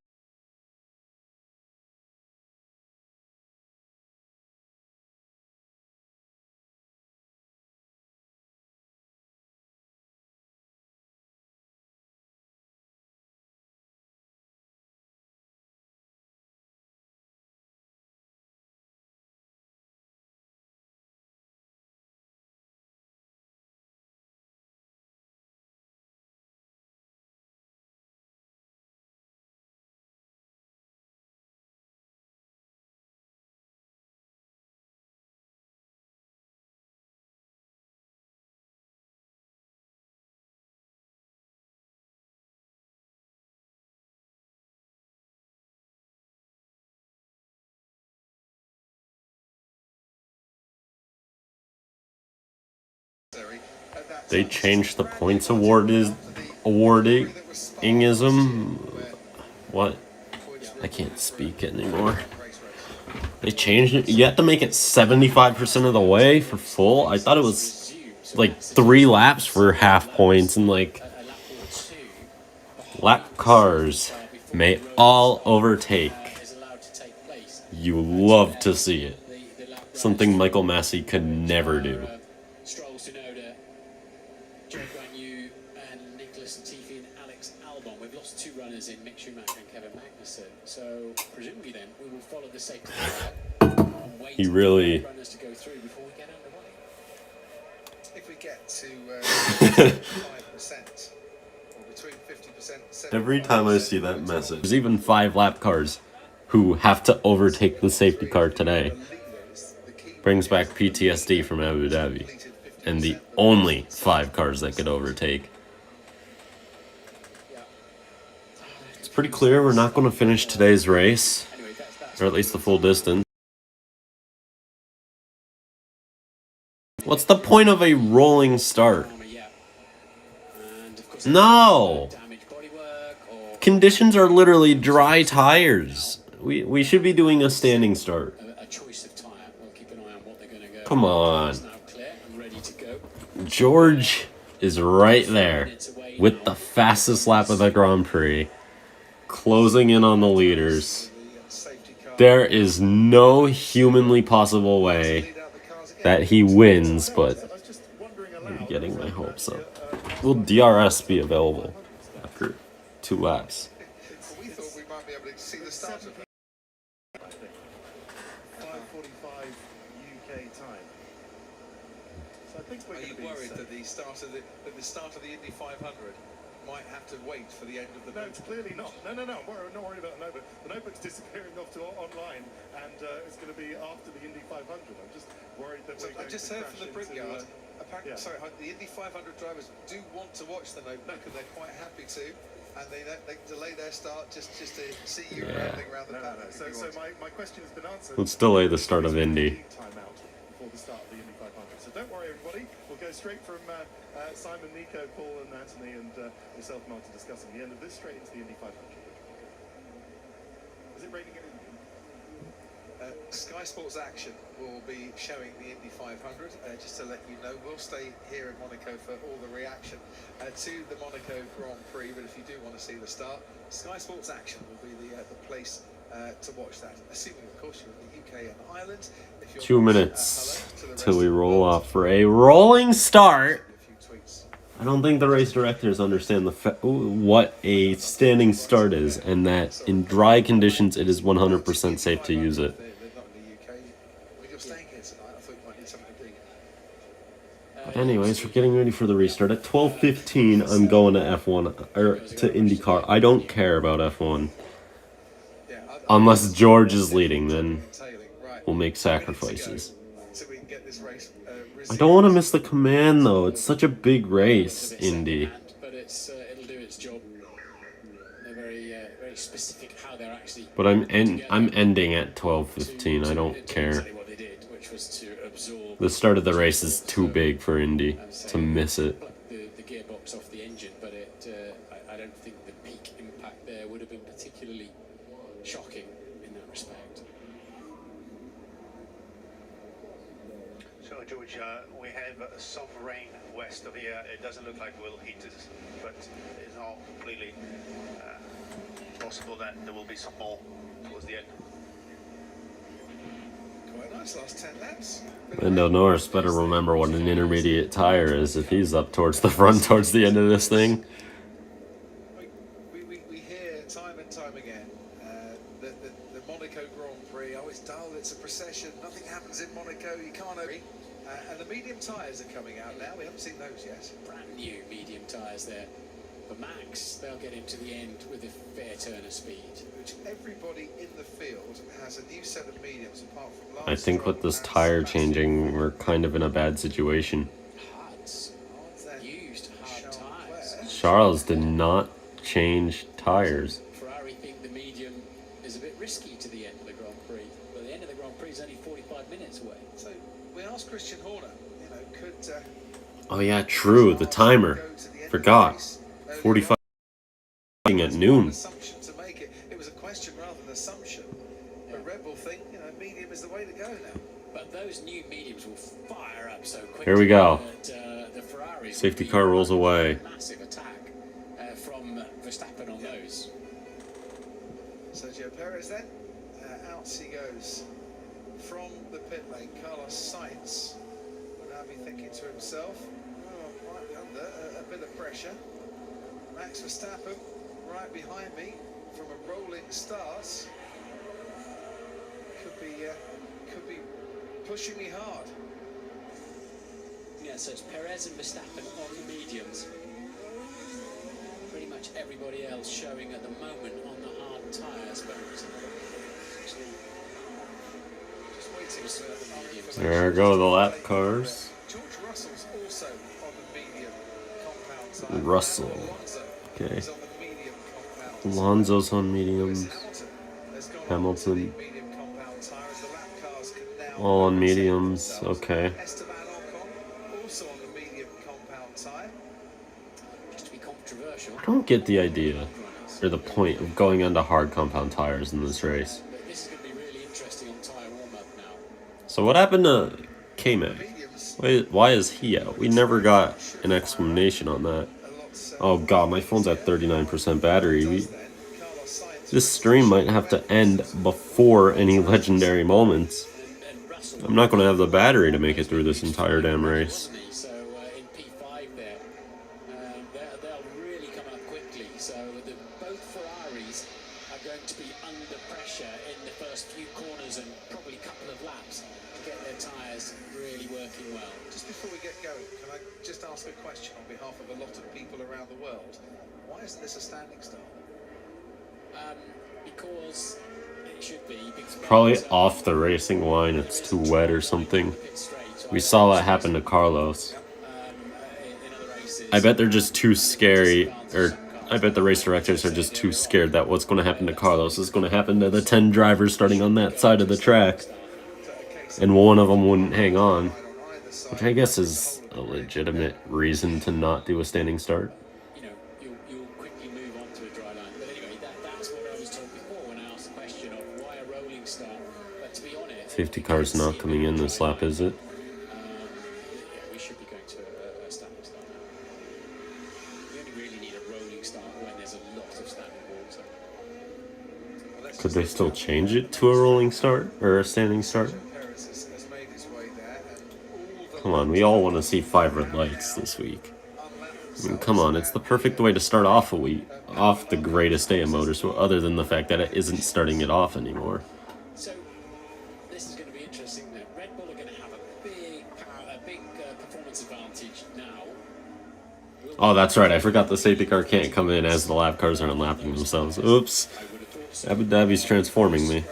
They changed the points awardingism. What? I can't speak anymore. They changed it. You have to make it 75% of the way for full. I thought it was like 3 laps for half points, and like lap cars may all overtake. You love to see it. Something Michael Massey could never do. We've lost 2 runners in Mick Schumacher and Kevin Magnussen, so presumably then we will follow the safety car and wait He really... for runners to go through before we get underway. If we get to 5%, or between 50% and 75%. Every time I see that message, there's even 5 lap cars who have to overtake the safety car today. Brings back PTSD from Abu Dhabi. And the only 5 cars that could overtake. It's pretty clear we're not going to finish today's race. Or at least the full distance. What's the point of a rolling start? No! Conditions are literally dry tires. We should be doing a standing start. Come on. George is right there with the fastest lap of the Grand Prix, closing in on the leaders. There is no humanly possible way that he wins, but I'm getting my hopes up. Will DRS be available after 2 laps? We thought we might be able to see the start of 5:45 UK time. So I think we're Are you worried that the start of the Indy 500 might have to wait for the end of the No, it's clearly not. No. I'm not worried about the notebook. The notebook's disappearing off to online, and it's going to be after the Indy 500. I'm just worried that we're going I just to heard crash from the into, Brickyard. Apparently, yeah. sorry, the Indy 500 drivers do want to watch the notebook, and they're quite happy to. And they delay their start just to see you rambling around the paddock. So my question has been answered. Let's delay the start of Indy. Timeout before the start of the Indy 500. So don't worry, everybody. We'll go straight from Simon, Nico, Paul, and Anthony, and yourself, Martin, discussing the end of this straight into the Indy 500. Is it raining in Indy? Sky Sports Action will be showing the Indy 500. Just to let you know, we'll stay here in Monaco for all the reaction to the Monaco Grand Prix. But if you do want to see the start, Sky Sports Action will be the place to watch that. Assuming, of course, you're in the UK and Ireland. If you're 2 minutes till we roll off for a rolling start. I don't think the race directors understand what a standing start is, and that in dry conditions it is 100% safe to use it. But anyways, we're getting ready for the restart. At 12:15, I'm going to F1 or to IndyCar. I don't care about F1 unless George is leading. Then we'll make sacrifices. I don't want to miss the command though. It's such a big race, Indy. But it'll do its job. They're very specific how they're actually. But I'm ending at 12:15. I don't care. Exactly what they did, which was to absorb The start of the race is too big for Indy to miss it. the gearbox off the engine, but I don't think the peak impact there would have been particularly shocking in that respect. So, George, we have some rain west of here. It doesn't look like we'll hit it, but it's not completely possible that there will be some more towards the end. Quite nice, last 10 laps. Lando Norris better remember what an intermediate tire is if he's up towards the front towards the end of this thing. We hear time and time again the Monaco Grand Prix, oh, it's dull, it's a procession, nothing happens in Monaco, you can't open. And the medium tyres are coming out now, we haven't seen those yet. Brand new medium tyres there. For Max, they'll get him to the end with a fair turn of speed. Which everybody in the field has a new set of mediums apart from last. I think with this tire changing, we're kind of in a bad situation. Hards. Used hard tyres. Charles did not change tires. Ferrari think the medium is a bit risky to the end of the Grand Prix. But the end of the Grand Prix is only 45 minutes away. So we asked Christian Horner, could... Oh yeah, true, the timer. Forgot. 45 at noon. Assumption to make it. It was a question rather than an assumption. But Red Bull think, medium is the way to go now. But those new mediums will fire up so quickly. Here we go. That, the Ferrari Safety car rolls away. Massive attack from Verstappen on those. Sergio Perez then, out he goes from the pit lane. Carlos Sainz will now be thinking to himself, oh, might be under a bit of pressure. Max Verstappen right behind me from a rolling start. Could be pushing me hard. Yeah, so it's Perez and Verstappen on the mediums. Pretty much everybody else showing at the moment on the hard tyres, but actually just waiting for the mediums. There go the lap cars. George Russell's also on the medium compound tyre. Russell. Okay. Alonso's on mediums. Hamilton. All on mediums. Okay. I don't get the idea or the point of going onto hard compound tires in this race. So what happened to K-Mac? Why is he out? We never got an explanation on that. Oh god, my phone's at 39% battery. This stream might have to end before any legendary moments. I'm not going to have the battery to make it through this entire damn race. So in P5 there, they'll really come up quickly. So both Ferraris are going to be under pressure in the first few corners and probably a couple of laps to get their tyres really working well. Just before we get going, can I just ask a question on behalf of a lot of people around the world? Why isn't this a standing start? Because it should be. Probably off the racing line, it's too wet or something. We saw that happen to Carlos. I bet they're just too scary, or I bet the race directors are just too scared that what's going to happen to Carlos is going to happen to the 10 drivers starting on that side of the track. And one of them wouldn't hang on, which I guess is a legitimate reason to not do a standing start. You'll quickly move on to a dry line. But anyway, that's what I was told before when I asked the question of why a rolling start. But to be honest, Safety car's not coming in this lap, is it? yeah, we should be going to a standing start now. We only really need a rolling start when there's a lot of standing water. Could they still change it to a rolling start or a standing start? Come on, we all want to see 5 red lights this week. I mean, come on, it's the perfect way to start off a week, off the greatest day of motorsport, other than the fact that it isn't starting it off anymore. So this is going to be interesting. Then Red Bull are going to have a big performance advantage now. Oh, that's right, I forgot the safety car can't come in as the lap cars are unlapping themselves. Oops. Abu Dhabi's transforming me.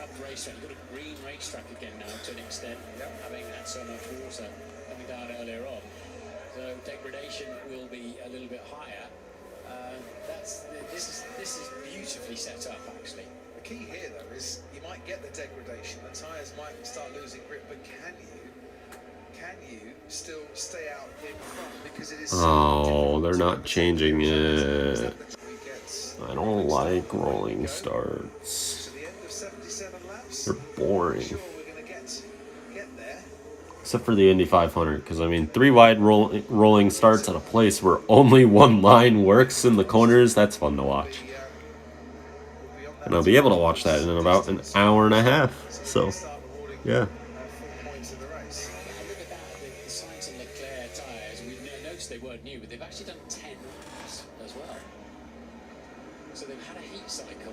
Green racetrack again now to an extent, having had so much water coming down earlier on. So degradation will be a little bit higher. This is beautifully set up, actually. The key here, though, is you might get the degradation, the tyres might start losing grip, but can you still stay out in front? Because it is Oh, they're not changing it. I don't like rolling starts. They're boring. Except for the Indy 500, because I mean, 3 wide rolling starts at a place where only one line works in the corners, that's fun to watch. And I'll be able to watch that in about an hour and a half. So, yeah. They weren't new, but they've actually done 10 laps as well. So they've had a heat cycle.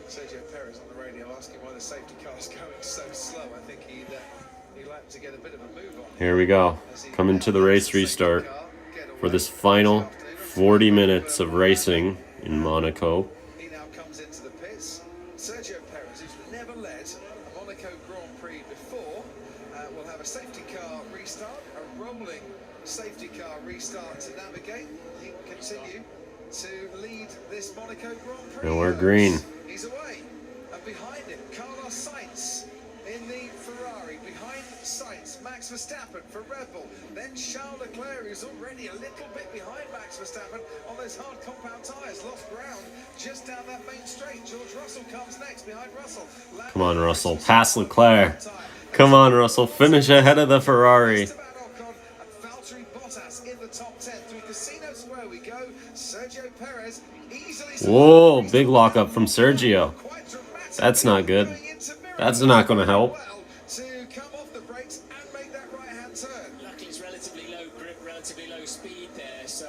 Sergio Perez on the radio asking why the safety car's going so slow. I think he'd like to get a bit of a move on. Here we go. Coming to the race restart for this final 40 minutes of racing in Monaco. He now comes into the pits. Sergio Perez, who's never led a Monaco Grand Prix before, will have a safety car restart, a rolling safety car restart to navigate. He can continue to lead this Monaco Grand Prix. And we're green. He's away. And behind him, Carlos Sainz in the Ferrari. Behind Sainz, Max Verstappen for Red Bull. Then Charles Leclerc, who's already a little bit behind Max Verstappen on those hard compound tyres. Lost ground just down that main straight. George Russell comes next behind Russell. Come on, Russell. Pass Leclerc. Come on, Russell. Finish ahead of the Ferrari. Whoa, big lockup from Sergio. That's not good. That's not going to help. Luckily, it's relatively low grip, relatively low speed there, so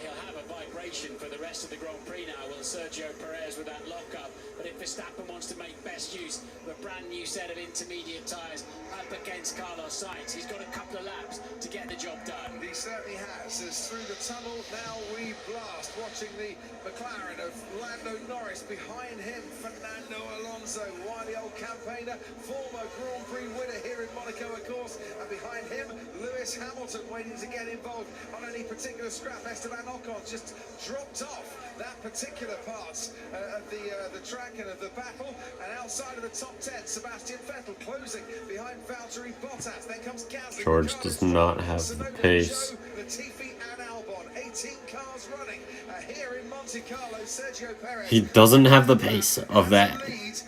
he'll have a vibration for the rest of the Grand Prix now. Will Sergio Perez with that lockup? But if Verstappen wants to make best use of a brand new set of intermediate tyres up against Carlos Sainz, he's got a couple of laps to get the job done. He certainly has. As through the tunnel, now we blast, watching the McLaren of Lando Norris. Behind him, Fernando Alonso, wily old campaigner, former Grand Prix winner here in Monaco, of course. And behind him, Lewis Hamilton waiting to get involved on any particular scrap. Esteban Ocon just dropped off that particular part of the track and of the battle. And outside of the top 10, Sebastian Vettel closing behind Valtteri Bottas. Then comes Gasly. George does not have the pace. Latifi and Albon, 18 cars running here in Monte Carlo. Sergio Perez. He doesn't have the pace of that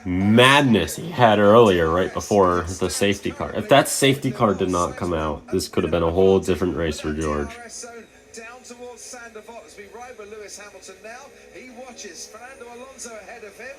madness he had earlier, right before the safety car. If that safety car did not come out, this could have been a whole different race for George. Down towards Sandoval as we ride with Lewis Hamilton now. He watches Fernando Alonso ahead of him.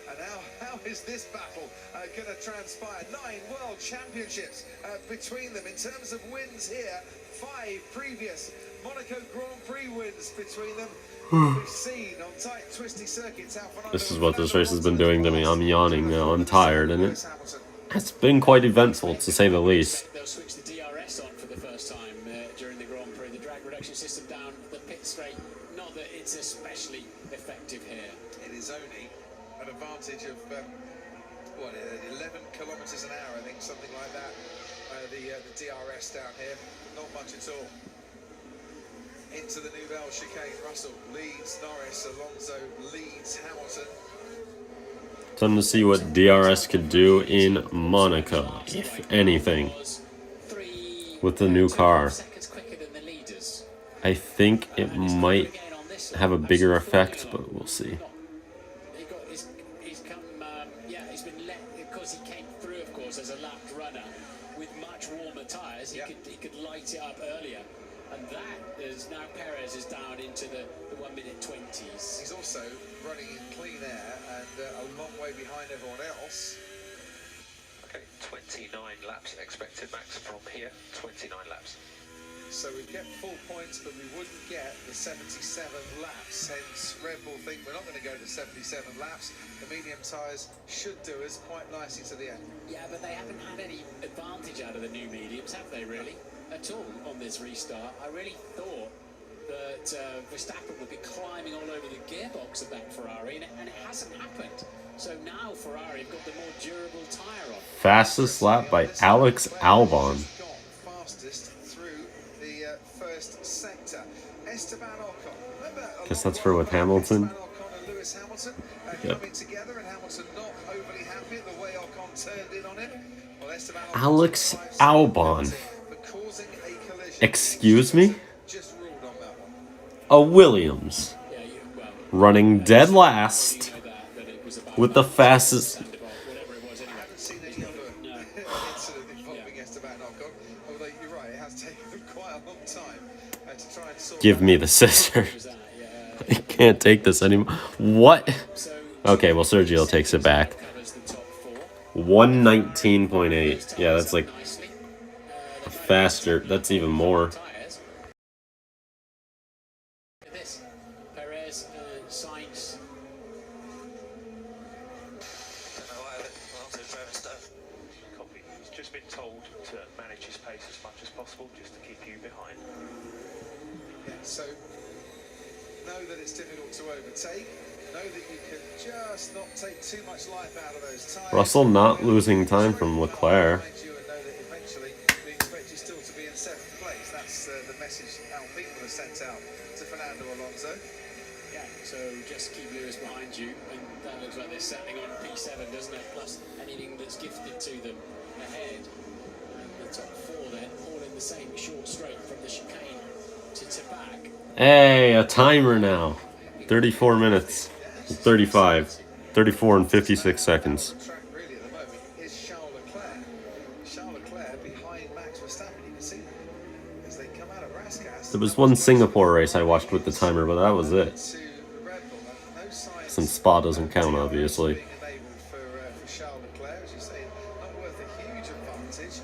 And now, how is this battle going to transpire? 9 world championships between them. In terms of wins here, 5 previous Monaco Grand Prix wins between them. We've seen on tight, twisty circuits how Fernando. This is what this race has been doing to me. I'm yawning now. I'm tired, and it's been quite eventful, to say the least. They'll switch the DRS on for the first time during the Grand Prix. The drag reduction system down the pit straight. Not that it's especially effective here. It is only an advantage of 11 kilometers an hour, I think, something like that. The DRS down here, not much at all. Into the Nouvelle chicane, Russell leads Norris, Alonso leads Hamilton. Time to see what DRS could do in Monaco, if anything, with the new car. I think it might have a bigger effect, but we'll see. He's been let, because he came through, of course, as a lapped runner with much warmer tyres. He could light it up earlier. And that is now Perez is down into the 1 minute 20s. He's also running in clean air and a long way behind everyone else. Okay, 29 laps expected, Max, from here. 29 laps. So we'd get full points, but we wouldn't get the 77 laps. Hence, Red Bull think we're not going to go to 77 laps. The medium tyres should do us quite nicely to the end. Yeah, but they haven't had any advantage out of the new mediums, have they, really? At all on this restart. I really thought that Verstappen would be climbing all over the gearbox of that Ferrari, and it hasn't happened. So now Ferrari have got the more durable tyre on. Fastest lap by Alex Albon. Fastest through the first sector. Esteban Ocon Guess that's for with Hamilton. Lewis Hamilton Yep. coming together, and Hamilton not overly happy at the way Ocon turned in on him. Well, Esteban Ocon Alex Albon. Excuse me? just ruled on that one. A Williams. Running dead last with the fastest. I haven't seen any other incident involving Esteban Ocon, although you're right, it has taken them quite a long time to try and sort Give me the scissors. I can't take this anymore. What? Okay, well, Sergio takes it back. 119.8. Yeah, that's like faster. That's even more. This Perez, Sainz. Copy. He's just been told to manage his pace as much as possible, just to keep you behind. Yeah, so know that it's difficult to overtake. Know that you can just not take too much life out of those tires. Russell not losing time from Leclerc. You and know that eventually we expect you still to be in 7th place. That's the message Alpine will have sent out to Fernando Alonso. Yeah, so just keep Lewis behind you, and that looks like they're settling on P7, doesn't it? Plus anything that's gifted to them ahead. And the top 4 then, all in the same short straight from the chicane to back. Hey, a timer now. 34 minutes. 35. 34 and 56 seconds. Track really at the moment is Charles Leclerc. Charles Leclerc behind Max Verstappen. You can see them as they come out of Raskas. There was one Singapore race I watched with the timer, but that was it. Since Spa doesn't count, obviously. For Charles Leclerc, as you say, not worth a huge advantage.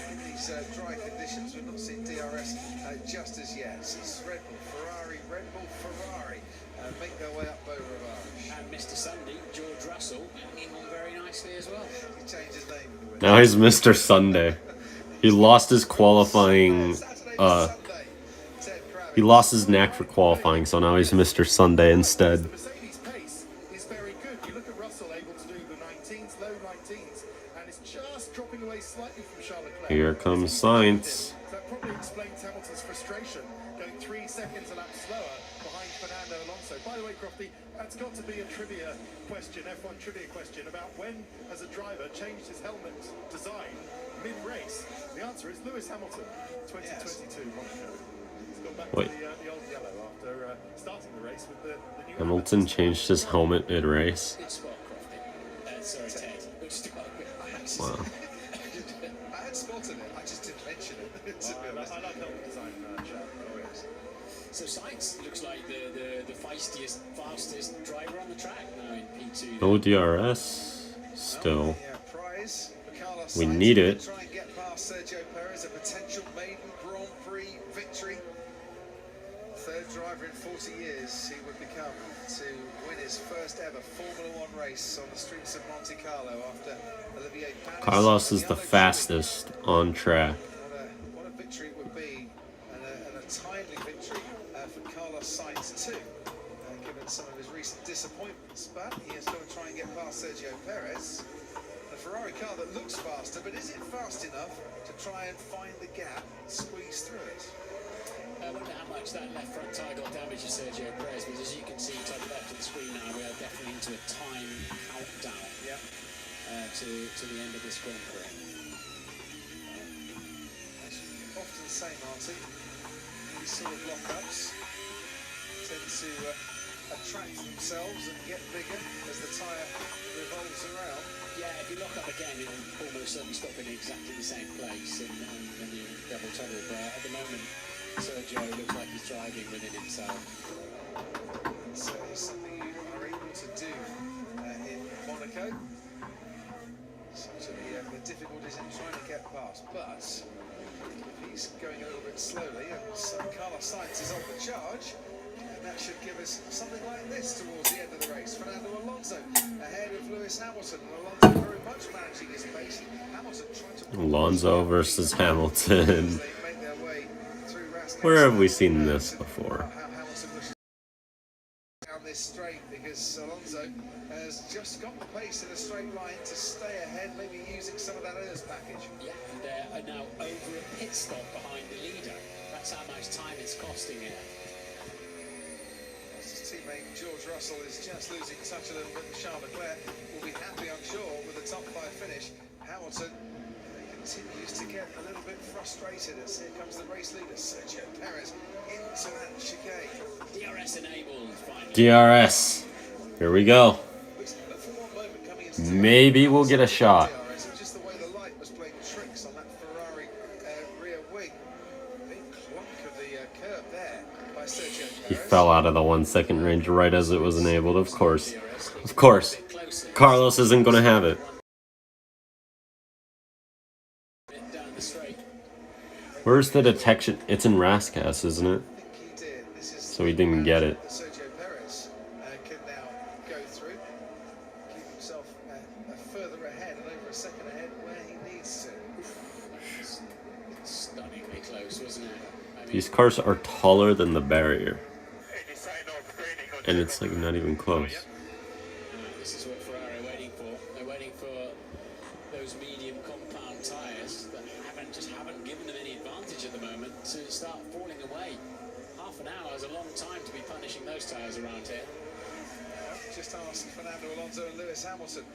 In these dry conditions, we've not seen DRS just as yet. It's Red Bull, Ferrari, make their way up over Irish. And Mr. Sunday, George Russell, hanging on very nicely as well. He changed his name. Now he's Mr. Sunday. He lost his qualifying. He lost his knack for qualifying, so now he's Mr. Sunday instead. The Mercedes pace is very good. You look at Russell able to do the 19s, low 19s, and it's just dropping away slightly from Charles Leclerc. Here comes Sainz. That probably explains Hamilton's frustration, going 3 seconds a lap slower behind Fernando Alonso. By the way, Crofty, that's got to be a trivia question, F1 trivia question, about when, as a driver, changed his helmet design mid-race. The answer is Lewis Hamilton, 2022 Monaco. He's gone back Wait. to the old yellow after starting the race with the new Hamilton changed his helmet mid-race. Good spot, Crofty. Sorry, Ted. Good spot. Wow. I had spotted it, I just didn't mention it. To be honest. I like helmet design, Chad. So Sainz looks like the feistiest, fastest driver on the track now in P2. No DRS. Still. Prize for Carlos We Sainz need to it. try and get past Sergio Perez, a potential maiden Grand Prix victory. Third driver in 40 years he would become to win his first ever Formula One race on the streets of Monte Carlo after Olivier Panis. Carlos is the fastest on track. What a victory it would be, and a timely victory for Carlos Sainz too, given some of his recent disappointments. But he has got to try and get past Sergio Perez. A Ferrari car that looks faster, but is it fast enough to try and find the gap and squeeze through it? I wonder how much that left front tyre got damaged to Sergio Perez, because as you can see top left of the screen now, we are definitely into a time countdown to the end of this Grand Prix. Often the same, Marty. These sort of lock-ups tend to attract themselves and get bigger as the tyre revolves around. Yeah, if you lock up again, it'll almost certainly stop in exactly the same place, and you double trouble. But at the moment, Sergio looks like he's driving within himself. So it's something you are able to do in Monaco. Such the difficulties in trying to get past, but if he's going a little bit slowly and Carlos Sainz is on the charge, and that should give us something like this towards the end of the race. Fernando Alonso ahead of Lewis Hamilton, and Alonso very much managing his pace. Hamilton trying to Alonso versus Hamilton. Where have we seen this before? Down this straight, because Alonso has just got the pace in a straight line to stay ahead, maybe using some of that Ers package. Yeah, and they're now over a pit stop behind the leader. That's how much time it's costing him. Let's just teammate George Russell is just losing touch a little bit with Charles Leclerc. Will be happy, I'm sure, with the top 5 finish. Hamilton continues to get a little bit frustrated as here comes the race leader, Sergio Perez, into that chicane. DRS enabled, finally. DRS. Here we go. Maybe we'll get a shot. Just the way the light was playing tricks on that Ferrari rear wing. Big clunk of the curb there by Sergio Perez. He fell out of the 1 second range right as it was enabled, of course. Of course. Carlos isn't going to have it. Where's the detection? It's in Rascas, isn't it? So he didn't get it. Sergio Perez can now go through, keep himself further ahead and over a second ahead where he needs to. Stunningly close, wasn't it? I mean, These cars are taller than the barrier. And it's like not even close. this is what Ferrari are waiting for. They're waiting for those medium compound tyres that haven't given them any advantage at the moment to start falling away. Half an hour is a long time to be punishing those tyres around here. Just ask Fernando Alonso and Lewis Hamilton.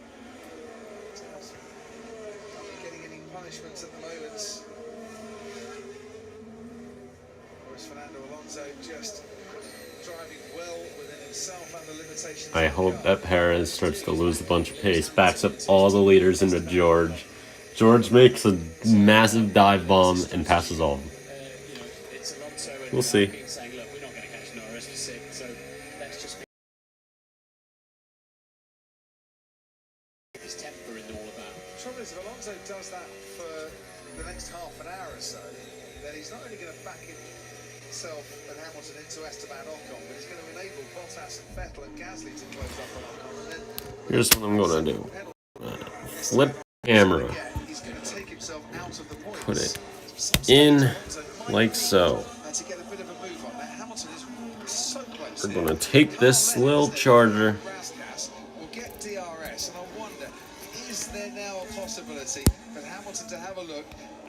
Not getting any punishments at the moment. Whereas Fernando Alonso just driving well within himself and the limitations. I hope that Perez starts to lose a bunch of pace, backs up all the leaders into George. George makes a massive dive bomb and passes all of them. We'll see. Saying, look, we're not going to catch Norris for 6, so let's just his temper in all about. The trouble is, if Alonso does that for the next half an hour or so, then he's not only going to back himself and Hamilton into Esteban Ocon, but he's going to enable Bottas and Vettel and Gasly to close up on Ocon. And then Here's what I'm going to do. Flip camera. he's going to take himself out of the points. Put it in like so. To get a bit of a move on. Now, Hamilton is so close. We're going to take this little charger. Will get DRS, and I wonder, is there now a possibility for Hamilton to have a look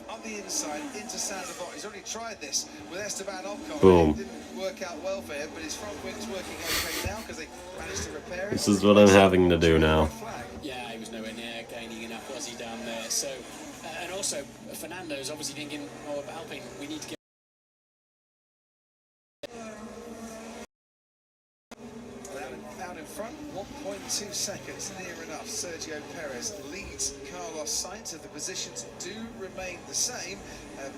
on the inside into Sandoval? He's already tried this with Esteban Ocon. Boom. It didn't work out well for him, but his front wing's working okay now because they managed to repair it. This is what I'm having to do now. Yeah, he was nowhere near gaining enough, was he, down there? So, and also, Fernando's obviously thinking, oh, Alpine, we need to get. Out in front, 1.2 seconds, near enough. Sergio Perez leads Carlos Sainz. If the positions do remain the same,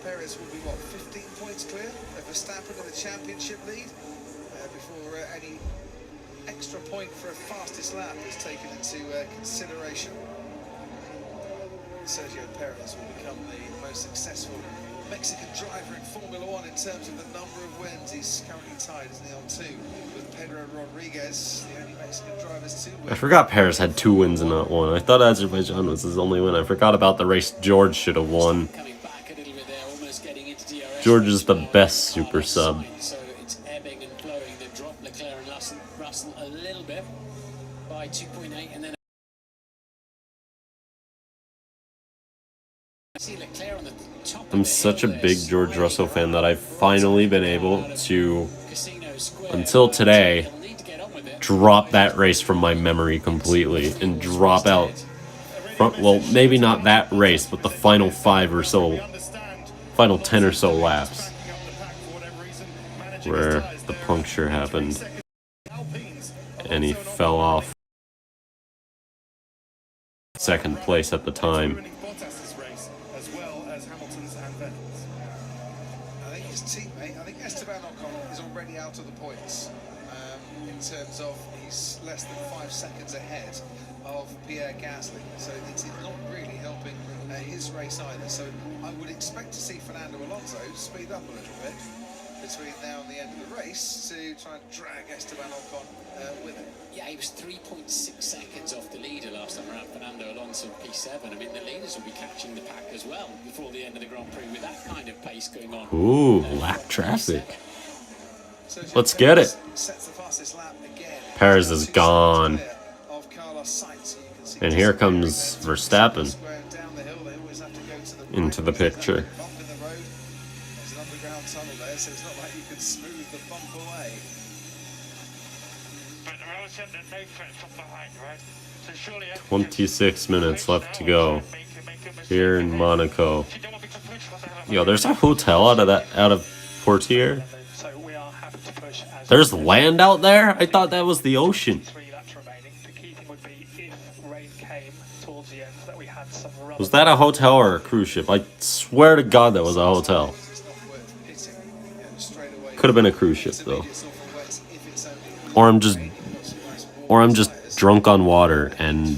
Perez will be, 15 points clear of Verstappen in the championship lead before any extra point for a fastest lap is taken into consideration. Sergio Perez will become the most successful Mexican driver in Formula One in terms of the number of wins. He's currently tied, isn't he, on 2 with Pedro Rodriguez, the only Mexican drivers to win. I forgot Perez had 2 wins in that one. I thought Azerbaijan was his only win. I forgot about the race George should have won. George is the best super sub. So it's ebbing and flowing. They've dropped Leclerc and Russell a little bit by 2.8, and then see Leclerc on the top. I'm such a big George Russell fan that I've finally been able to, until today, drop that race from my memory completely and drop out, well, maybe not that race, but the final 5 or so, final 10 or so laps where the puncture happened and he fell off second place at the time. I think Esteban Ocon is already out of the points in terms of he's less than 5 seconds ahead of Pierre Gasly, so it's not really helping his race either. So I would expect to see Fernando Alonso speed up a little bit between now and the end of the race to try and drag Esteban Ocon with him. Yeah, he was 3.6 seconds off the leader last time around, Fernando Alonso P7. I mean, the leaders will be catching the pack as well before the end of the Grand Prix with that kind of pace going on. Ooh, lap traffic. Let's get it. Perez is gone. And here comes Verstappen into the picture. There's an underground tunnel there, so it's not like you can smooth the bump away. 26 minutes left to go here in Monaco. Yo, there's a hotel out of Portier. There's land out there? I thought that was the ocean. Was that a hotel or a cruise ship? I swear to God that was a hotel. Could have been a cruise ship though. Or I'm just drunk on water and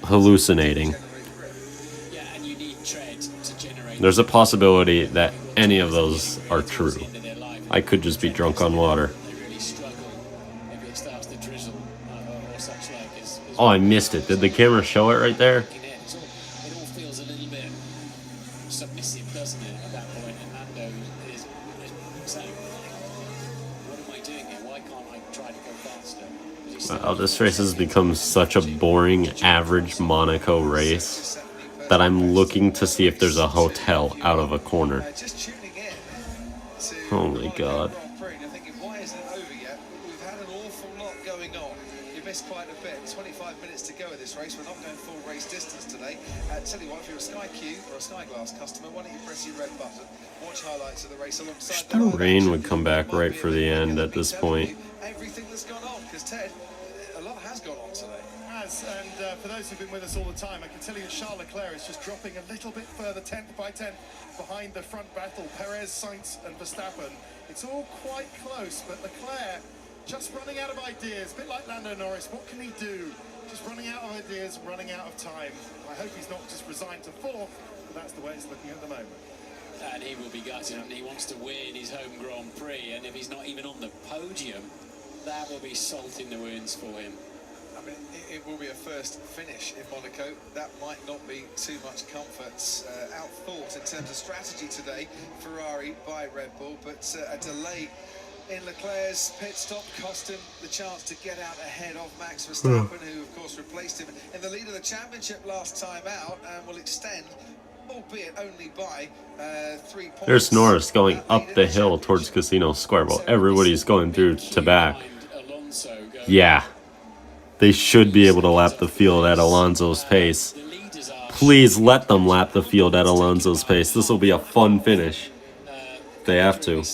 hallucinating. There's a possibility that any of those are true. I could just be drunk on water. Oh, I missed it. Did the camera show it right there? Wow, this race has become such a boring, average Monaco race that I'm looking to see if there's a hotel out of a corner. Holy God. Why isn't it over yet? We've had an awful lot going on. You missed quite a bit. 25 minutes to go in this race. We're not going full race distance today. Tell you what, if you're a Sky Q or a Sky Glass customer, why don't you press your red button, watch highlights of the race alongside The rain would come back right for the end at this point. everything that's gone on, because Ted, a lot has gone on today. And for those who've been with us all the time, I can tell you that Charles Leclerc is just dropping a little bit further, 10th by 10th, behind the front battle. Perez, Sainz and Verstappen. It's all quite close, but Leclerc just running out of ideas, a bit like Lando Norris. What can he do? Just running out of ideas, running out of time. I hope he's not just resigned to fourth, but that's the way it's looking at the moment. And he will be gutted, and he wants to win his home Grand Prix, and if he's not even on the podium, that will be salt in the wounds for him. I mean, it will be a first finish in Monaco. That might not be too much comfort. Outthought in terms of strategy today, Ferrari by Red Bull, but a delay in Leclerc's pit stop cost him the chance to get out ahead of Max Verstappen, who of course replaced him in the lead of the championship last time out, and will extend, albeit only by 3 points. There's Norris going up the hill towards Casino Square while everybody's going through to back. Yeah. They should be able to lap the field at Alonso's pace. Please let them lap the field at Alonso's pace. This will be a fun finish. They have to. At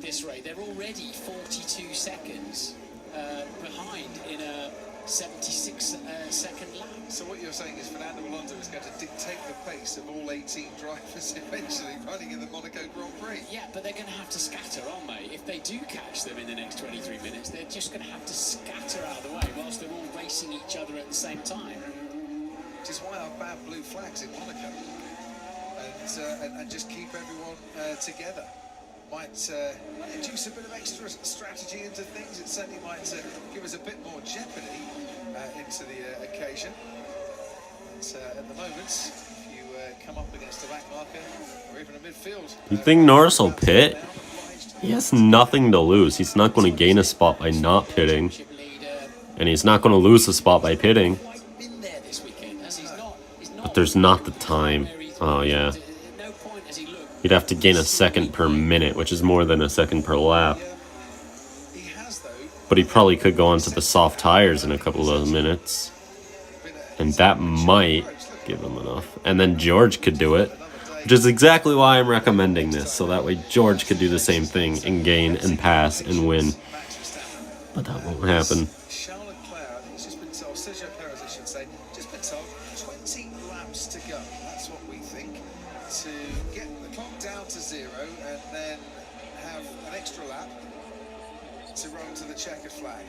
this rate, they're already 42 seconds behind in a 76-second lap. So what you're saying is Fernando Alonso is going to dictate the pace of all 18 drivers eventually running in the Monaco Grand Prix. Yeah, but they're going to have to scatter, aren't they? If they do catch them in the next 23 minutes, they're just going to have to scatter out of the way whilst they're all racing each other at the same time. Which is why I've banned blue flags in Monaco. And just keep everyone together. Might induce a bit of extra strategy into things. It certainly might give us a bit more jeopardy into the occasion. At the moment, if you come up against a back marker or even a midfield... You think Norris will pit? He has nothing to lose. He's not going to gain a spot by not pitting. And he's not going to lose a spot by pitting. But there's not the time. Oh, yeah. He'd have to gain a second per minute, which is more than a second per lap. But he probably could go onto the soft tires in a couple of minutes. And that might give him enough. And then George could do it, which is exactly why I'm recommending this. So that way George could do the same thing and gain and pass and win. But that won't happen. Charles Leclerc, he's just been told, Sergio Perez, I should say, just been told 20 laps to go. That's what we think. To get the clock down to 0 and then have an extra lap to run to the checkered flag.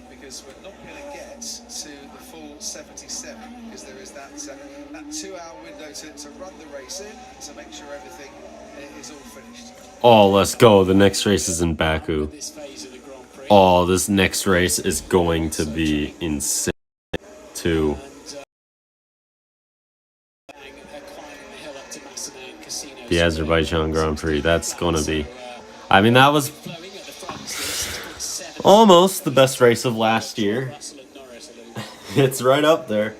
Because we're not going to get to the full 77, because there is that 2-hour window to run the race in to make sure everything is all finished. Oh, let's go. The next race is in Baku. Oh, this next race is going to be insane, too. The Azerbaijan Grand Prix, that's going to be... I mean, that was almost the best race of last year. It's right up there.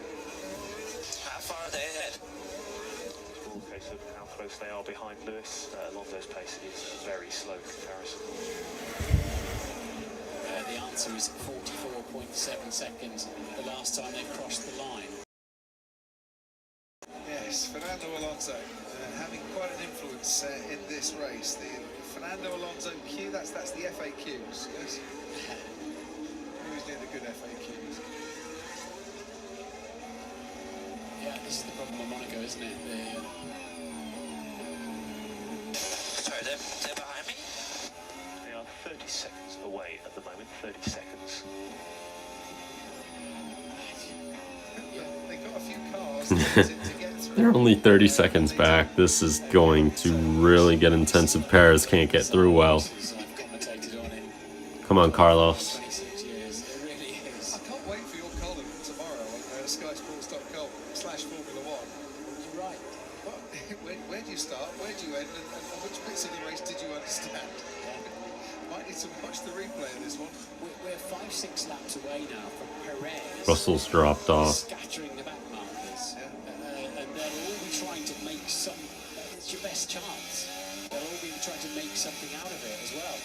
All case of how close they are behind Lewis. Alonso's pace is very slow in comparison. answer is 44.7 seconds the last time they crossed the line. Yes, Fernando Alonso having quite an influence in this race. The Fernando Alonso Q, that's the FAQs, yes? Who's doing the good FAQs? Yeah, this is the problem with Monaco, isn't it? Sorry, they're behind me? They are 30 seconds away at the moment, 30 seconds. They got a few cars to get through. They're only 30 seconds back. This is going to really get intense if Perez can't get through well. Come on, Carlos. I can't wait for your column tomorrow on skysports.com/Formula One. You're right. Where do you start? Where do you end? And which bits of the race did you understand? Might need to watch the replay of this one. We're 5-6 laps away now from Perez. Russell's dropped off. Scattering the back markers. And they'll all be trying to make some... it's your best chance. They'll all be trying to make something out of it as well.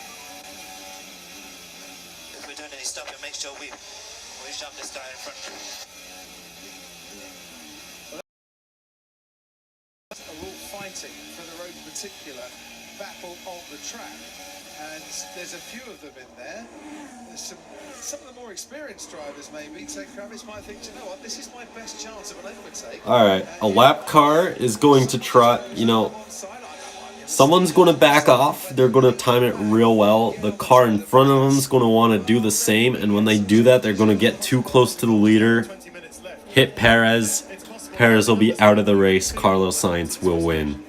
If we're doing any stopping, make sure we jump this guy in front. Are all fighting for their own particular battle on the track, and there's a few of them in there. There's some of the more experienced drivers maybe. Ted Kravitz might think, you know what, this is my best chance of an overtake. Alright, a lap car is going to try, someone's going to back off. They're going to time it real well. The car in front of them is going to want to do the same, and when they do that, they're going to get too close to the leader, hit Perez. Perez will be out of the race. Carlos Sainz will win.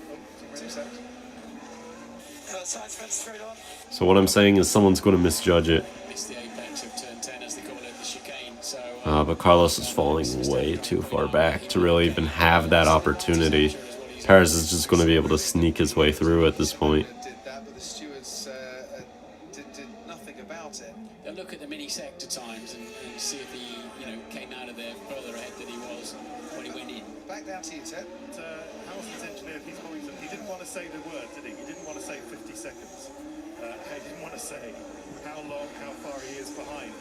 So what I'm saying is someone's going to misjudge it. But Carlos is falling way too far back to really even have that opportunity. Perez is just going to be able to sneak his way through at this point. Did that, but the stewards did nothing about it. They'll look at the mini sector times and see if he, came out of there further ahead than he was when he went in. Back down to you, Ted. Hamilton's engineer, Pete Collington, he didn't want to say the word, did he? He didn't want to say 50 seconds. He didn't want to say how long, how far he is behind.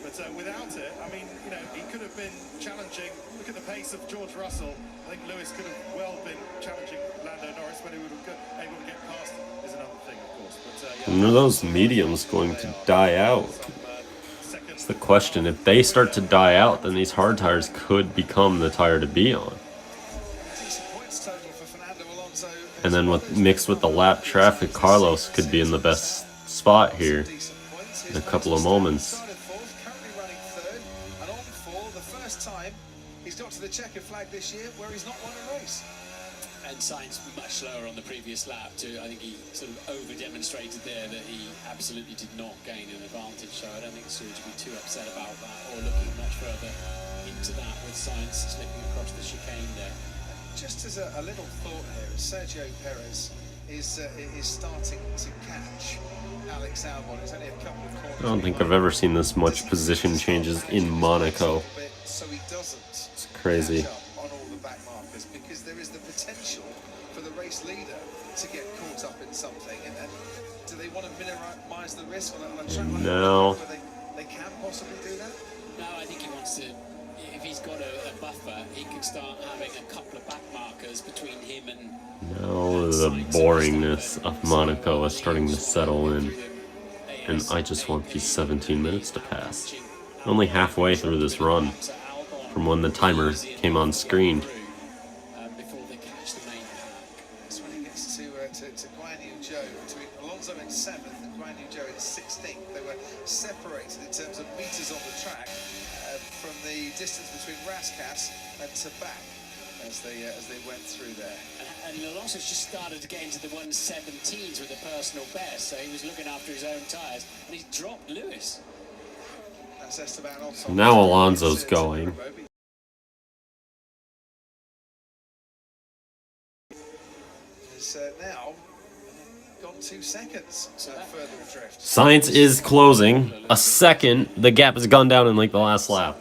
But without it, I mean, he could have been challenging. Look at the pace of George Russell. I think Lewis could have well been challenging Lando Norris, when he would have been able to get past is another thing, of course. But, When are those mediums going to die out? It's the question. If they start to die out, then these hard tires could become the tire to be on. And then mixed with the lap traffic, Carlos could be in the best spot here in a couple of moments. He's got to the checkered flag this year where he's not won a race. And Sainz much slower on the previous lap too. I think he sort of over-demonstrated there that he absolutely did not gain an advantage. So I don't think Stewards would be too upset about that or looking much further into that with Sainz slipping across the chicane there. Just as a little thought here, Sergio Perez is starting to catch Alex Albon. It's only a couple of corners. I don't think I've ever seen this much position changes in Monaco. So he doesn't. It's crazy. On all the back markers, because there is the potential for the race leader to get caught up in something. And do they want to minimise the risk on a track like No. that? They can possibly do that? No, I think he wants to. If he's got a buffer, he could start having a couple of back markers between him and. Now the boringness of Monaco is starting to settle in. And I just want these 17 minutes to pass. Only halfway through this run from when the timer came on screen. Before they catch the main pack. That's when it gets to Guan Yu Zhou, between Alonso in 7th and Guan Yu Zhou in 16th. They were separated in terms of metres on the track from the distance between Raskas and Tabak as they went through there. And Alonso's just started to get into the 117s with a personal best, so he was looking after his own tyres, and he's dropped Lewis. That's Esteban Ocon. Now Alonso's going. Is now gone 2 seconds further adrift. Sainz is closing. A second. The gap has gone down in like the last lap.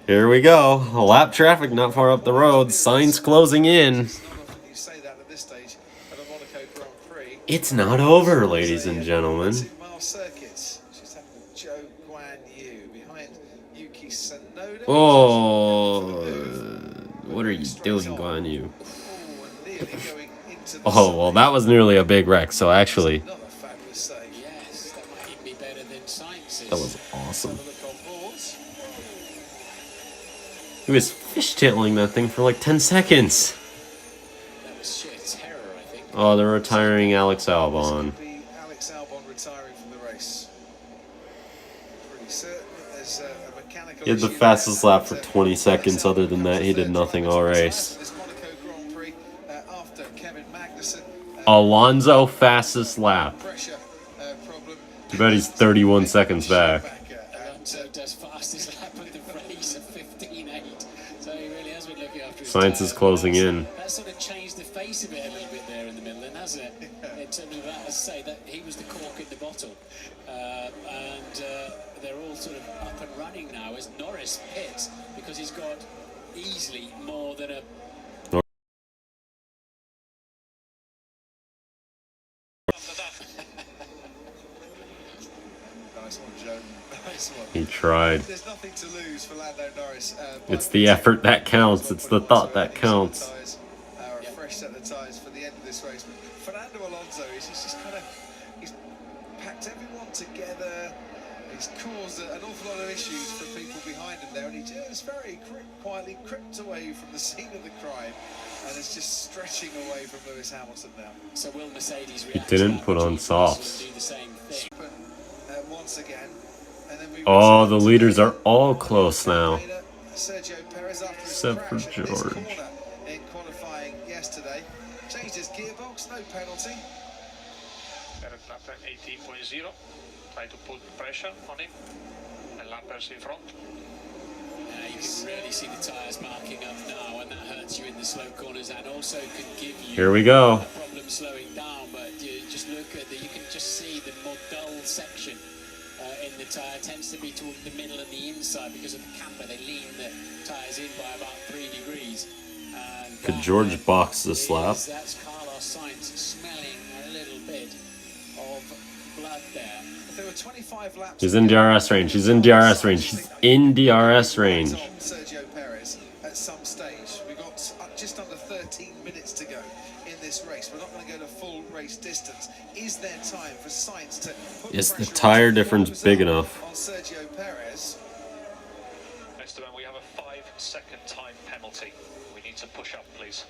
Here we go. Lap traffic not far up the road. Sainz closing in. You say that at this stage at a Monaco Grand Prix. It's not over, ladies and gentlemen. 2-mile circuits. Just happened to Joe Guan Yu behind Yuki Tsunoda. Oh, what are you doing, Guan Yu? Oh, well, that was nearly a big wreck, so actually, Another fabulous save. Yes, that might even be better than Sainz's. that was awesome. Have a look on boards. He was fishtailing that thing for like 10 seconds. That was sheer terror, I think. Oh, they're retiring Alex Albon. Alex Albon retiring from the race. Pretty certain there's a mechanical He had the issue fastest there. lap for 20 seconds. Other than that, he did nothing all race. This Monaco Grand Prix after Kevin Magnussen. Alonso fastest lap. Pressure problem. Too bad he's 31 seconds back. Alonso does fastest lap of the race of 15.8. So he really has been looking after his Science tyres. is closing in. That sort of changed the face of it a little bit there in the middle, then, hasn't it? In terms of that, as I say, that he was the cork in the bottle. They're all sort of up and running now as Norris pits because he's got easily more than a Nice one, Joe. Nice one. He tried. There's nothing to lose for Lando Norris. It's the effort that counts. It's the thought that counts. A fresh set of tyres for the end of this race. But Fernando Alonso, he's just kind of, he's packed everyone together. He's caused an awful lot of issues for people behind him there, and he just very quietly crept away from the scene of the crime, and is just stretching away from Lewis Hamilton now. So will Mercedes react? Didn't put on softs. Do the same thing. Once again, and then we Oh, the leaders are all close now. Sergio Perez after his Except for crash in this George. corner in qualifying yesterday. Changed his gearbox, no penalty. Perez lap 18.0. Try to put pressure on him. And lappers in front. You can really see the tyres marking up now, and that hurts you in the slow corners, and also can give you Here we go. a problem slowing down. But you just look at you can just see the more dull section in the tyre tends to be toward the middle and the inside because of the camber. They lean the tyres in by about 3 degrees. And Could George box this lap? That's Carlos Sainz smelling a little bit of blood there. There were 25 laps. He's in DRS range. He's in DRS range. He's in DRS range. Sergio Perez at some stage. We've got just under 13 minutes to go in this race. We're not going to go to full race distance. Is there time for Sainz to put Is the pressure tire on difference big enough? on Sergio Perez? Esteban, we have a 5-second time penalty. We need to push up, please.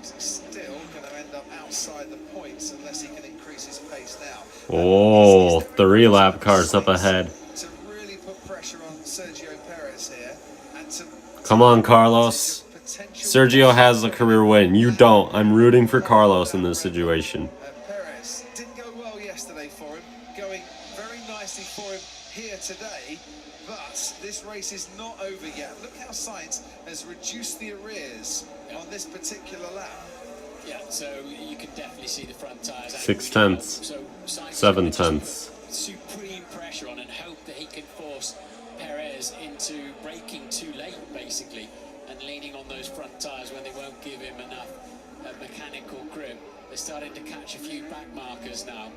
He's still going to end up outside the points unless he can increase his pace now. Oh, 3 lap cars up ahead. To really put pressure on Sergio Perez here and to Come on, Carlos. Sergio has a career win. You don't. I'm rooting for Carlos in this situation. Perez didn't go well yesterday for him, going very nicely for him here today, but this race is not over yet. Look how Sainz has reduced the arrears on this particular lap. Yeah, so you can definitely see the front tyres. 6 tenths. So Sainz 7 tenths. supreme pressure on and hope that he can force Perez into braking too late, basically, and leaning on those front tyres when they won't give him enough mechanical grip. They're starting to catch a few back markers now.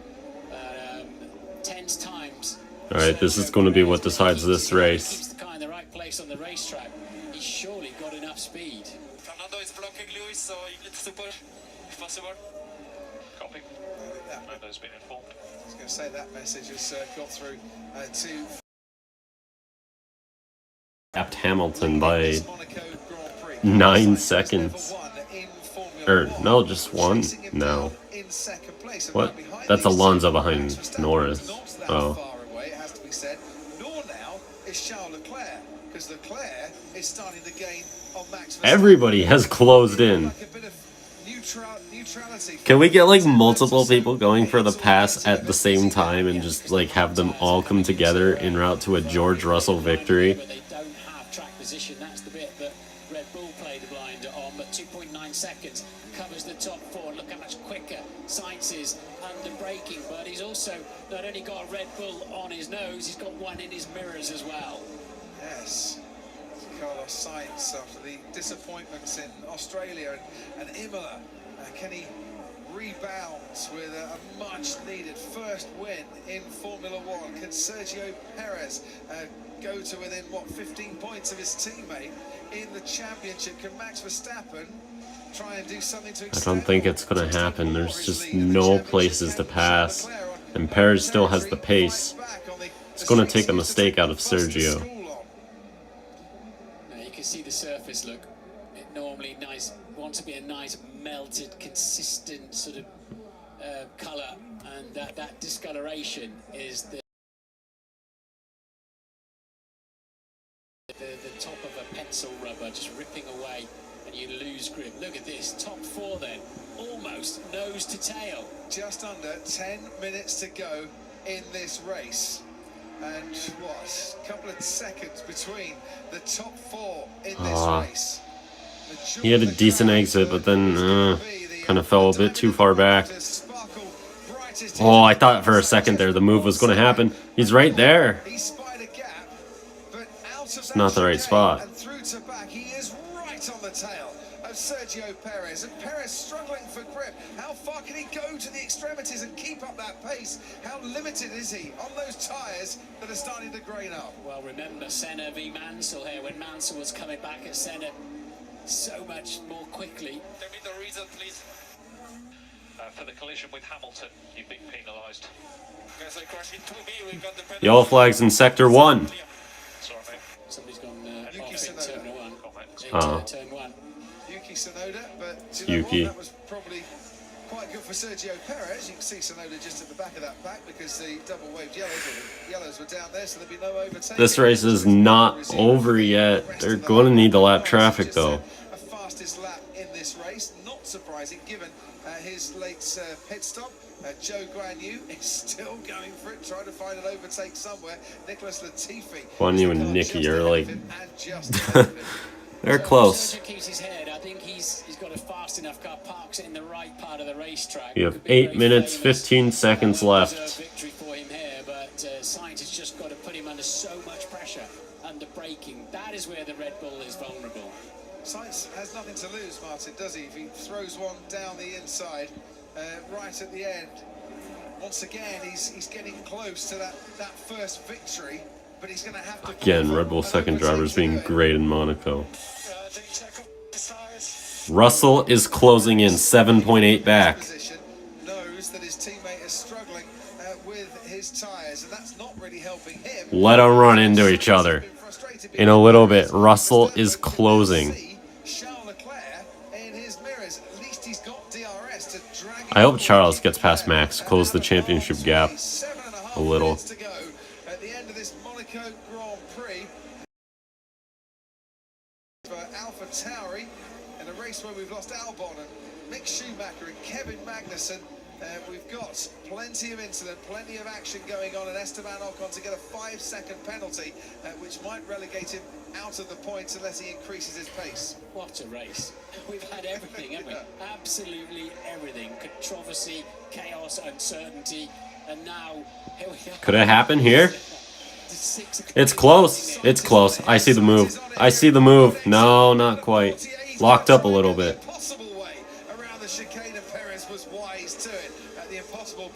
10 times. All right, this is going to be what decides this race. Keeps the car in the right place on the racetrack. He's surely got enough speed. Fernando is blocking Lewis, so he needs to push if possible. Copy. Lando's been informed. I was going to say that message has got through to Tapped Hamilton by 9 seconds. Or, no, just 1? No. in second place. And What? right behind That's these Alonso two, behind Max Verstappen Norris. is not that Oh. far away, it has to be said. Nor now is Charles Leclerc, because Leclerc is starting to gain on Max Verstappen. Everybody has closed in. Like a bit of neutrality. Can we get like multiple people going for the pass at the same time and just like have them all come together en route to a George Russell victory? But they don't have track position. That's the bit that Red Bull played a blinder on. But 2.9 seconds covers the top 4. Look how much quicker Sainz is under braking. But he's also not only got a Red Bull on his nose, he's got one in his mirrors as well. Yes. Carlos Sainz, after the disappointments in Australia and Imola, can he rebounds with a much needed first win in Formula One. Can Sergio Perez go to within, what, 15 points of his teammate in the championship? Can Max Verstappen try and do something to I extend? don't think it's going to happen. There's just no places to pass. And Perez still has the pace. It's going to take a mistake out of Sergio. Now you can see the surface look. It normally wants to be a nice melted, consistent sort of colour, and that discoloration is the top of a pencil rubber just ripping away, and you lose grip. Look at this, top four then, almost nose to tail. Just under 10 minutes to go in this race. And what, a couple of seconds between the top four in this race. He had a decent exit, but then kind of fell a bit too far back. Oh, I thought for a second there the move was going to happen. He's right there. It's not the right spot. And through to back, he is right on the tail of Sergio Perez. And Perez struggling for grip. How far can he go to the extremities and keep up that pace? How limited is he on those tyres that are starting to grain up? Well, remember Senna v Mansell here, when Mansell was coming back at Senna so much more quickly. Tell me the reason, please. For the collision with Hamilton, you've been penalised. Guys, I crashed into me. We got the penalty. Yellow flags in Sector 1. Sorry, mate. Somebody's gone off in Terminal 1. Turn 1. Yuki Tsunoda, but Yuki. That was probably quite good for Sergio Perez. You can see Tsunoda just at the back of that pack because the double waved yellows were down there, so there'd be no overtaking. This race is not over yet. They're going to need the lap traffic though. A fastest lap in this race, not surprising given his late pit stop. Joe Guan Yu is still going for it, trying to find an overtake somewhere. Nicholas Latifi. Guan Yu and Nicky are like... They're close. Keeps his head. I think he's got a fast enough car, parks it in the right part of the racetrack. You have 8 minutes, 15 seconds left. Victory for him here, but Sainz has just got to put him under so much pressure, under braking. That is where the Red Bull is vulnerable. Sainz has nothing to lose, Martin, does he? If he throws one down the inside, right at the end. Once again, he's getting close to that first victory, but he's going to have to... Again, Red Bull second drivers being great in Monaco. Russell is closing in 7.8 back. Knows that his teammate is struggling with his tyres, and that's not really helping him. Let them run into each other. In a little bit, Russell is closing. I hope Charles gets past Max, close the championship gap a little. At the end of this Monaco Grand Prix for Alpha Tauri, in a race where we've lost Albon and Mick Schumacher and Kevin Magnussen. We've got plenty of incident, plenty of action going on, and Esteban Ocon to get a 5-second penalty, which might relegate him out of the points unless he increases his pace. What a race. We've had everything, haven't we? Absolutely everything. Controversy, chaos, uncertainty, and now here we are. Could it happen here? It's close. It's close. I see the move. I see the move. No, not quite. Locked up a little bit.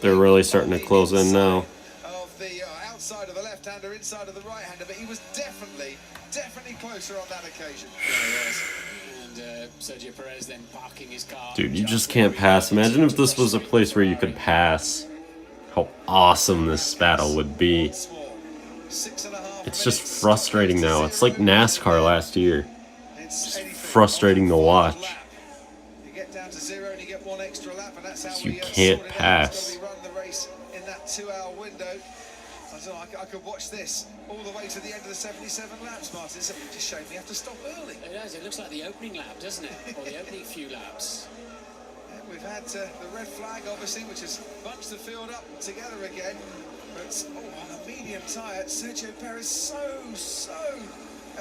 They're really starting to close in now. Of the outside of the left-hander, inside of the right-hander, but he was definitely closer on that occasion. And Sergio Perez then parking his car. Dude, you just can't pass. Imagine if this was a place where you could pass. How awesome this battle would be. It's just frustrating now. It's like NASCAR last year. It's frustrating to watch. You get down to 0 and you get 1 extra lap, and that's how You can't pass. we run the race in that 2-hour window. I don't know, I could watch this all the way to the end of the 77 laps, Martin. It's a shame we have to stop early. It does. It looks like the opening lap, doesn't it? Or the opening few laps. Yeah, we've had the red flag, obviously, which has bunched the field up together again. But, on a medium tyre, Sergio Perez so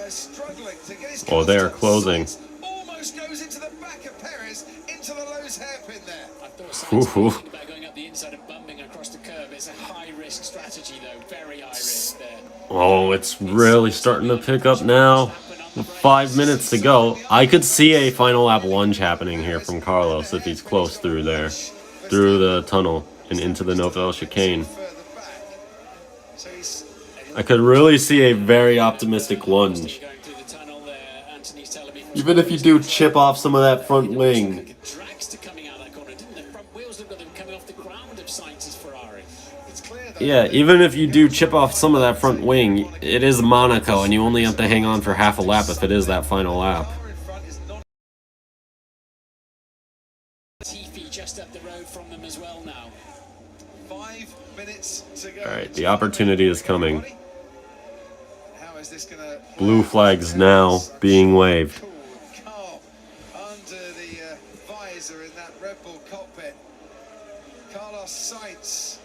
struggling to get his... Oh, they are closing. Almost goes into the back of Perez, into the Lowe's hairpin there. I thought Sainz thinking about going up the inside and bumping across the curb. It's a high-risk strategy, though. Very high risk there. Oh, it's really starting to pick up now. 5 minutes to go. I could see a final lap lunge happening here from Carlos if he's close through there. through the tunnel and into the Novell chicane. I could really see a very optimistic lunge. Even if you do chip off some of that front wing. Yeah, even if you do chip off some of that front wing, it is Monaco, and you only have to hang on for half a lap if it is that final lap. Just up the road from them as well now. 5 minutes to go. Alright, the opportunity is coming. How is this gonna Blue flags now being waved. calm under the visor in that Red Bull cockpit? Carlos Sainz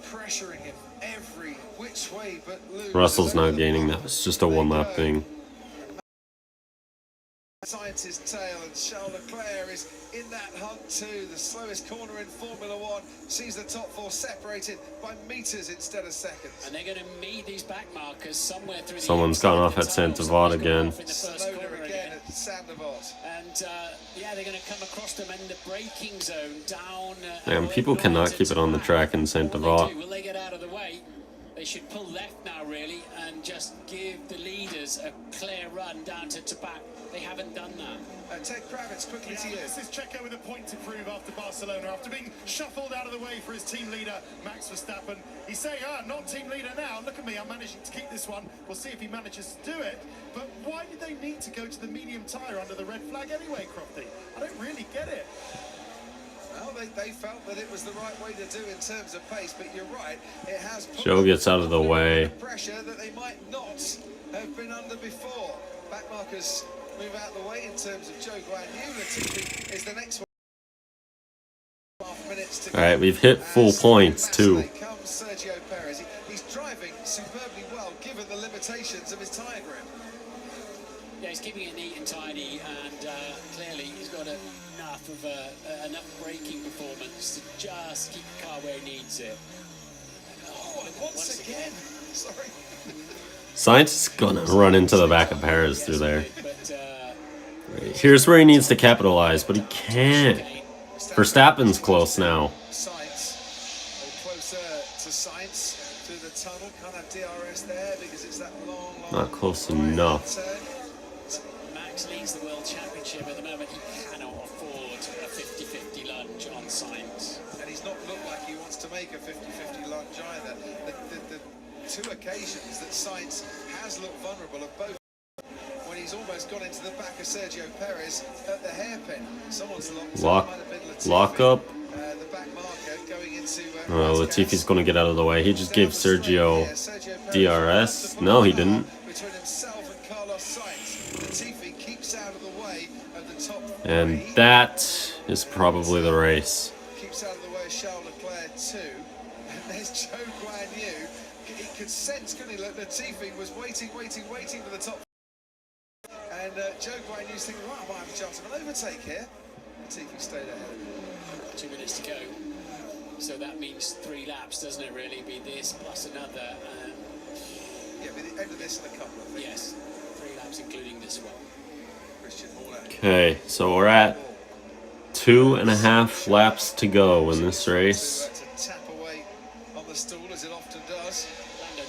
pressuring him every which way but loose. Russell's not gaining that. It's just a one-lap thing. Sainz's tail, and Charles Leclerc is in that hunt too. The slowest corner in Formula One sees the top four separated by meters instead of seconds. And they're going to meet these back markers somewhere through. Someone's gone off at Saint-Avoid again. Snowden again at Saint-Avoid. And yeah, they're going to come across them in the braking zone down. Man, people cannot keep it on the track in Saint-Avoid. Will they get out of the way? They should pull left now, really, and just give the leaders a clear run down to back. They haven't done that. Ted Kravitz, quickly to you. This is Checo with a point to prove after Barcelona, after being shuffled out of the way for his team leader, Max Verstappen. He's saying, not team leader now. Look at me, I'm managing to keep this one. We'll see if he manages to do it. But why did they need to go to the medium tyre under the red flag anyway, Crofty? I don't really get it. Well, they felt that it was the right way to do in terms of pace, but you're right, it has put Joe gets out of the way. pressure that they might not have been under before. Backmarkers move out the way in terms of Joe Guan Yu. Latifi is the next one. Alright, we've hit full points too. Comes Sergio Perez. He's driving superbly well given the limitations of his tyre grip. Yeah, he's keeping it neat and tidy, and clearly he's got enough braking performance to just keep the car where he needs it. Once again. Sorry. Sainz is gonna run into the back of Perez through there. Here's where he needs to capitalize, but he can't. Verstappen's close now. Sainz, closer to Sainz through the tunnel. Can't have DRS there because it's that long Not close enough. Max leads the World Championship at the moment. He cannot afford a 50-50 lunge on Sainz. And he's not looked like he wants to make a 50-50 lunge either. The two occasions that Sainz has looked vulnerable are both when he's almost gone into the back of Sergio Perez at the hairpin. Someone's Lock up. The back marker going into Latifi's going to get out of the way. He just gave Sergio DRS. No, he didn't. between himself and Carlos Sainz. Latifi keeps out of the way of the top And that is probably the race. keeps out of the way of Charles Leclerc too. And there's Joe Guan Yu. He could sense, couldn't he? Latifi was waiting for the top. And Joe Guan Yu's thinking, right, I might have a chance of an overtake here. Latifi stayed ahead. 2 minutes to go. So that means 3 laps, doesn't it really? Be this plus another. Yeah, but the end of this and a couple of things. Yes, 3 laps including this one. Christian Horner. Okay, so we're at 2.5 laps to go in this race. To tap away on the stool as it often does.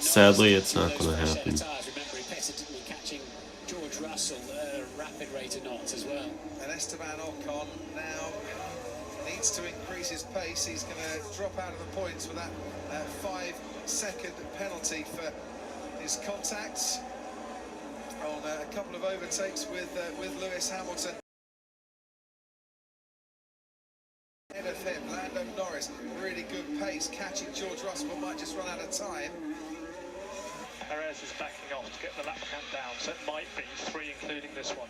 Sadly, it's not going to happen. Remember, he petted, didn't he, catching George Russell at a rapid rate of knots as well. And Esteban Ocon now needs to increase his pace. He's going to drop out of the points with that 5-second penalty for his contacts on a couple of overtakes with Lewis Hamilton. Ahead of him, Lando Norris, really good pace, catching George Russell, but might just run out of time. Perez is backing off to get the lap count down, so it might be 3 including this one.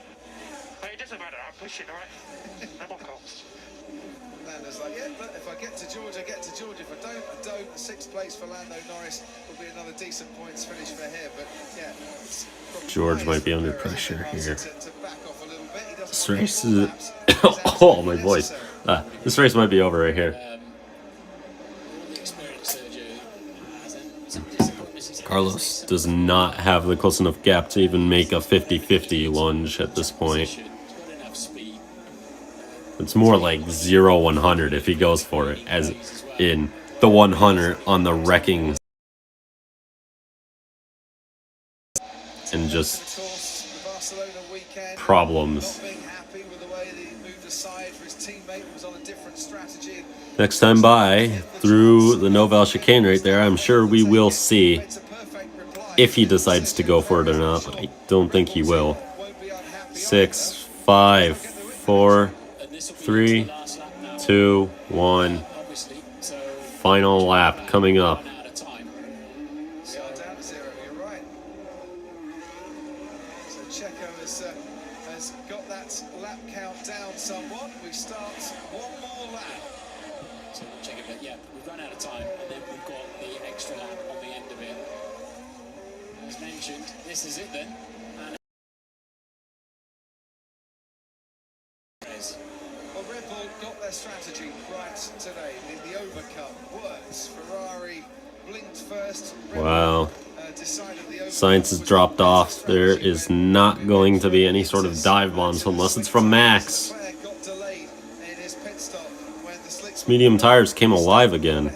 But it doesn't matter, I'm pushing, all right? I'm on calls. Lando's like, yeah, look, if I get to George, I get to George. If I don't, 6th place for Lando Norris will be another decent points finish for him. But yeah, George might be under pressure here. to back off a little bit. He doesn't This race is... Oh, my voice. This race might be over right here. Carlos does not have the close enough gap to even make a 50-50 lunge at this point. It's more like 0-100 if he goes for it, as in the 100 on the wrecking and just problems. Next time by, through the Noval chicane right there, I'm sure we will see if he decides to go for it or not, but I don't think he will. 6, 5, 4, 3, 2, 1. Final lap coming up. Has got that lap count down somewhat. We start one more lap. So we'll check it, but yeah, we've run out of time, and then we've got the extra lap on the end of it. As mentioned, this is it then. And well, Red Bull got their strategy right today. The overcut works. Ferrari blinked first. Wow. Sainz has dropped off. There is not going to be any sort of dive bombs unless it's from Max. His medium tires came alive again.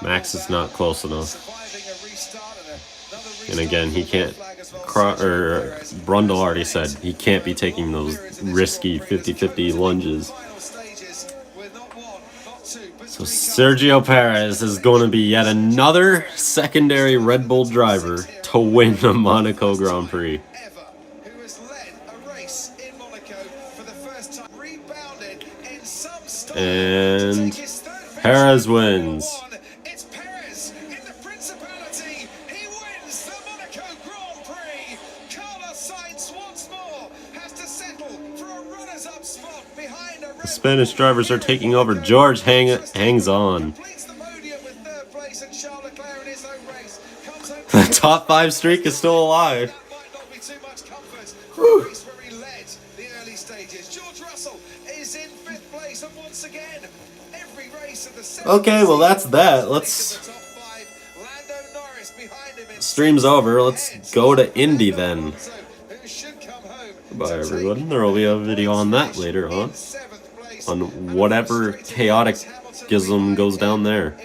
Max is not close enough. And again, he can't. Brundle already said he can't be taking those risky 50-50 lunges. So Sergio Perez is going to be yet another secondary Red Bull driver to win the Monaco Grand Prix. And Perez wins. The Spanish drivers are taking over. George hangs on. The top 5 streak is still alive. Whew. Okay, well that's that. Stream's over. Let's go to Indy then. Goodbye everyone. There will be a video on that later on whatever chaotic-ism goes down there.